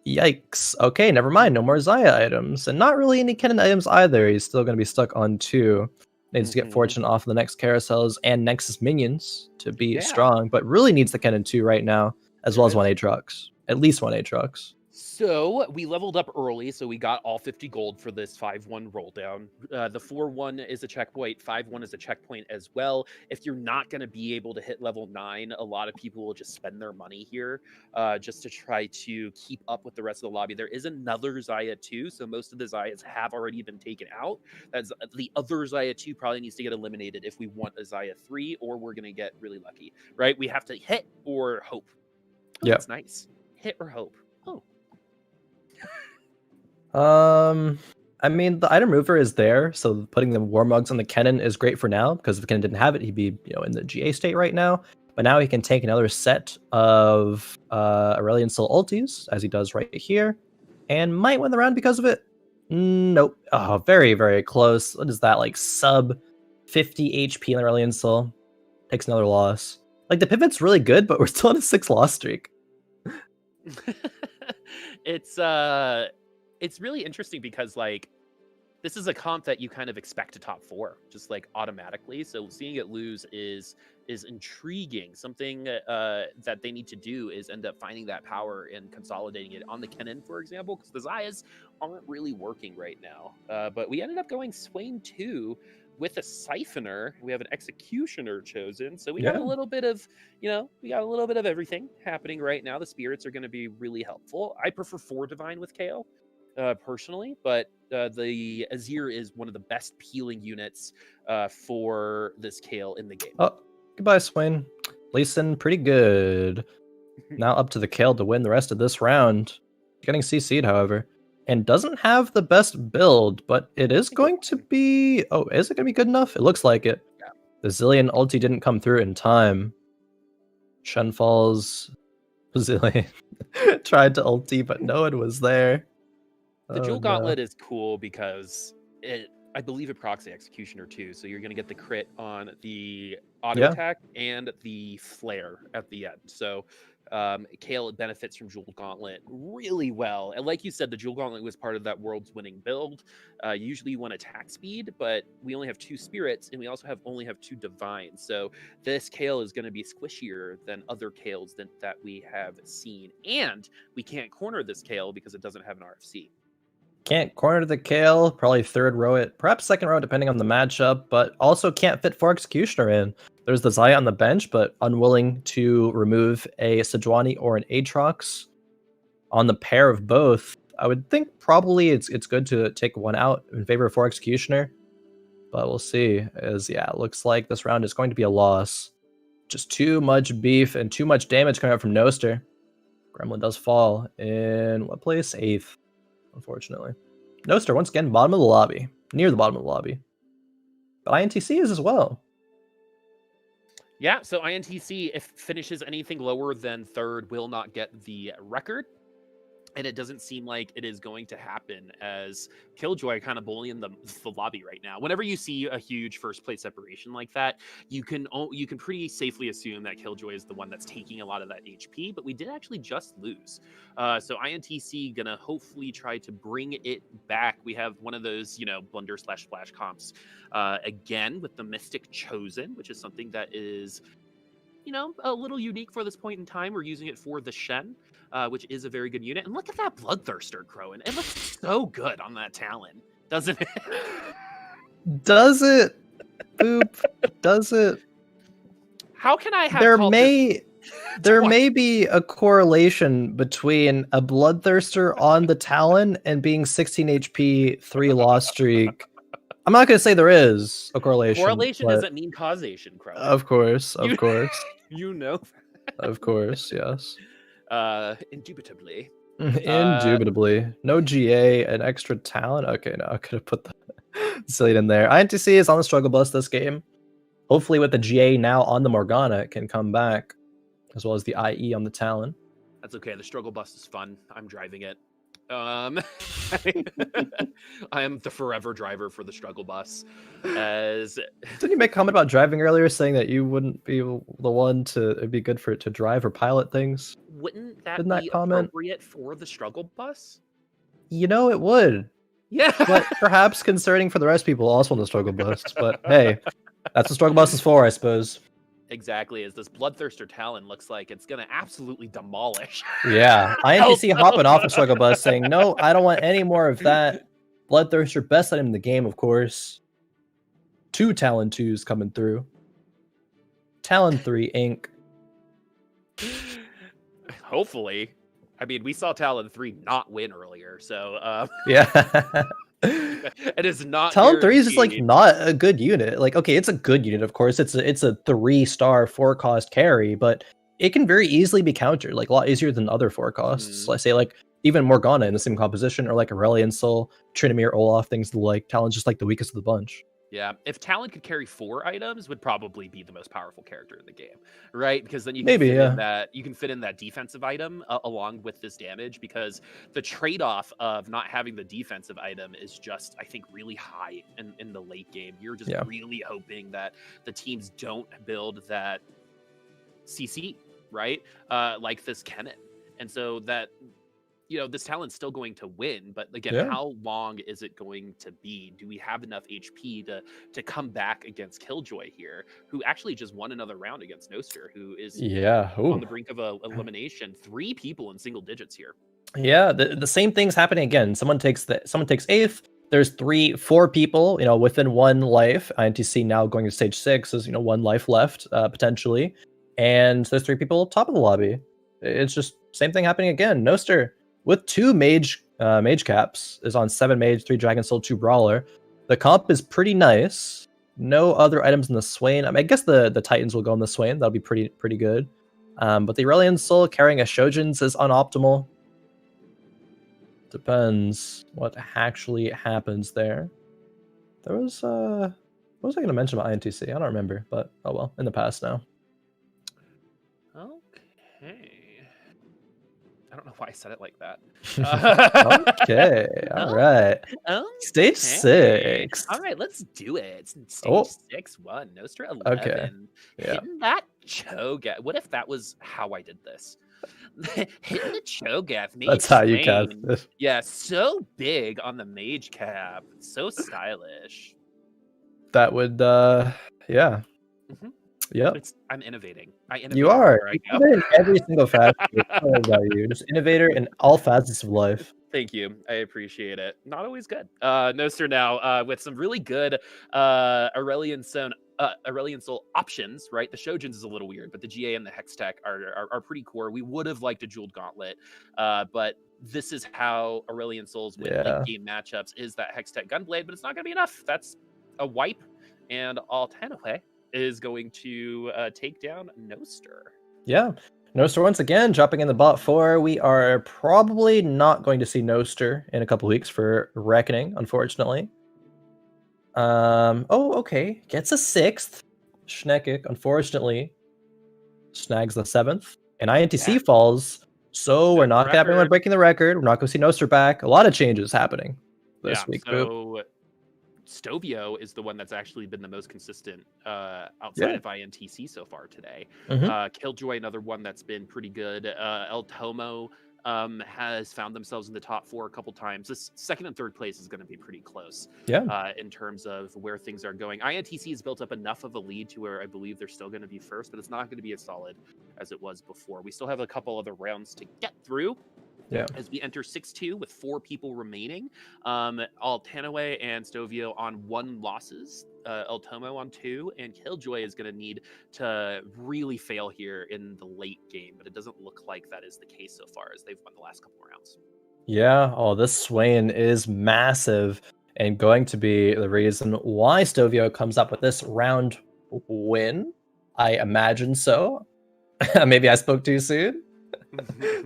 Yikes. Okay, never mind. No more Zaya items, and not really any Kennen items either. He's still going to be stuck on 2. Needs to get Fortune off of the next carousels and Nexus minions to be strong, but really needs the Kennen 2 right now, as well as 1 Aatrox. At least 1 Aatrox. So we leveled up early, so we got all 50 gold for this 5-1 roll down. The 4-1 is a checkpoint, 5-1 is a checkpoint as well. If you're not going to be able to hit level 9, a lot of people will just spend their money here just to try to keep up with the rest of the lobby. There is another Xayah 2, so most of the Xayahs have already been taken out. That's the other Xayah 2 probably needs to get eliminated if we want a Xayah 3, or we're going to get really lucky, right? We have to hit or hope. Oh, yeah, that's nice. Hit or hope. I mean, the item mover is there, so putting the Warmugs on the Kennen is great for now, because if the Kennen didn't have it, he'd be, in the GA state right now. But now he can take another set of Aurelion Soul ultis, as he does right here, and might win the round because of it. Nope. Oh, very, very close. What is that, like sub 50 HP on Aurelion Soul? Takes another loss. Like, the pivot's really good, but we're still on a 6-loss streak. It's really interesting because, like, this is a comp that you kind of expect to top 4, just like automatically. So seeing it lose is intriguing. Something that they need to do is end up finding that power and consolidating it on the Kennen, for example, because the Zayas aren't really working right now. But we ended up going Swain 2 with a Siphoner. We have an Executioner chosen, so we got a little bit of, we got a little bit of everything happening right now. The spirits are going to be really helpful. I prefer 4 Divine with KO. Personally, but the Azir is one of the best peeling units for this Kale in the game. Oh, goodbye, Swain. Lee Sin, pretty good. Now up to the Kale to win the rest of this round. Getting CC'd, however. And doesn't have the best build, but it is going to be... Oh, is it going to be good enough? It looks like it. Yeah. The Zillion ulti didn't come through in time. Shenfall's Zillion tried to ulti, but no one was there. The Jewel Gauntlet is cool because I believe it procs the Executioner too, so you're going to get the crit on the auto attack and the flare at the end. So Kale benefits from Jewel Gauntlet really well. And like you said, the Jewel Gauntlet was part of that world's winning build. Usually you want attack speed, but we only have 2 spirits and we also only have 2 divines. So this Kale is going to be squishier than other Kales that we have seen. And we can't corner this Kale because it doesn't have an RFC. Can't corner the Kale, probably 3rd row it, perhaps 2nd row depending on the matchup, but also can't fit 4 Executioner in. There's the Xayah on the bench, but unwilling to remove a Sejuani or an Aatrox on the pair of both. I would think probably it's good to take one out in favor of 4 Executioner, but we'll see. It looks like this round is going to be a loss. Just too much beef and too much damage coming out from Noster. Gremlin does fall in what place? 8th. Unfortunately. Noster, once again, bottom of the lobby. Near the bottom of the lobby. But INTC is as well. Yeah, so INTC, if finishes anything lower than 3rd, will not get the record. And it doesn't seem like it is going to happen, as Killjoy kind of bullying the lobby right now. Whenever you see a huge first place separation like that, you can pretty safely assume that Killjoy is the one that's taking a lot of that HP. But we did actually just lose, so INTC gonna hopefully try to bring it back. We have one of those blunder / splash comps again with the Mystic Chosen, which is something that is a little unique for this point in time. We're using it for the Shen, which is a very good unit. And look at that Bloodthirster, Khroen. It looks so good on that Talon, doesn't it? Does it? Boop. Does it? How can I have there may be a correlation between a Bloodthirster on the Talon and being 16 HP, 3 loss streak. I'm not going to say there is a correlation. Correlation doesn't mean causation, Khroen. Of course. You know. Of course, yes. Indubitably. Indubitably. No GA, an extra talent. Okay, no, I could have put the Zillion in there. INTC is on the struggle bus this game. Hopefully with the GA now on the Morgana, it can come back, as well as the IE on the Talon. That's okay. The struggle bus is fun. I'm driving it. I am the forever driver for the struggle bus. Didn't you make a comment about driving earlier, saying that you wouldn't be the one it'd be good for it to drive or pilot things? Wouldn't that be appropriate for the struggle bus? It would. Yeah. But perhaps concerning for the rest of people also on the struggle bus. But hey, that's what struggle bus is for, I suppose. Exactly, as this Bloodthirster Talon looks like it's going to absolutely demolish. Yeah, INTC hopping off the struggle bus saying, no, I don't want any more of that. Bloodthirster, best item in the game, of course. 2 Talon 2s coming through. Talon 3 Inc. Hopefully. I mean, we saw Talon 3 not win earlier, so... Yeah. It is not Talon 3 is just like not a good unit. Like, okay, it's a good unit, of course. It's a 3-star 4-cost carry, but it can very easily be countered, like a lot easier than other 4-costs. Let's say like even Morgana in the same composition, or like Aurelion Sol, Trinamir, Olaf, things like Talon's just like the weakest of the bunch. Yeah, if Talon could carry 4 items, would probably be the most powerful character in the game, right? Because then you can fit in that defensive item along with this damage, because the trade-off of not having the defensive item is just, I think, really high in the late game. You're just really hoping that the teams don't build that CC, right? Like this Kennen. And so that... this Talon's still going to win, but again, how long is it going to be? Do we have enough HP to come back against Killjoy here, who actually just won another round against Noster, who is on the brink of elimination? 3 people in single digits here. Yeah, the same thing's happening again. Someone takes 8th. There's 4 people, within 1 life. INTC now going to stage 6 is 1 life left, potentially, and there's 3 people top of the lobby. It's just same thing happening again. Noster, with 2 mage caps, is on 7 mage, 3 dragon soul, 2 brawler. The comp is pretty nice. No other items in the Swain. I guess the Titans will go in the Swain. That'll be pretty good. But the Aurelion Soul carrying a Shojin's is unoptimal. Depends what actually happens there. There was what was I going to mention about INTC? I don't remember, but oh well, in the past now. Okay. I don't know why I said it like that. Okay, all right. Stage 6. All right, let's do it. Stage 6-1. Noster 11. Okay. Yeah. Hitting that Cho'Gath. What if that was how I did this? Hitting the Cho'Gath. That's how you cast it. Yeah, so big on the mage cap. So stylish. That would, yeah. Mm-hmm. Yep. I'm innovating. You are. In every single facet about you. Just innovator in all facets of life. Thank you. I appreciate it. Not always good. Noster now with some really good Aurelion Soul options, right? The Shojin's is a little weird, but the GA and the Hextech are pretty core. We would have liked a Jeweled Gauntlet, but this is how Aurelion Souls win late game matchups, is that Hextech Gunblade, but it's not going to be enough. That's a wipe, and Altenahue is going to take down Noster. Yeah, Noster once again dropping in the bot 4. We are probably not going to see Noster in a couple weeks for Reckoning, unfortunately. Okay. Gets a 6th. Schnekec, unfortunately, snags the 7th. And INTC falls So we're not gonna have anyone breaking the record. We're not gonna see Noster back. A lot of changes happening this week. So Stovio is the one that's actually been the most consistent outside of INTC so far today. Killjoy, another one that's been pretty good. El Tomo has found themselves in the top 4 a couple times. This second and third place is going to be pretty close in terms of where things are going. INTC has built up enough of a lead to where I believe they're still going to be first, but it's not going to be as solid as it was before. We still have a couple other rounds to get through. As we enter 6-2 with 4 people remaining. Altenahue and Stovio on 1 losses. El Tomo on 2, and Killjoy is going to need to really fail here in the late game, but it doesn't look like that is the case so far as they've won the last couple rounds. Yeah, this Swain is massive and going to be the reason why Stovio comes up with this round win. I imagine so. Maybe I spoke too soon.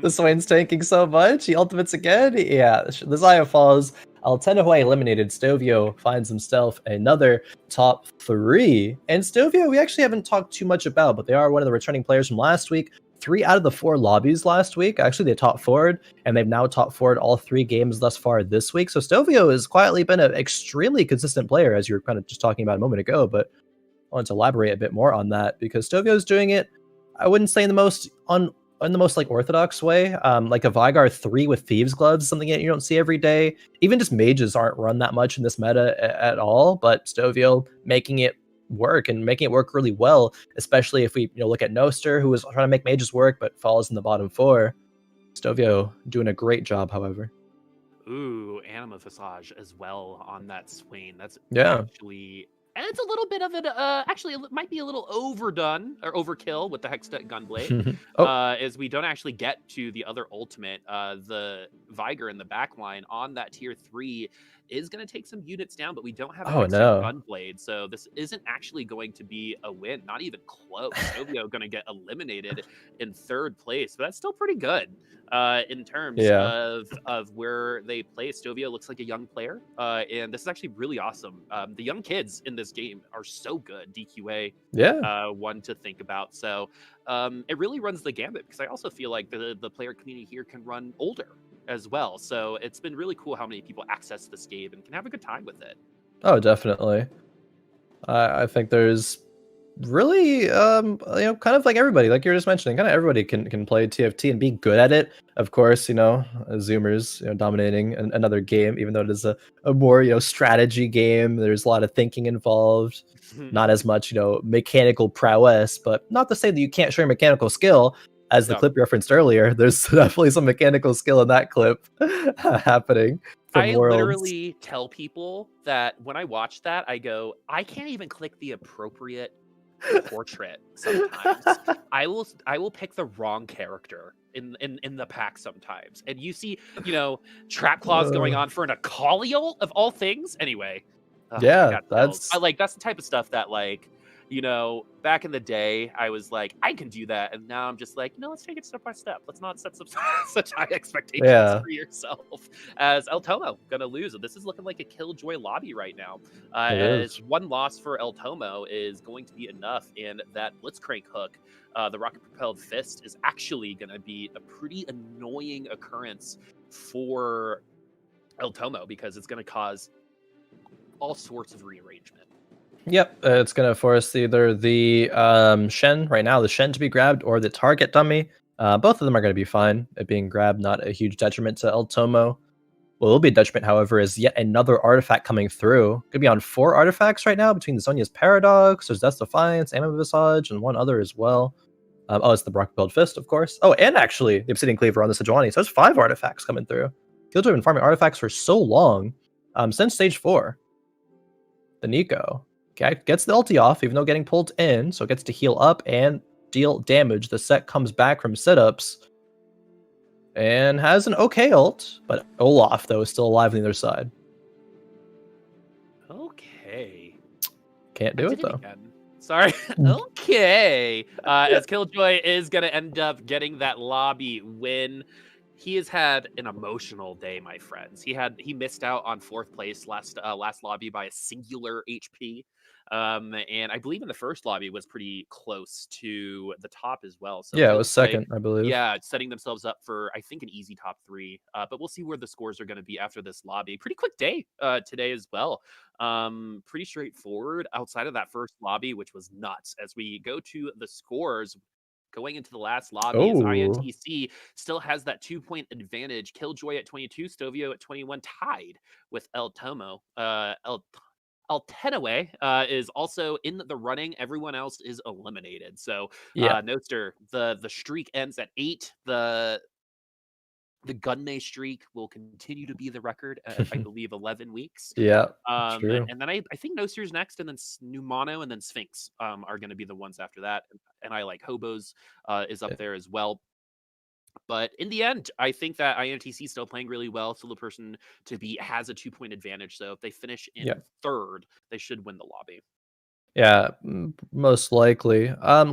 The Swain's tanking so much. He ultimates again. Yeah, the Zaya falls. Altenahue eliminated. Stovio finds himself another top 3. And Stovio, we actually haven't talked too much about, but they are one of the returning players from last week. 3 out of the 4 lobbies last week. Actually, they top forward, and they've now top forward all 3 games thus far this week. So Stovio has quietly been an extremely consistent player, as you were kind of just talking about a moment ago. But I want to elaborate a bit more on that because Stovio is doing it, I wouldn't say in the most like orthodox way, like a Vygar 3 with Thieves Gloves, something that you don't see every day. Even just mages aren't run that much in this meta at all, but Stovio making it work and making it work really well, especially if we look at Noster, who was trying to make mages work but falls in the bottom 4. Stovio doing a great job, however. Ooh, Anima Visage as well on that Swain. That's actually... And it's a little bit of an, actually, it might be a little overdone or overkill with the Hextech Gunblade, as we don't actually get to the other ultimate. The Vygar in the backline on that tier 3 is going to take some units down, but we don't have a Hextech Gunblade, so this isn't actually going to be a win, not even close. Stovio going to get eliminated in 3rd place, but that's still pretty good in terms of where they play. Stovio looks like a young player, and this is actually really awesome. The young kids in this game are so good. DQA, one to think about. So it really runs the gambit, because I also feel like the player community here can run older as well. So it's been really cool how many people access this game and can have a good time with it. Oh, definitely. I think there's really kind of like everybody, like you were just mentioning, kind of everybody can play TFT and be good at it. Of course, Zoomers dominating another game, even though it is a more strategy game. There's a lot of thinking involved, not as much mechanical prowess, but not to say that you can't show your mechanical skill. As the clip referenced earlier, there's definitely some mechanical skill in that clip happening. I literally tell people that when I watch that, I go, I can't even click the appropriate portrait sometimes. I will pick the wrong character in the pack sometimes. And you see, trap claws going on for an Akaliel of all things. Anyway. That's the type of stuff that back in the day, I was like, I can do that. And now I'm just like, let's take it step by step. Let's not set such high expectations for yourself. As El Tomo going to lose. This is looking like a Killjoy lobby right now. As 1 loss for El Tomo is going to be enough. And that Blitzcrank hook, the rocket-propelled fist, is actually going to be a pretty annoying occurrence for El Tomo, because it's going to cause all sorts of rearrangement. Yep, it's going to force either the Shen right now, the Shen to be grabbed, or the target dummy. Both of them are going to be fine. It being grabbed, not a huge detriment to El Tomo. What will be a detriment, however, is yet another artifact coming through. Going to be on 4 artifacts right now between the Sonya's Paradox, there's Death's Defiance, Anima Visage, and 1 other as well. It's the Rock-Build Fist, of course. Oh, and actually, the Obsidian Cleaver on the Sejuani. So there's 5 artifacts coming through. Killjoy have been farming artifacts for so long, since stage 4. The Nico gets the ulti off, even though getting pulled in, so it gets to heal up and deal damage. The Set comes back from sit-ups and has an okay ult, but Olaf, though, is still alive on the other side. Okay. Can't do it, though. Sorry. Okay. As Killjoy is going to end up getting that lobby win. He has had an emotional day, my friends. He missed out on 4th place last lobby by a singular HP. And I believe in the first lobby was pretty close to the top as well. So it Yeah, it was feels like, second, I believe. yeah, setting themselves up for, I think, an easy top 3. But we'll see where the scores are going to be after this lobby. Pretty quick day today as well. Pretty straightforward outside of that first lobby, which was nuts. As we go to the scores, going into the last lobby, as Oh, INTC still has that 2-point advantage. Killjoy at 22, Stovio at 21, tied with El Tomo. Altenahue is also in the running. Everyone else is eliminated. So yeah, Noster, the streak ends at 8. The Gunne streak will continue to be the record at, I believe, 11 weeks. yeah, true. And then I think Noster's next, and then Numano and then Sphinx are going to be the ones after that. And I like Hobos is up there as well. But in the end, I think that INTC is still playing really well. Still the person to beat, has a 2-point advantage. So if they finish in Yeah. 3rd, they should win the lobby. Yeah, most likely. I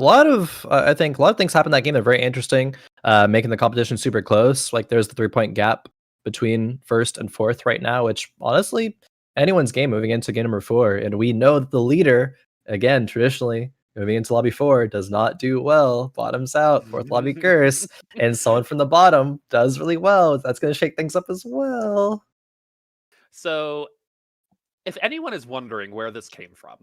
think a lot of things happened in that game that are very interesting, making the competition super close. Like there's the 3-point gap between 1st and 4th right now, which honestly, anyone's game moving into game number 4. And we know that the leader, again, traditionally moving into lobby 4, does not do well, bottoms out, 4th lobby curse, and someone from the bottom does really well. That's going to shake things up as well. So if anyone is wondering where this came from,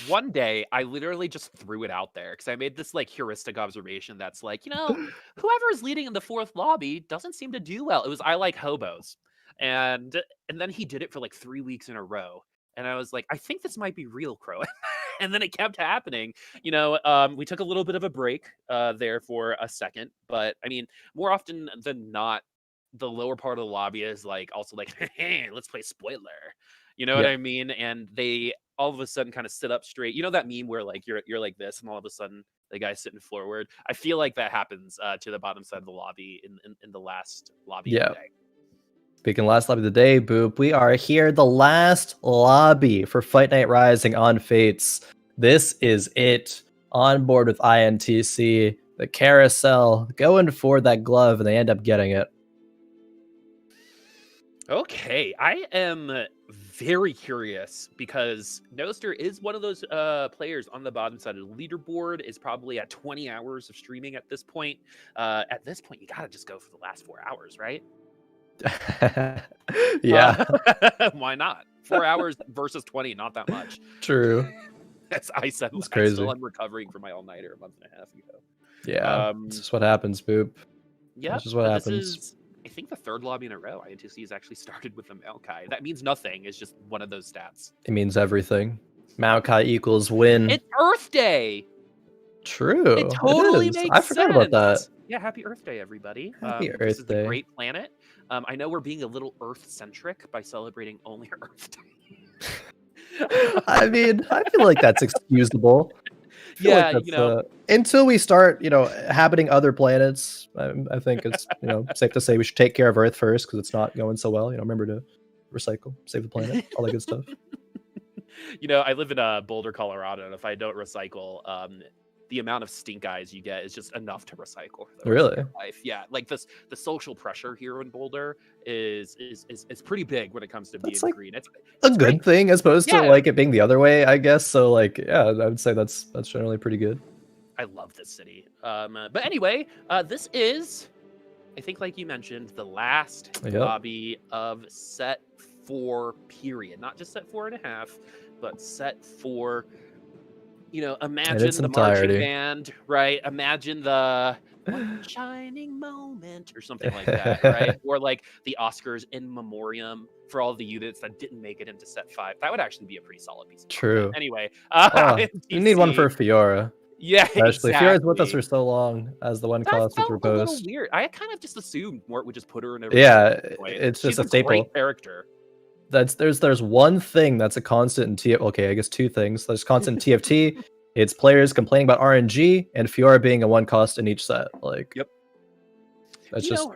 one day I literally just threw it out there because I made this like heuristic observation that's like, whoever is leading in the 4th lobby doesn't seem to do well. It was I like Hobos. And then he did it for like 3 weeks in a row. And I was like, I think this might be real, Khroen. And then it kept happening. We took a little bit of a break there for a second. But I mean, more often than not, the lower part of the lobby is like also like, hey, let's play spoiler. You know what Yeah. I mean? And they all of a sudden kind of sit up straight. You know that meme where like you're like this, and all of a sudden the guy's sitting forward. I feel like that happens to the bottom side of the lobby in the last lobby of the day. Speaking of last lobby of the day, Boop, we are here, the last lobby for Fight Night Rising on Fates. This is it. On board with INTC, the carousel, going for that glove, and they end up getting it. Okay, I am very curious because Noster is one of those players on the bottom side of the leaderboard, is probably at 20 hours of streaming at this point. At this point, you gotta just go for the last 4 hours, right? Yeah. Why not? 4 hours versus 20, not that much. True. As I said, It's crazy. I'm recovering from my all-nighter a month and a half ago. Yeah, this is what happens, Boop. Yeah, this is what happens. I think the 3rd lobby in a row INTC has actually started with a Maokai. That means nothing. It's just one of those stats. It means everything. Maokai equals win. It's Earth Day. True. It totally makes I forgot about that. Yeah, happy Earth Day, everybody. Happy This Earth is Day. the great planet. I know we're being a little Earth-centric by celebrating only Earth Day. I mean, I feel like that's excusable. Yeah, like until we start, inhabiting other planets, I think it's, safe to say we should take care of Earth first because it's not going so well. Remember to recycle, save the planet, all that good stuff. I live in Boulder, Colorado, and if I don't recycle, the amount of stink eyes you get is just enough to recycle for the rest of your life. Yeah, like the social pressure here in Boulder is pretty big when it comes to being green. It's a good thing as opposed to like it being the other way, I guess. So like, yeah, I would say that's generally pretty good. I love this city. But anyway, this is, I think, like you mentioned, the last lobby of set 4 period, not just set 4.5, but set 4. Imagine the marching band, right? Imagine the one shining moment or something like that, right? Or like the Oscars in memoriam for all the units that didn't make it into set 5. That would actually be a pretty solid piece of content. Anyway, you need one for Fiora. Yeah, especially Fiora's with us for so long as the one cost with a little weird. I kind of just assumed Mort would just put her in every it's just a staple great character. There's one thing that's a constant in TFT. Okay, I guess 2 things. There's constant in TFT. It's players complaining about RNG and Fiora being a 1 cost in each set. Like, yep, that's just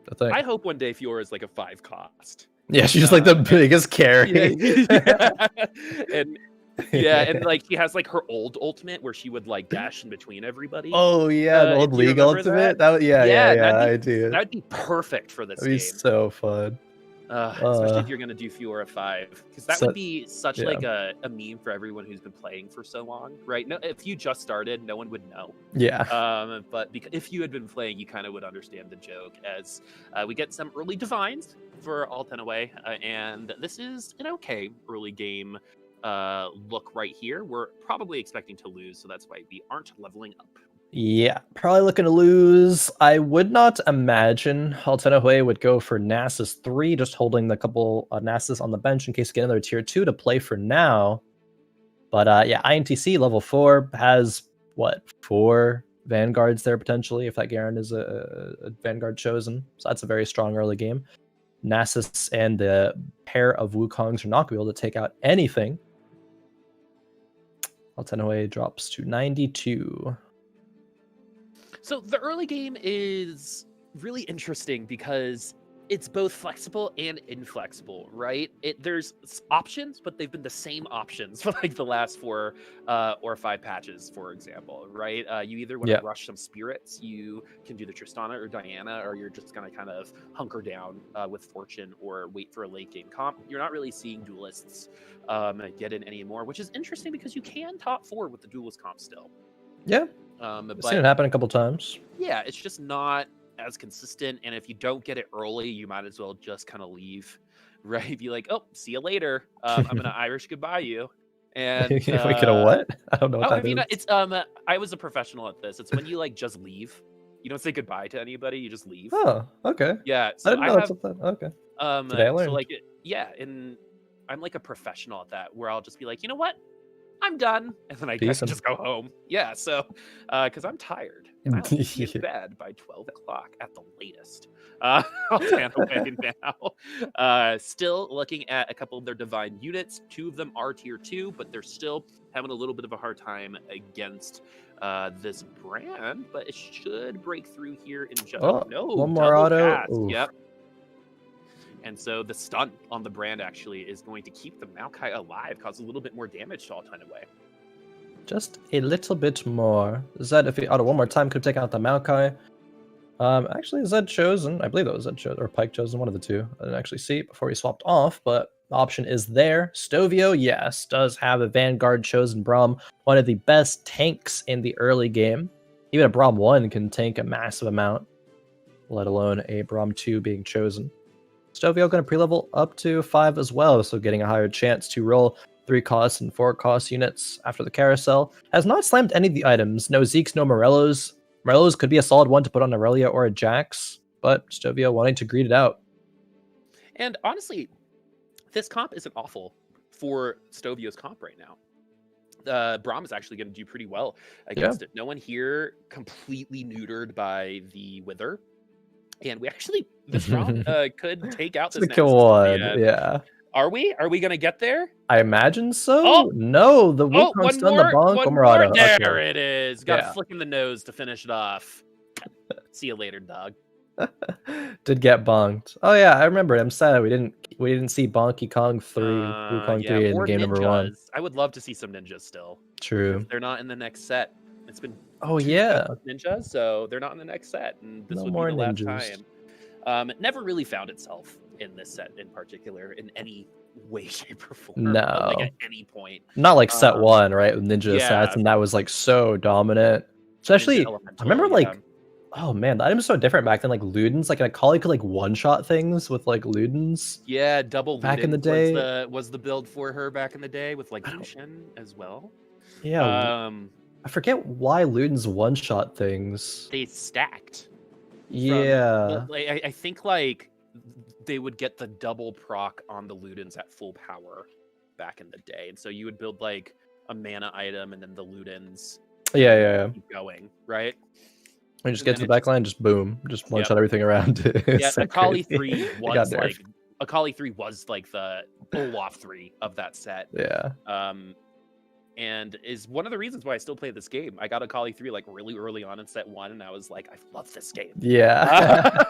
the thing. I hope one day Fiora is like a 5 cost. Yeah, she's like the biggest carry. Yeah. And Yeah, and like she has like her old ultimate where she would like dash in between everybody. Oh yeah, the old Do you League remember ultimate. that? Yeah, I do. That'd be perfect for this That'd be game. so fun. Especially if you're gonna do Fiora 5, because that So, would be such yeah. like a meme for everyone who's been playing for so long, right? No, if you just started, no one would know. Yeah. But because if you had been playing, you kind of would understand the joke. As we get some early divines for Altenahue, and this is an okay early game look right here. We're probably expecting to lose, so that's why we aren't leveling up. Yeah, probably looking to lose. I would not imagine Altenahue would go for Nasus 3, just holding the couple Nasus on the bench in case we get another tier 2 to play for now. But yeah, INTC level 4 has, what, 4 Vanguards there potentially, if that Garen is a Vanguard chosen. So that's a very strong early game. Nasus and the pair of Wukongs are not going to be able to take out anything. Altenahue drops to 92. So the early game is really interesting because it's both flexible and inflexible, right? There's options, but they've been the same options for like the last 4 or 5 patches, for example, right? You either want to rush some spirits, you can do the Tristana or Diana, or you're just going to kind of hunker down with Fortune or wait for a late game comp. You're not really seeing duelists get in anymore, which is interesting because you can top 4 with the duelist comp still. Yeah. I've seen it happen a couple times. Yeah, it's just not as consistent, and if you don't get it early, you might as well just kind of leave, right? Be like, oh, see you later. I'm gonna Irish goodbye you. And we get a what? I don't know what that is. It's I was a professional at this. It's when you like just leave. You don't say goodbye to anybody. You just leave. Oh, okay. Yeah. So I didn't know that's something. Okay. Today I learned. So like, yeah, and I'm like a professional at that, where I'll just be like, you know what? I'm done, and then I just go home. Yeah, so because I'm tired, and I'll be in bed by 12 o'clock at the latest. Altenahue now. Still looking at a couple of their divine units. 2 of them are tier 2, but they're still having a little bit of a hard time against this brand. But it should break through here in just one more auto. Yep. And so the stun on the brand actually is going to keep the Maokai alive, cause a little bit more damage to Altenahue. Just a little bit more. Zed, if he auto one more time, could have taken out the Maokai. Actually, Zed chosen. I believe that was Zed chosen, or Pike chosen, one of the two. I didn't actually see it before he swapped off, but the option is there. Stovio, yes, does have a Vanguard chosen Braum, one of the best tanks in the early game. Even a Braum 1 can tank a massive amount, let alone a Braum 2 being chosen. Stovio going to pre-level up to 5 as well, so getting a higher chance to roll 3 cost and 4 cost units after the carousel. Has not slammed any of the items. No Zeeks, no Morellos. Morellos could be a solid one to put on Aurelia or a Jax, but Stovio wanting to greet it out. And honestly, this comp isn't awful for Stovio's comp right now. Braum is actually going to do pretty well against it. No one here completely neutered by the Wither. And we actually, this round could take out this Kill one, yeah. Are we? Are we going to get there? I imagine so. Oh! No, the Wukong's done the bonk. One more. There it is. Got a flick in the nose to finish it off. See you later, dog. Did get bonked. Oh yeah, I remember. I'm sad we didn't see Bonky Kong 3, Wukong 3 in game number 1. I would love to see some ninjas still. True. They're not in the next set. It's been ninjas, so they're not in the next set, and this would be the last time. It never really found itself in this set in particular in any way, shape, or form. No, like at any point. Not like set 1, right? With Ninja Assassin, that was like so dominant. Especially, I remember like, oh man, the item was so different back then. Like Ludens, like Akali could like one-shot things with like Ludens. Yeah, double back Ludens in the day was the build for her back in the day with like Lucian as well. Yeah. I forget why Ludens one-shot things. They stacked. Yeah. I think like they would get the double proc on the Ludens at full power back in the day. And so you would build like a mana item and then the Ludens. Yeah. Keep going, right? And just get to the backline, just boom. Just one-shot everything around. Yeah, so Akali 3 was like... Akali 3 was like the Olaf 3 of that set. Yeah. And is one of the reasons why I still play this game. I got Akali 3 like really early on in set 1, and I was like, I love this game. Yeah.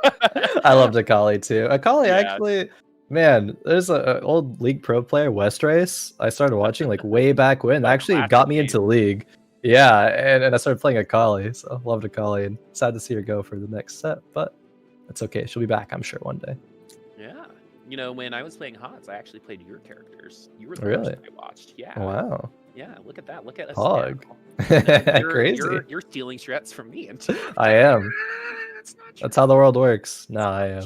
I loved Akali too. Akali actually, Man, there's a old League Pro player, West Race. I started watching like way back when. Oh, Actually classic got me game. into League. Yeah, and I started playing Akali, so loved Akali, and sad to see her go for the next set, but that's okay. She'll be back, I'm sure, one day. Yeah. You know, when I was playing HOTS, I actually played your characters. You were the Really? first I watched. Yeah. Wow. Yeah, look at that. Look at us Hog. now. Crazy. You're stealing strats from me. And I am. That's not true. That's how the world works. No, I am.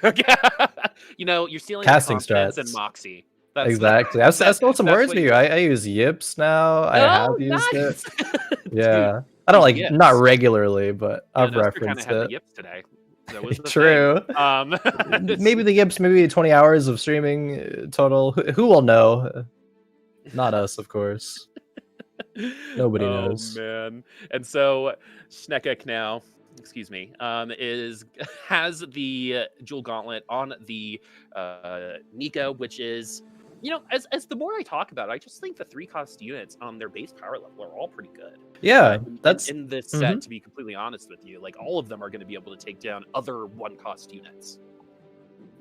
Okay. You know, you're stealing Casting confidence and strats. Moxie. That's Exactly. I've spelled some words what for you. I use yips now. I have Oh, used nice. it. Dude, Yeah. I don't like, yips. not regularly, but Yeah, I've Noster kind of referenced had the it. yips today. That was the True. thing. Maybe the yips, maybe 20 hours of streaming total. Who will know? Not us, of course. Nobody knows. Oh man. And so Schnekec now, excuse me, has the Jewel Gauntlet on the Nico, which is, you know, as the more I talk about it, I just think the 3-cost units on their base power level are all pretty good. Yeah, that's in this set, to be completely honest with you. Like, all of them are going to be able to take down other 1-cost units.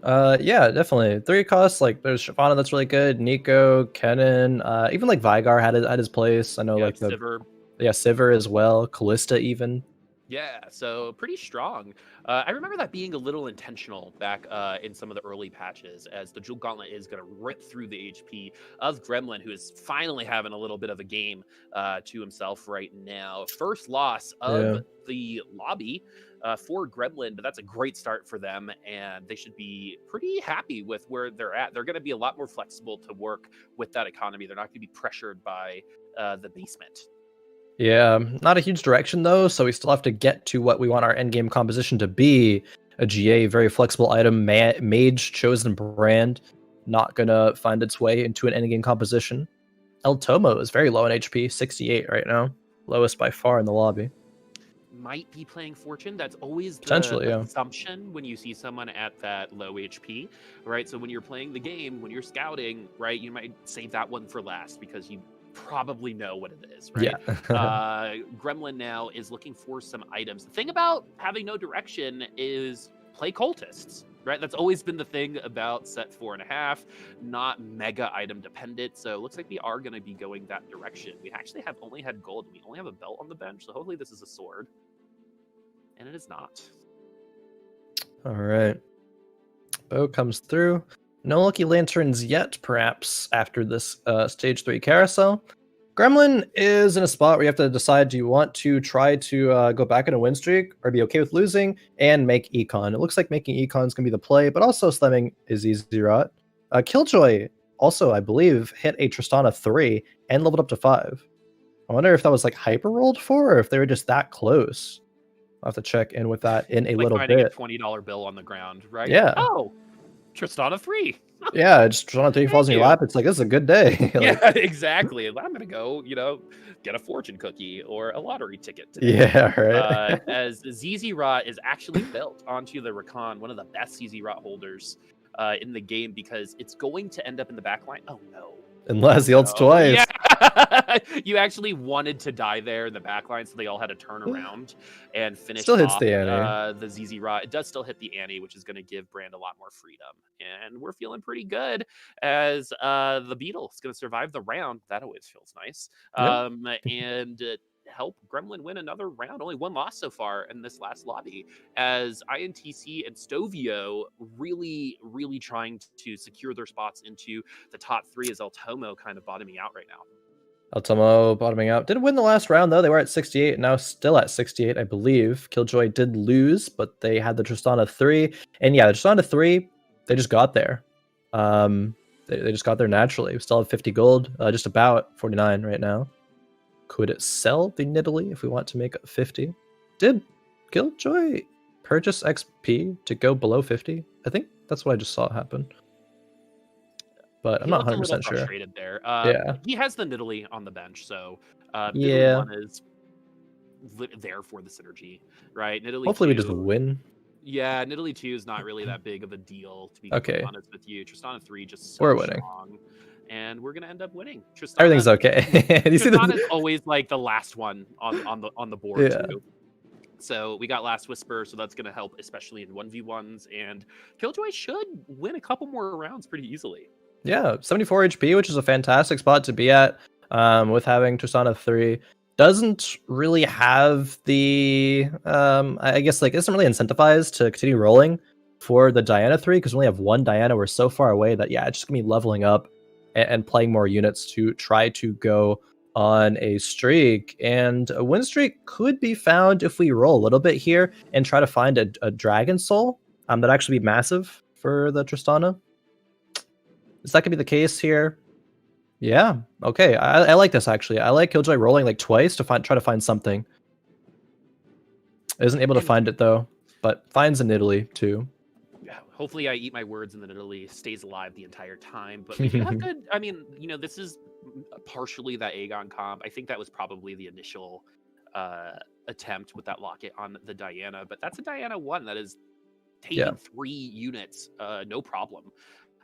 yeah, definitely. 3 costs, like there's Shyvana that's really good, Nico, Kennen, even like Vygar had his place. I know like the Sivir. Yeah, Sivir as well, Callista even. Yeah, so pretty strong. I remember that being a little intentional back in some of the early patches, as the Jewel Gauntlet is going to rip through the HP of Gremlin, who is finally having a little bit of a game to himself right now. First loss of the lobby for Gremlin, but that's a great start for them, and they should be pretty happy with where they're at. They're going to be a lot more flexible to work with that economy. They're not going to be pressured by the basement. Yeah, not a huge direction though, so we still have to get to what we want our endgame composition to be. A GA, very flexible item, mage, chosen brand, not gonna find its way into an endgame composition. El Tomo is very low in HP, 68 right now. Lowest by far in the lobby. Might be playing Fortune. That's always the Potentially, assumption when you see someone at that low HP, right? So when you're playing the game, when you're scouting, right, you might save that one for last because you probably know what it is, right? Yeah. Gremlin now is looking for some items. The thing about having no direction is play cultists, right? That's always been the thing about set 4.5, not mega item dependent. So it looks like we are going to be going that direction. We actually have only had gold. We only have a belt on the bench. So hopefully this is a sword. And it is not. All right. Bow comes through. No lucky lanterns yet, perhaps, after this stage 3 carousel. Gremlin is in a spot where you have to decide, do you want to try to go back in a win streak or be okay with losing and make econ? It looks like making econ is going to be the play, but also slamming is easy rot. Killjoy also, I believe, hit a Tristana 3 and leveled up to 5. I wonder if that was like hyper rolled for, or if they were just that close. I'll have to check in with that in a like little finding bit. A $20 bill on the ground, right? Yeah. Oh, Tristana 3. Yeah, just Tristana 3 falls in your lap. It's like, this is a good day. Yeah, exactly. I'm going to go, you know, get a fortune cookie or a lottery ticket today. Yeah, right. As ZZ Rot is actually built onto the Rakan, one of the best ZZ Rot holders in the game, because it's going to end up in the back line. Oh, no. Unless he ults twice. Yeah. You actually wanted to die there in the back line, so they all had to turn around and finish Still hits off the Annie. the ZZ Rot. It does still hit the Annie, which is going to give Brand a lot more freedom. And we're feeling pretty good as the Beetle is going to survive the round. That always feels nice. Yep. And help Gremlin win another round. Only one loss so far in this last lobby, as INTC and Stovio really, really trying to secure their spots into the top 3, as El Tomo kind of bottoming out right now. El Tomo bottoming out. Did win the last round, though. They were at 68, now still at 68, I believe. Killjoy did lose, but they had the Tristana 3. And yeah, the Tristana 3, they just got there. They just got there naturally. We still have 50 gold, just about 49 right now. Could it sell the Nidalee if we want to make 50? Did Killjoy purchase XP to go below 50? I think that's what I just saw happen. But I'm not 100% sure. Frustrated there. Yeah. He has the Nidalee on the bench, so yeah. Nidalee 1 is there for the synergy, right? Nidalee Hopefully 2, we just win. Yeah, Nidalee 2 is not really that big of a deal, to be completely honest with you. Tristana 3 just so we're winning. Strong. And we're gonna end up winning. Tristana, everything's okay. You see, Tristana is always like the last one on the board too. So we got Last Whisper, so that's going to help, especially in 1v1s. And Killjoy should win a couple more rounds pretty easily. Yeah, 74 HP, which is a fantastic spot to be at with having Tristana 3. Doesn't really have the, I guess, like, isn't really incentivized to continue rolling for the Diana 3 because we only have one Diana. We're so far away that, yeah, it's just going to be leveling up and playing more units to try to go on a streak. And a win streak could be found if we roll a little bit here and try to find a Dragon Soul. That'd actually be massive for the Tristana. Is that going to be the case here? Yeah. Okay. I like this, actually. I like Killjoy rolling like twice to try to find something. Isn't able to find it, though, but finds in Italy, too. Hopefully I eat my words and that Italy stays alive the entire time. But we do have good... I mean, you know, this is partially that Aegon comp. I think that was probably the initial attempt with that locket on the Diana. But that's a Diana 1 that is taking 3 units, no problem.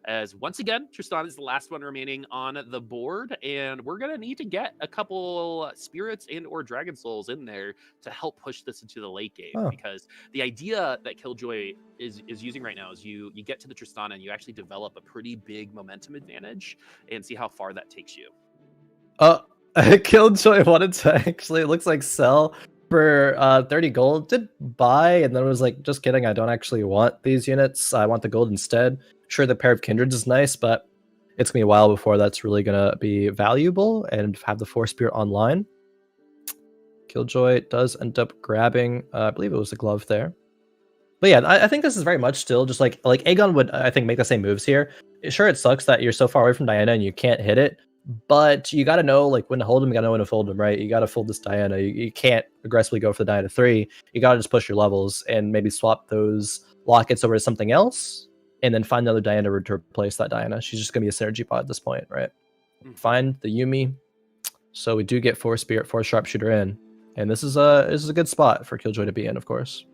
As once again, Tristan is the last one remaining on the board, and we're going to need to get a couple spirits and or dragon souls in there to help push this into the late game. Because the idea that Killjoy is using right now is you get to the Tristana and you actually develop a pretty big momentum advantage and see how far that takes you. Killjoy wanted to actually, it looks like, sell for 30 gold. Did buy and then was like, just kidding, I don't actually want these units. I want the gold instead. Sure, the pair of kindreds is nice, but it's gonna be a while before that's really gonna be valuable and have the Force Spirit online. Killjoy does end up grabbing, I believe it was the glove there. But yeah, I think this is very much still just like Aegon would, I think, make the same moves here. Sure, it sucks that you're so far away from Diana and you can't hit it, but you got to know like when to hold him, you got to know when to fold him, right? You got to fold this Diana. You can't aggressively go for the Diana 3. You got to just push your levels and maybe swap those lockets over to something else. And then find another Diana to replace that Diana. She's just going to be a synergy pod at this point, right? Find the Yuumi. So we do get Force Spirit, Force Sharpshooter in. And this is a good spot for Killjoy to be in, of course.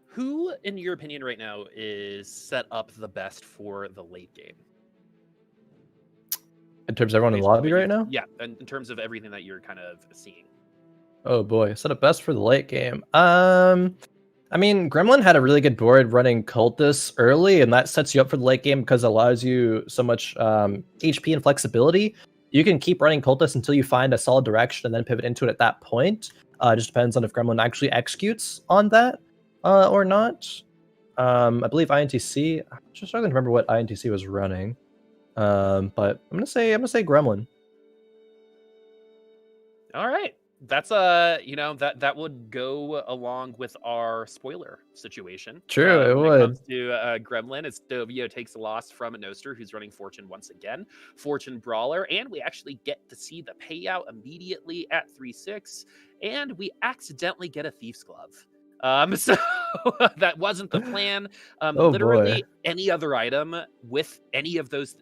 Who, in your opinion right now, is set up the best for the late game? In terms of everyone in the lobby right now? Yeah, in terms of everything that you're kind of seeing. Oh boy, set up best for the late game. I mean, Gremlin had a really good board running Cultists early, and that sets you up for the late game because it allows you so much HP and flexibility. You can keep running Cultists until you find a solid direction and then pivot into it at that point. It just depends on if Gremlin actually executes on that or not. I believe INTC. I'm just struggling to remember what INTC was running, but I'm gonna say Gremlin. All right. That's you know, that would go along with our spoiler situation. True, it when would. it comes to Gremlin, as Stovio takes a loss from a Noster, who's running Fortune once again. Fortune Brawler, and we actually get to see the payout immediately at 3-6, and we accidentally get a Thief's Glove. So that wasn't the plan. Literally any other item with any of those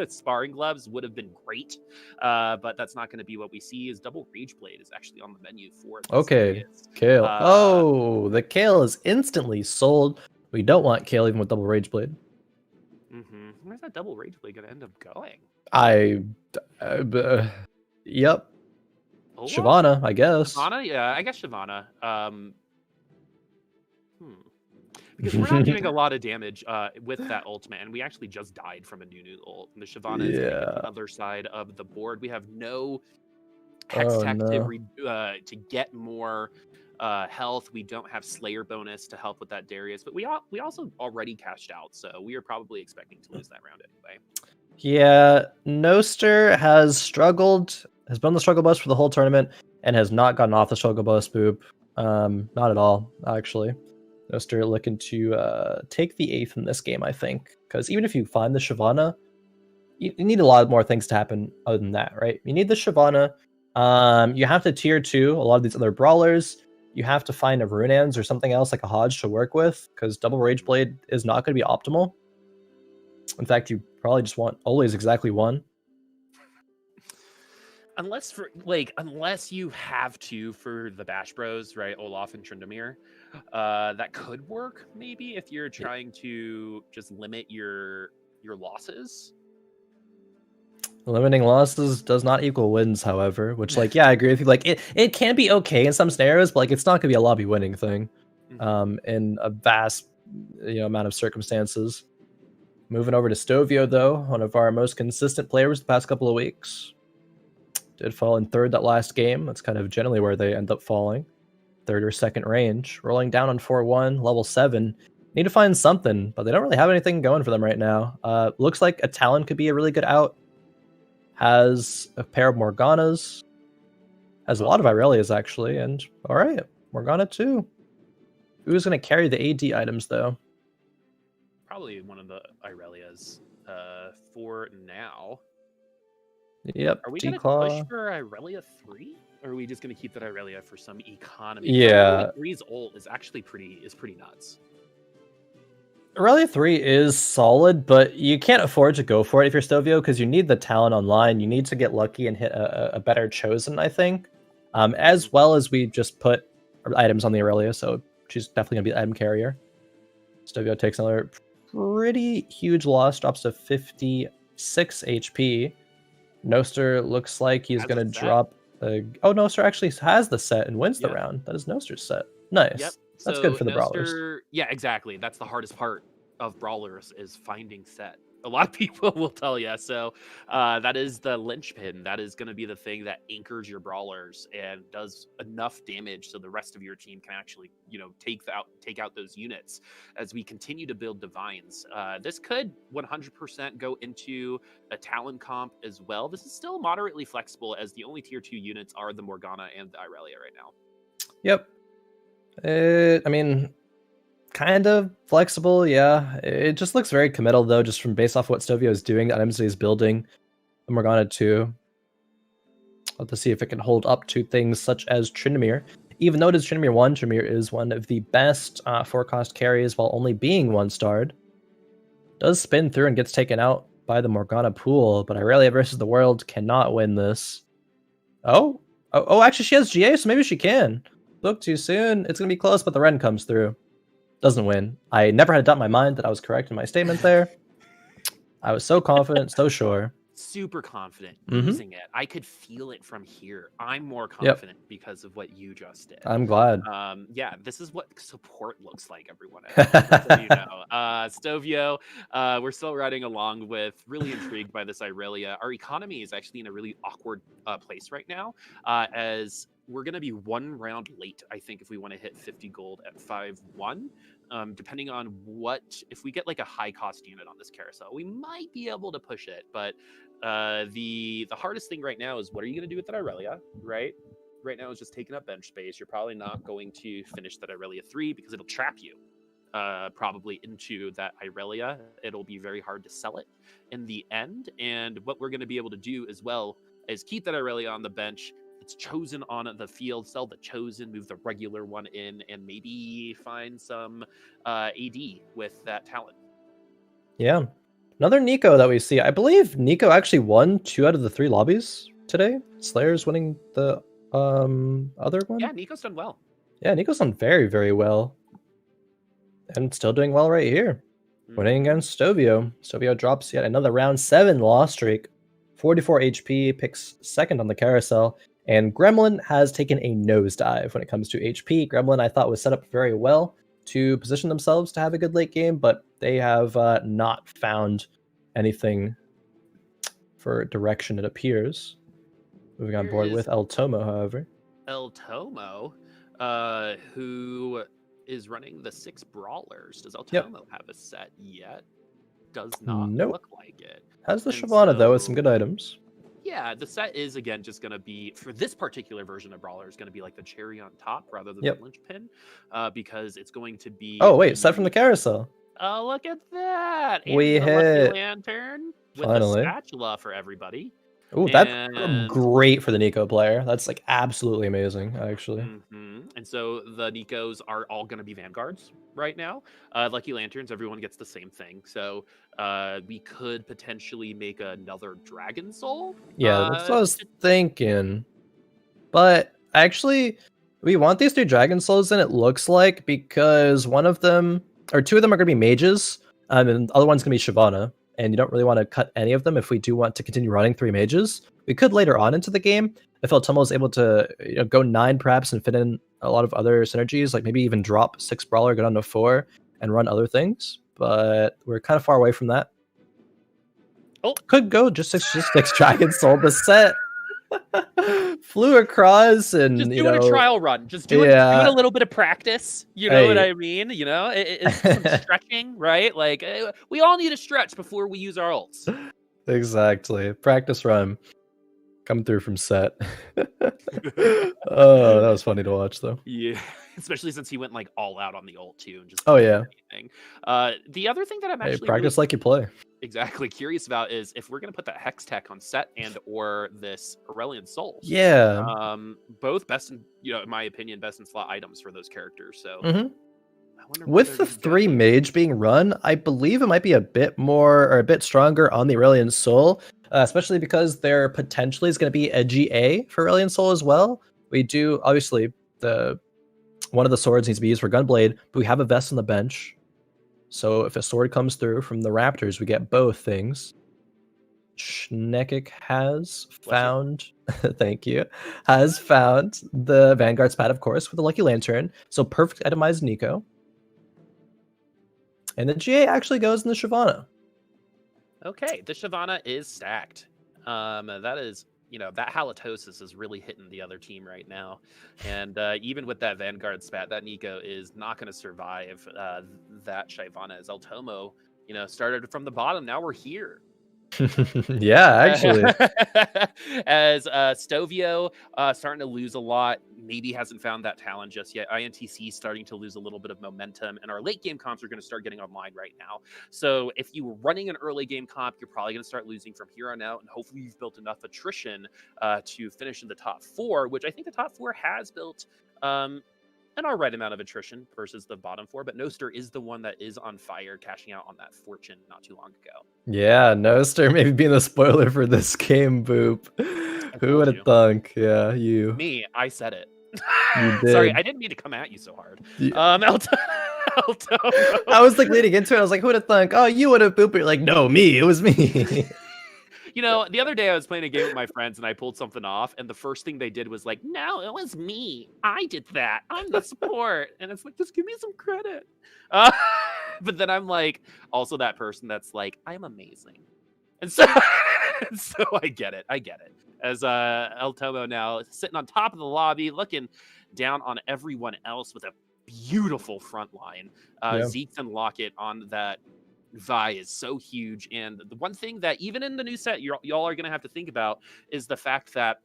sparring gloves would have been great, but that's not going to be what we see. Is Double Rage Blade is actually on the menu for this. Okay, Kale. The Kale is instantly sold. We don't want Kale even with Double Rage Blade. Where's that Double Rage Blade going to end up going? Yep. Shyvana, I guess. Shyvana, yeah, I guess Shyvana. Because we're not doing a lot of damage with that ultimate, and we actually just died from a new ult. And the Shyvana is getting on the other side of the board. We have no Hex Tech to get more health. We don't have Slayer bonus to help with that Darius, but we also already cashed out, so we are probably expecting to lose that round anyway. Yeah, Noster has struggled, has been on the struggle bus for the whole tournament, and has not gotten off the struggle bus, Boop. Not at all, actually. Noster looking to take the 8th in this game, I think, because even if you find the Shyvana, you need a lot more things to happen other than that, right? You need the Shyvana. You have to tier 2 a lot of these other brawlers. You have to find a Runans or something else like a Hodge to work with, because Double Rage Blade is not going to be optimal. In fact, you probably just want always exactly one. Unless you have to for the Bash Bros, right? Olaf and Tryndamere. That could work maybe if you're trying to just limit your losses. Limiting losses does not equal wins, however, which, like, yeah, I agree with you. Like, it can be okay in some scenarios, but, like, it's not going to be a lobby winning thing in a vast, amount of circumstances. Moving over to Stovio, though, one of our most consistent players the past couple of weeks. Did fall in third that last game. That's kind of generally where they end up falling. Third or second range. Rolling down on 4-1, level 7. Need to find something, but they don't really have anything going for them right now. Looks like a Talon could be a really good out. Has a pair of Morganas. Has a lot of Irelias, actually. And, alright, Morgana too. Who's going to carry the AD items, though? Probably one of the Irelias for now. Yep, Are we going to push for Irelia 3? Or are we just going to keep that Irelia for some economy? Yeah. 3's ult is actually pretty nuts. Irelia 3 is solid, but you can't afford to go for it if you're Stovio, because you need the talent online. You need to get lucky and hit a better chosen, I think. As well as we just put items on the Irelia, so she's definitely going to be the item carrier. Stovio takes another pretty huge loss, drops to 56 HP. Noster looks like he's going to drop... Oh, Noster actually has the set and wins the round. That is Noster's set. Nice. Yep. That's good for the brawlers. Yeah, exactly. That's the hardest part of brawlers is finding set. A lot of people will tell you. So that is the linchpin. That is going to be the thing that anchors your brawlers and does enough damage so the rest of your team can actually, take out those units. As we continue to build divines, this could 100% go into a Talon comp as well. This is still moderately flexible, as the only tier 2 units are the Morgana and the Irelia right now. Yep. I mean, kind of flexible, yeah. It just looks very committal, though, just from based off what Stovio is doing. The items that he's building. The Morgana 2. Let's see if it can hold up to things such as Tryndamere. Even though it is Tryndamere 1, Tryndamere is one of the best 4-cost carries while only being 1-starred. Does spin through and gets taken out by the Morgana pool, but Irelia versus the world cannot win this. Oh, actually she has GA, so maybe she can. Book too soon. It's going to be close, but the Ren comes through. Doesn't win. I never had a doubt in my mind that I was correct in my statement there. I was so confident, so sure. Super confident using it. I could feel it from here. I'm more confident because of what you just did. I'm glad. Yeah, this is what support looks like, everyone. So you know. Stovio, we're still riding along with, really intrigued by this Irelia. Our economy is actually in a really awkward place right now, as we're going to be one round late, I think, if we want to hit 50 gold at 5-1. Depending on if we get like a high cost unit on this carousel, we might be able to push it. But the hardest thing right now is, what are you going to do with that Irelia, right? Right now is just taking up bench space. You're probably not going to finish that Irelia 3 because it'll trap you probably into that Irelia. It'll be very hard to sell it in the end. And what we're going to be able to do as well is keep that Irelia on the bench. It's chosen on the field, sell the chosen, move the regular one in, and maybe find some AD with that talent. Yeah. Another Nico that we see. I believe Nico actually won 2 out of the 3 lobbies today. Slayer's winning the other one. Yeah, Nico's done well. Yeah, Nico's done very, very well. And still doing well right here. Winning against Stovio. Stovio drops yet another round 7 loss streak. 44 HP, picks second on the carousel. And Gremlin has taken a nosedive when it comes to HP. Gremlin, I thought, was set up very well to position themselves to have a good late game, but they have not found anything for direction, it appears. Moving on board with El Tomo, however. El Tomo, who is running the 6 brawlers. Does El Tomo have a set yet? Does not look like it. Has the Shyvana, though, with some good items. Yeah, the set is, again, just going to be, for this particular version of Brawler, is going to be like the cherry on top rather than the linchpin, because it's going to be... Oh, wait, set from the carousel. Oh, look at that! And we hit Lucky Lantern with a spatula for everybody. Oh, that's great for the Nico player. That's like absolutely amazing, actually. And so the Nikos are all going to be Vanguards right now. Lucky Lanterns, everyone gets the same thing. So we could potentially make another Dragon Soul. Yeah, that's what I was thinking. But actually, we want these 3 Dragon Souls in, it looks like, because one of them, or 2 of them are going to be mages, and the other one's going to be Shyvana. and you don't really want to cut any of them if we do want to continue running 3 mages. We could later on into the game, if El Tomo is able to go 9 perhaps and fit in a lot of other synergies, like maybe even drop 6 Brawler, go down to 4, and run other things. But we're kind of far away from that. Oh, could go just 6 Dragon Soul. The set flew across and just doing a trial run, just doing a little bit of practice. You know what I mean? It's some stretching, right? Like we all need to stretch before we use our ults. Exactly. Practice run coming through from set. Oh, that was funny to watch though. Yeah, especially since he went like all out on the ult too, and just anything. The other thing that I'm actually practice like you play. Exactly curious about is if we're gonna put that Hex Tech on Set and or this Aurelion Soul. Yeah. Both best in in my opinion, best in slot items for those characters. So with the 3 mage being run, I believe it might be a bit more or a bit stronger on the Aurelion Soul, especially because there potentially is going to be a GA for Aurelion Soul as well. We do obviously one of the swords needs to be used for Gunblade, but we have a vest on the bench. So if a sword comes through from the Raptors, we get both things. Schnekec has found, thank you, has found the Vanguard spat, of course, with the Lucky Lantern. So perfect itemized Nico. And the GA actually goes in the Shyvana. Okay, the Shyvana is stacked. That is, that halitosis is really hitting the other team right now. And even with that Vanguard spat, that Nico is not going to survive that Shyvana as El Tomo, started from the bottom. Now we're here. Yeah, actually. As Stovio starting to lose a lot, maybe hasn't found that talent just yet. INTC starting to lose a little bit of momentum, and our late game comps are going to start getting online right now. So if you were running an early game comp, you're probably going to start losing from here on out, and hopefully you've built enough attrition to finish in the top 4, which I think the top 4 has built an alright amount of attrition versus the bottom 4, but Noster is the one that is on fire, cashing out on that fortune not too long ago. Yeah, Noster maybe being the spoiler for this game, Boop. Who would have thunk? Yeah, you. Me, I said it. You did. Sorry, I didn't mean to come at you so hard. El Tomo. I was like leading into it. I was like, who would have thunk? Oh, you would have, Boop. You're like, no, me. It was me. The other day I was playing a game with my friends and I pulled something off, and the first thing they did was like, no, it was me. I did that. I'm the support. And it's like, just give me some credit. But then I'm like, also that person that's like, I'm amazing. And so, so I get it. As El Tomo now sitting on top of the lobby, looking down on everyone else with a beautiful front line. Zeke's and Locket on that Vi is so huge, and the one thing that even in the new set y'all are gonna have to think about is the fact that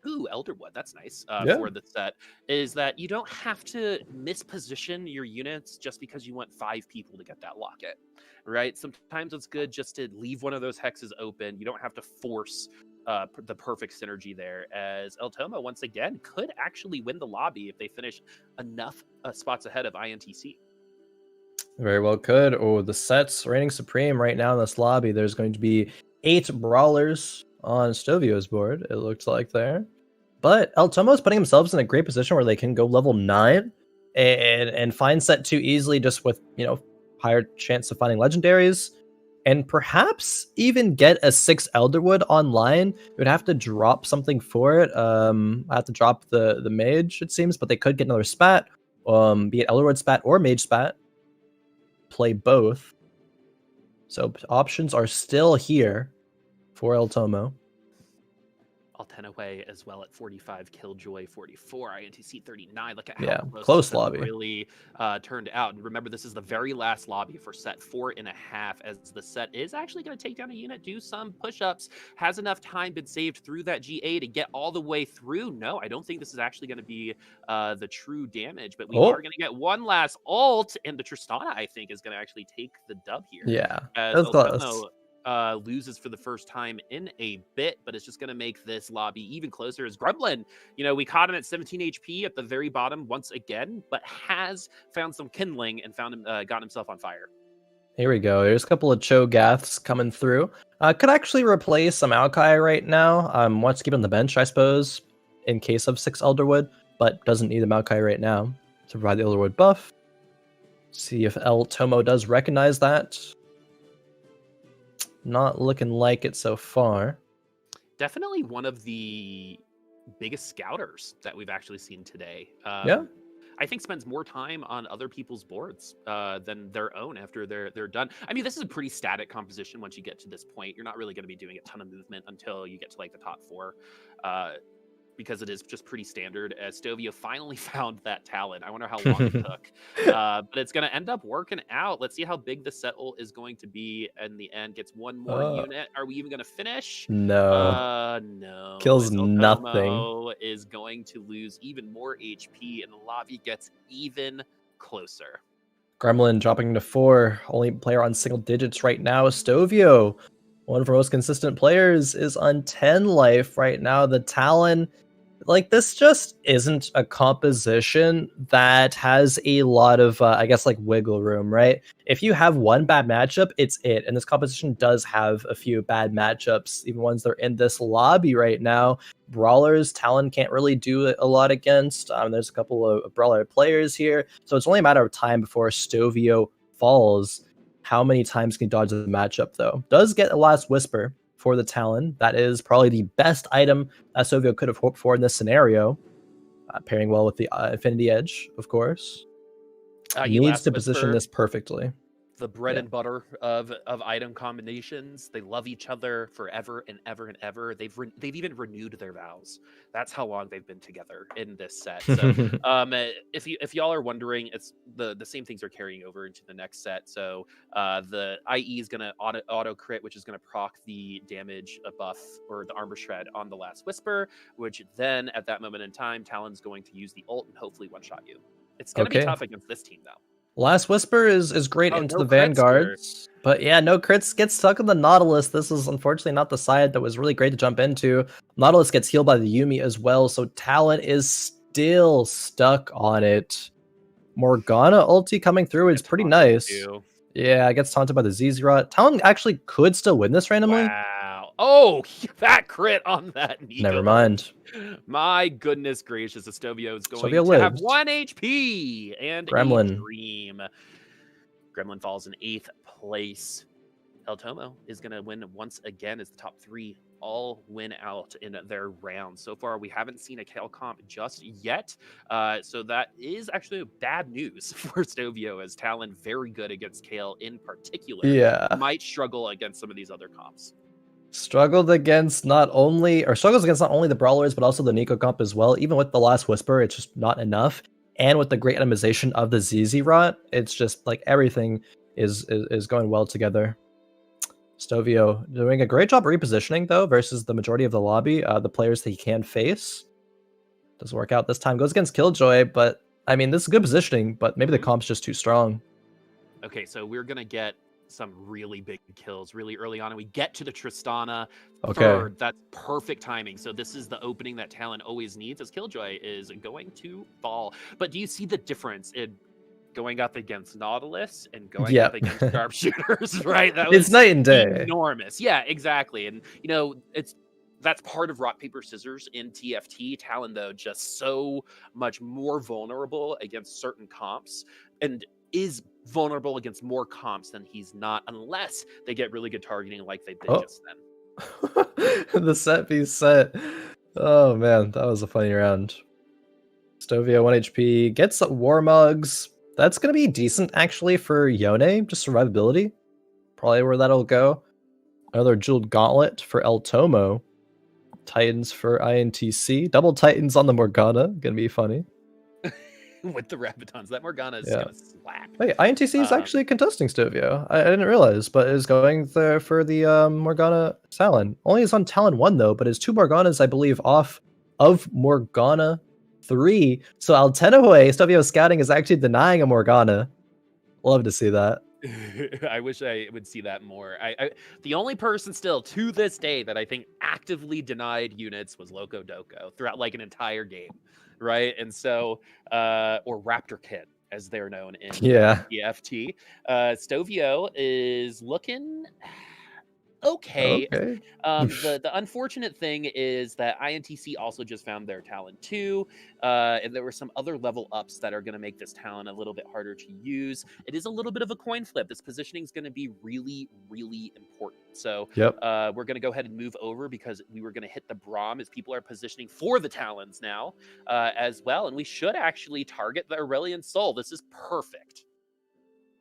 Elderwood, that's nice for the set, is that you don't have to misposition your units just because you want 5 people to get that Locket, right? Sometimes it's good just to leave one of those hexes open. You don't have to force the perfect synergy there, as El Tomo once again could actually win the lobby if they finish enough spots ahead of INTC. Very well could. Oh, the set's reigning supreme right now in this lobby. There's going to be 8 brawlers on Stovio's board, it looks like there. But El Tomo's putting themselves in a great position where they can go level 9 and find set 2 easily, just with, higher chance of finding legendaries. And perhaps even get a 6 Elderwood online. You would have to drop something for it. I have to drop the mage, it seems, but they could get another spat, be it Elderwood spat or mage spat. Play both. So options are still here for El Tomo. Altenahue as well at 45, Killjoy 44, INTC 39. Look at how close lobby really turned out. And remember, this is the very last lobby for set 4.5, as the set is actually going to take down a unit, do some push-ups. Has enough time been saved through that GA to get all the way through? No, I don't think this is actually going to be the true damage, but we are going to get one last ult, and the Tristana, I think, is going to actually take the dub here. Yeah, as El Tomo loses for the first time in a bit, but it's just going to make this lobby even closer. As Gremlin, we caught him at 17 HP at the very bottom once again, but has found some kindling and got himself on fire. Here we go. There's a couple of Cho'Gaths coming through. Could actually replace some Maokai right now. Wants to keep on the bench, I suppose, in case of 6 Elderwood, but doesn't need the Maokai right now to provide the Elderwood buff. See if El Tomo does recognize that. not looking like it so far. Definitely one of the biggest scouters that we've actually seen today. Yeah. I think spends more time on other people's boards than their own after they're done. I mean, this is a pretty static composition once you get to this point. You're not really going to be doing a ton of movement until you get to like the top 4. Because it is just pretty standard. Stovio finally found that talent. I wonder how long it took. But it's going to end up working out. Let's see how big the settle is going to be in the end. Gets one more unit. Are we even going to finish? No. No. Kills El nothing. Tomo is going to lose even more HP, and the lobby gets even closer. Gremlin dropping to 4. Only player on single digits right now. Stovio, one of our most consistent players, is on 10 life right now. The Talon, like, this just isn't a composition that has a lot of, I guess, like, wiggle room, right? If you have one bad matchup, it's it. And this composition does have a few bad matchups, even ones that are in this lobby right now. Brawlers, Talon can't really do a lot against. There's a couple of Brawler players here. So it's only a matter of time before Stovio falls. How many times can he dodge the matchup, though? Does get a Last Whisper for the Talon. That is probably the best item that Stovio could have hoped for in this scenario. Pairing well with the Infinity Edge, of course. Needs to position this perfectly. The bread and butter of item combinations. They love each other forever and ever and ever. They've even renewed their vows. That's how long they've been together in this set. So if y'all are wondering, it's the same things are carrying over into the next set. So the IE is gonna auto crit, which is gonna proc the damage buff or the armor shred on the Last Whisper, which then at that moment in time, Talon's going to use the ult and hopefully one-shot you. It's gonna be tough against this team though. Last Whisper is great into the Vanguards, but yeah, no crits, gets stuck in the Nautilus. This is unfortunately not the side that was really great to jump into. Nautilus gets healed by the Yuumi as well, so Talon is still stuck on it. Morgana ulti coming through is pretty nice. Yeah, gets taunted by the Zizrat. Talon actually could still win this randomly. Wow. Oh, that crit on that Nico. Never mind. My goodness gracious, Stovio is going to have 1 HP and Gremlin. a dream. Gremlin falls in 8th place. El Tomo is going to win once again as the top 3 all win out in their round. So far, we haven't seen a Kale comp just yet. So that is actually bad news for Stovio, as Talon very good against Kale in particular. Yeah. Might struggle against some of these other comps. Struggles against not only the Brawlers, but also the Nico comp as well. Even with the Last Whisper, it's just not enough. And with the great itemization of the Zizrat, it's just like everything is going well together. Stovio doing a great job repositioning, though, versus the majority of the lobby, the players that he can face. Doesn't work out this time. Goes against Killjoy, but I mean, this is good positioning, but maybe the comp's just too strong. Okay, so we're going to get some really big kills really early on, and we get to the Tristana third. That's perfect timing. So this is the opening that Talon always needs, as Killjoy is going to fall. But do you see the difference in going up against Nautilus and going up against sharpshooters? Right, it's night and day. Enormous. Yeah, exactly. And you know, that's part of rock paper scissors in TFT. Talon, though, just so much more vulnerable against certain comps, and is vulnerable against more comps than he's not, unless they get really good targeting like they did just then. The set be set. Oh man, that was a funny round. Stovio 1 HP, gets War Mugs. That's gonna be decent actually for Yone, just survivability. Probably where that'll go. Another Jeweled Gauntlet for El Tomo. Titans for INTC. Double Titans on the Morgana, gonna be funny. With the Rabadons, that Morgana is gonna slap. Wait, INTC is actually contesting Stovio. I didn't realize, but is going there for the Morgana Talon. Only is on Talon 1 though, but is 2 Morganas, I believe, off of Morgana 3. So Altenahue, Stovio scouting, is actually denying a Morgana. Love to see that. I wish I would see that more. The only person still to this day that I think actively denied units was Loco Doco throughout like an entire game, right? And so, or Raptor Kid, as they're known in TFT. Stovio is looking okay. Okay. The unfortunate thing is that INTC also just found their talent too, and there were some other level ups that are going to make this talent a little bit harder to use. It is a little bit of a coin flip. This positioning is going to be really, really important. So Yep. we're going to go ahead and move over because we were going to hit the Braum as people are positioning for the Talons now as well, and we should actually target the Aurelian Soul. This is perfect.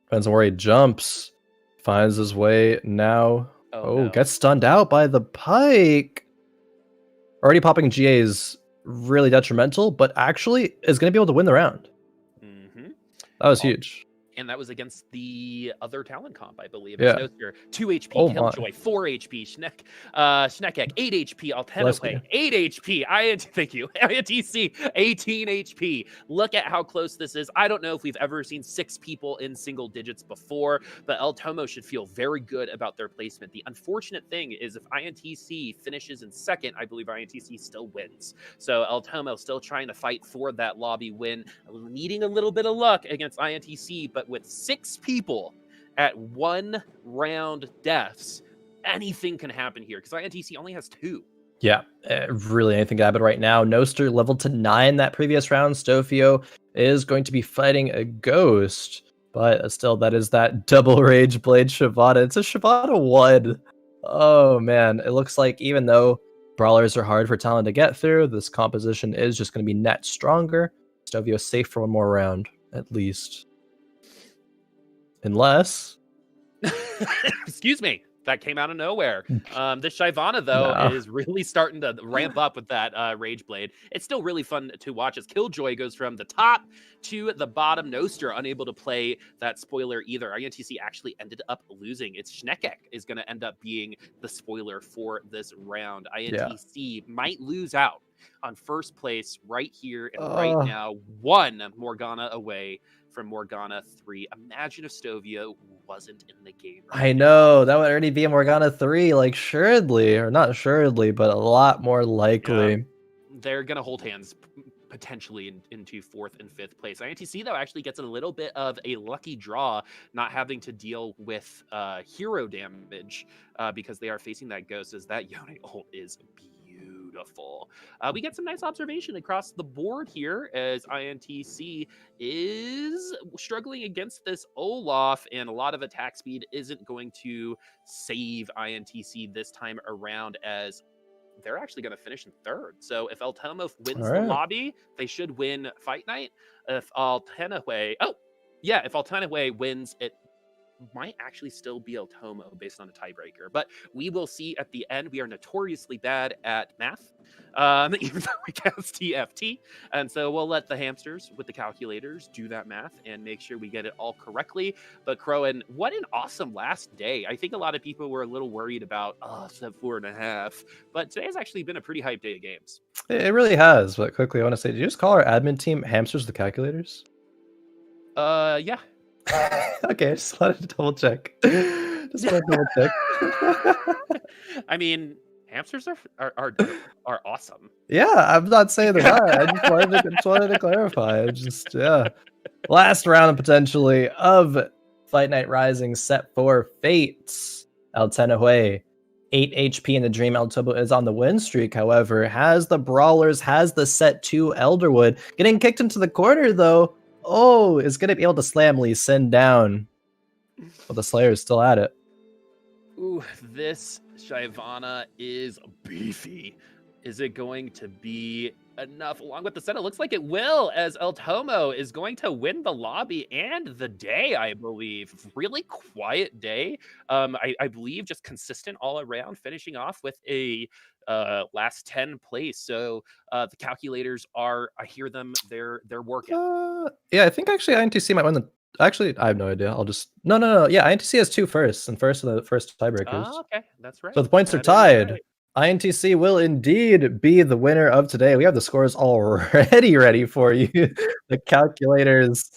Depends on where he jumps. Finds his way now. Oh, no. Gets stunned out by the pike. Already popping GA is really detrimental, but actually is going to be able to win the round. Mm-hmm. That was huge. And that was against the other talent comp, I believe. Yeah. Noster, 2 HP, Oh Killjoy, 4 HP, Schnekec, 8 HP, Altenahue, 8 HP, thank you, INTC, 18 HP. Look at how close this is. I don't know if we've ever seen 6 people in single digits before, but El Tomo should feel very good about their placement. The unfortunate thing is if INTC finishes in second, I believe INTC still wins. So El Tomo still trying to fight for that lobby win, needing a little bit of luck against INTC, but with 6 people at 1 round deaths, anything can happen here because INTC only has 2. Yeah, really anything can happen right now. Noster leveled to 9 that previous round. Stovio is going to be fighting a ghost, but still, that is that double rage blade Shavana. It's a Shavana 1. Oh man, it looks like even though brawlers are hard for Talon to get through, this composition is just going to be net stronger. Stovio safe for one more round, at least. Unless... Excuse me. That came out of nowhere. This Shyvana, though, is really starting to ramp up with that Rage Blade. It's still really fun to watch as Killjoy goes from the top to the bottom. Noster unable to play that spoiler either. INTC actually ended up losing. It's Schnekec is going to end up being the spoiler for this round. INTC might lose out on first place right here and right now. 1 Morgana away from Morgana 3. Imagine if Stovio wasn't in the game right I know, that would already be a Morgana 3, like, assuredly, or not assuredly, but a lot more likely. Yeah. They're going to hold hands potentially into 4th and 5th place. INTC, though, actually gets a little bit of a lucky draw, not having to deal with hero damage because they are facing that ghost, as that Yone ult is beautiful. We get some nice observation across the board here as INTC is struggling against this Olaf, and a lot of attack speed isn't going to save INTC this time around, as they're actually going to finish in 3rd. So if El Tomo wins the lobby, they should win Fight Night. If Altenahue, if Altenahue wins, it might actually still be El Tomo based on a tiebreaker, but we will see at the end. We are notoriously bad at math, even though we cast TFT, and so we'll let the hamsters with the calculators do that math and make sure we get it all correctly. But Khroen, what an awesome last day. I think a lot of people were a little worried about step 4.5, but today has actually been a pretty hype day of games. It really has. But quickly, I want to say, did you just call our admin team hamsters the calculators? Yeah. Okay, I just wanted to double check. I mean, hamsters are awesome. Yeah, I'm not saying they're not. I just wanted to clarify. Last round potentially of Fight Night Rising set 4 Fates. Altenahue, 8 HP in the Dream. El Tomo is on the win streak, however, has the Brawlers, has the set 2 Elderwood. Getting kicked into the corner, though. Is going to be able to slam Lee Sin down. But the Slayer is still at it. Ooh, this Shyvana is beefy. Is it going to be enough along with the set? It looks like it will, as El Tomo is going to win the lobby and the day, I believe. Really quiet day. I believe just consistent all around, finishing off with a last 10 place. So the calculators are, I hear them, they're working. Yeah, I think actually INTC might win the... Actually, I have no idea. I'll just... No. Yeah, INTC has 2 firsts, and first are the first tiebreakers. Okay, that's right. So the points are tied. Right. INTC will indeed be the winner of today. We have the scores already ready for you. The calculators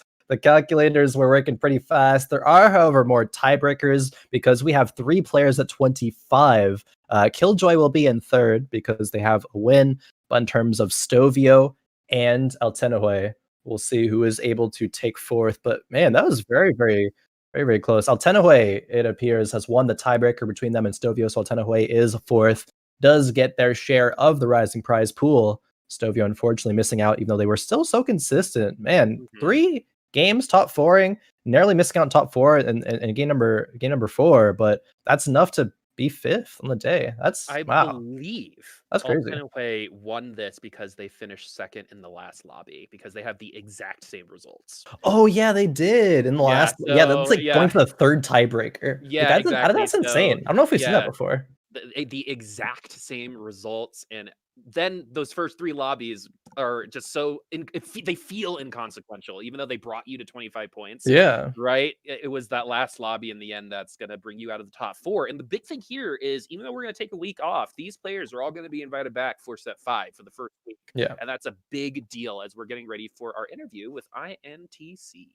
were working pretty fast. There are, however, more tiebreakers because we have 3 players at 25. Killjoy will be in 3rd because they have a win. But in terms of Stovio and Altenahue, we'll see who is able to take 4th. But man, that was very, very Very, very close. Altenahue, it appears, has won the tiebreaker between them and Stovio, so Altenahue is fourth, does get their share of the Rising Prize pool. Stovio, unfortunately, missing out, even though they were still so consistent. Man, 3 games top fouring, narrowly missing out in top 4 and game number 4, but that's enough to be 5th on the day. That's wow. believe That's crazy. Altenahue won this because they finished second in the last lobby because they have the exact same results. Oh yeah, they did in the last. Yeah, that's like going for the 3rd tiebreaker. Yeah, like, exactly. That's insane. I don't know if we've seen that before. The exact same results, and then those first 3 lobbies are just so they feel inconsequential, even though they brought you to 25 points. Yeah. Right? It was that last lobby in the end that's going to bring you out of the top 4. And the big thing here is, even though we're going to take a week off, these players are all going to be invited back for set 5 for the first week. Yeah. And that's a big deal as we're getting ready for our interview with INTC.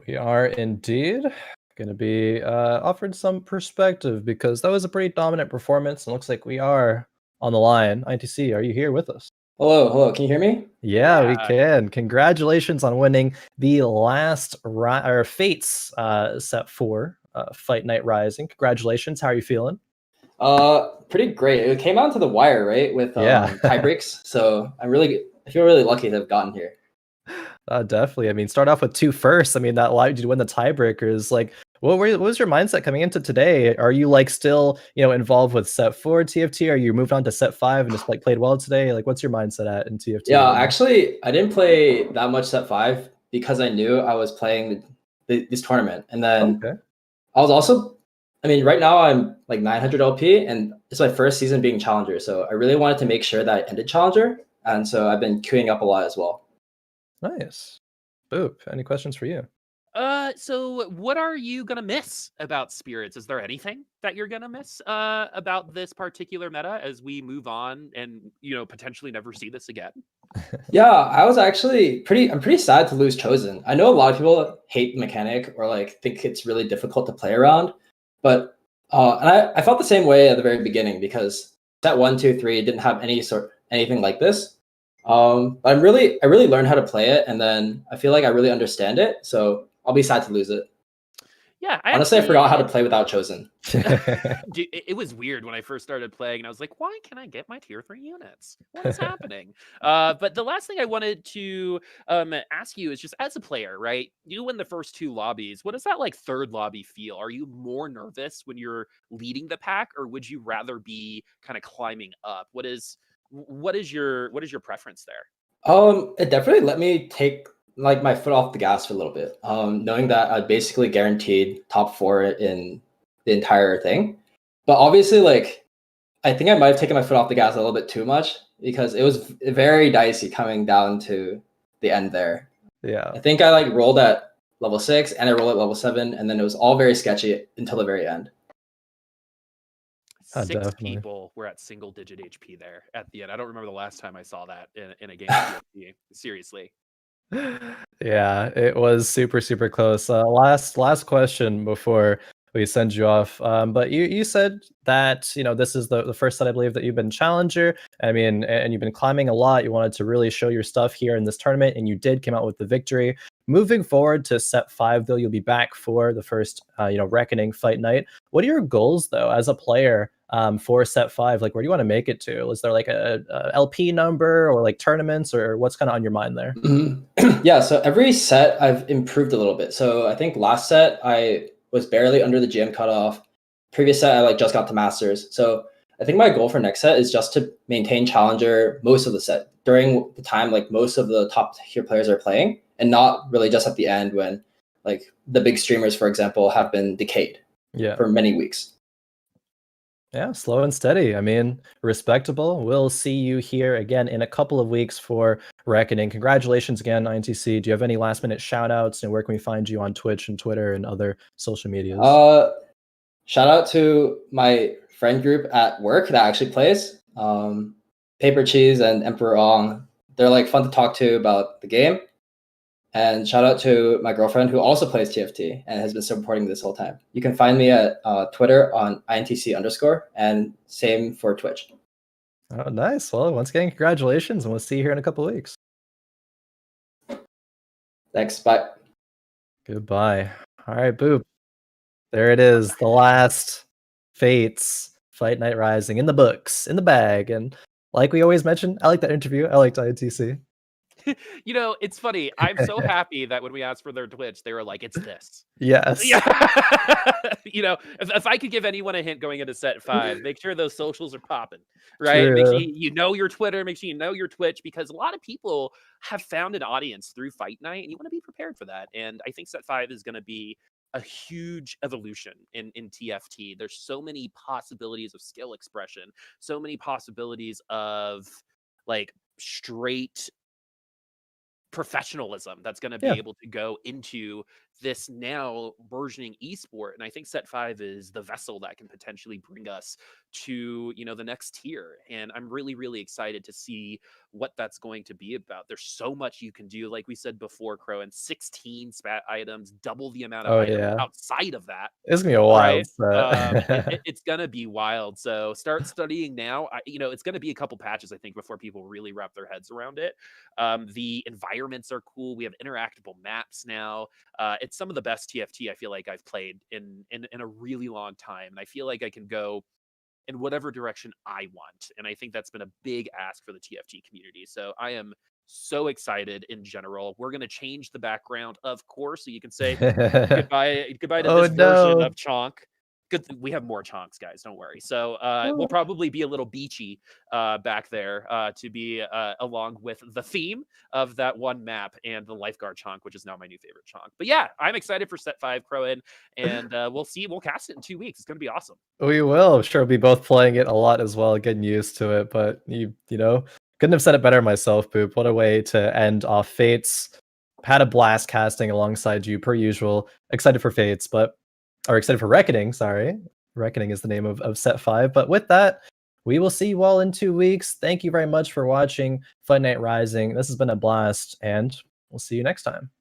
We are indeed going to be offered some perspective because that was a pretty dominant performance, and looks like we are on the line. INTC, are you here with us? Hello. Can you hear me? Yeah, we can. Congratulations on winning the last Fates set 4 Fight Night Rising. Congratulations. How are you feeling? Pretty great. It came out to the wire, right? With tie breaks. So I feel really lucky to have gotten here. Definitely. I mean, start off with 2 firsts. I mean, that allowed you to win the tiebreakers. Like, what was your mindset coming into today? Are you like still, involved with set 4 TFT? Are you moved on to set 5 and just like played well today? Like, what's your mindset at in TFT? Yeah, actually, I didn't play that much set 5 because I knew I was playing this tournament, and then I was also, I mean, right now I'm like 900 LP, and it's my first season being Challenger, so I really wanted to make sure that I ended Challenger, and so I've been queuing up a lot as well. Nice. Boop, any questions for you? So what are you gonna miss about Spirits? Is there anything that you're gonna miss about this particular meta as we move on and potentially never see this again? Yeah, I was actually I'm pretty sad to lose Chosen. I know a lot of people hate the mechanic or like think it's really difficult to play around, but and I felt the same way at the very beginning because set 1, 2, 3 didn't have anything like this. But I really learned how to play it, and then I feel like I really understand it. So I'll be sad to lose it. Yeah, honestly, I forgot how to play without Chosen. Dude, it was weird when I first started playing, and I was like, "Why can I get my tier 3 units? What is happening?" But the last thing I wanted to ask you is just as a player, right? You win the first 2 lobbies. What does that like 3rd lobby feel? Are you more nervous when you're leading the pack, or would you rather be kind of climbing up? What is your preference there? It definitely let me take like my foot off the gas for a little bit. Knowing that I basically guaranteed top 4 in the entire thing. But obviously, like, I think I might have taken my foot off the gas a little bit too much because it was very dicey coming down to the end there. Yeah. I think I like rolled at level 6 and I rolled at level 7, and then it was all very sketchy until the very end. 6 definitely. people were at single-digit HP there at the end. I don't remember the last time I saw that in a game of TFT. Seriously. Yeah, it was super, super close. Last question before we send you off. But you said that this is the first set I believe that you've been Challenger. I mean, and you've been climbing a lot. You wanted to really show your stuff here in this tournament, and you did come out with the victory. Moving forward to set 5, though, you'll be back for the first Reckoning Fight Night. What are your goals though as a player for set 5? Like, where do you want to make it to? Is there like a LP number or like tournaments, or what's kind of on your mind there? Yeah, so every set I've improved a little bit. So I think last set I was barely under the GM cutoff. Previous set I like just got to Masters. So I think my goal for next set is just to maintain Challenger most of the set during the time like most of the top tier players are playing, and not really just at the end when like the big streamers, for example, have been decayed for many weeks. Yeah, slow and steady. I mean, respectable. We'll see you here again in a couple of weeks for Reckoning. Congratulations again, INTC. Do you have any last minute shout outs, and where can we find you on Twitch and Twitter and other social medias? Shout out to my friend group at work that actually plays. Paper Cheese and Emperor Ong. They're like fun to talk to about the game. And shout out to my girlfriend who also plays TFT and has been supporting this whole time. You can find me at Twitter on INTC_, and same for Twitch. Oh, nice. Well, once again, congratulations, and we'll see you here in a couple of weeks. Thanks. Bye. Goodbye. All right, Boop. There it is. The last Fates Fight Night Rising in the books, in the bag. And like we always mention, I like that interview. I liked ITC. You know, it's funny. I'm so happy that when we asked for their Twitch, they were like, "It's this." Yes. Yeah. You know, if I could give anyone a hint going into set 5, make sure those socials are popping, right? Make sure True. you know your Twitter, make sure you know your Twitch, because a lot of people have found an audience through Fight Night, and you want to be prepared for that. And I think set 5 is going to be a huge evolution in TFT. There's so many possibilities of skill expression, so many possibilities of like straight professionalism that's going to be Yeah. able to go into this now burgeoning esport. And I think set 5 is the vessel that can potentially bring us to, you know, the next tier. And I'm really, really excited to see what that's going to be about. There's so much you can do, like we said before, Khroen, 16 spat items, double the amount of Oh, items yeah. outside of that. It's going to be a Right. wild set. It's gonna be wild. So start studying now. You know, it's gonna be a couple patches, I think, before people really wrap their heads around it. The environments are cool. We have interactable maps now. It's some of the best TFT I feel like I've played in a really long time, and I feel like I can go in whatever direction I want. And I think that's been a big ask for the TFT community. So I am so excited in general. We're going to change the background, of course, so you can say goodbye to Oh, this version no. of Chonk. Good, we have more Chonks, guys. Don't worry. So we'll Oh. probably be a little beachy back there to be along with the theme of that one map and the lifeguard Chonk, which is now my new favorite Chonk. But yeah, I'm excited for set 5, Khroen, and we'll see. We'll cast it in 2 weeks. It's going to be awesome. We will. I'm sure we'll be both playing it a lot as well, getting used to it. But you know, couldn't have said it better myself, Boop. What a way to end off Fates. Had a blast casting alongside you per usual. Excited for Fates, or excited for Reckoning. Sorry, Reckoning is the name of set 5. But with that, we will see you all in 2 weeks. Thank you very much for watching Fight Night Rising. This has been a blast, and we'll see you next time.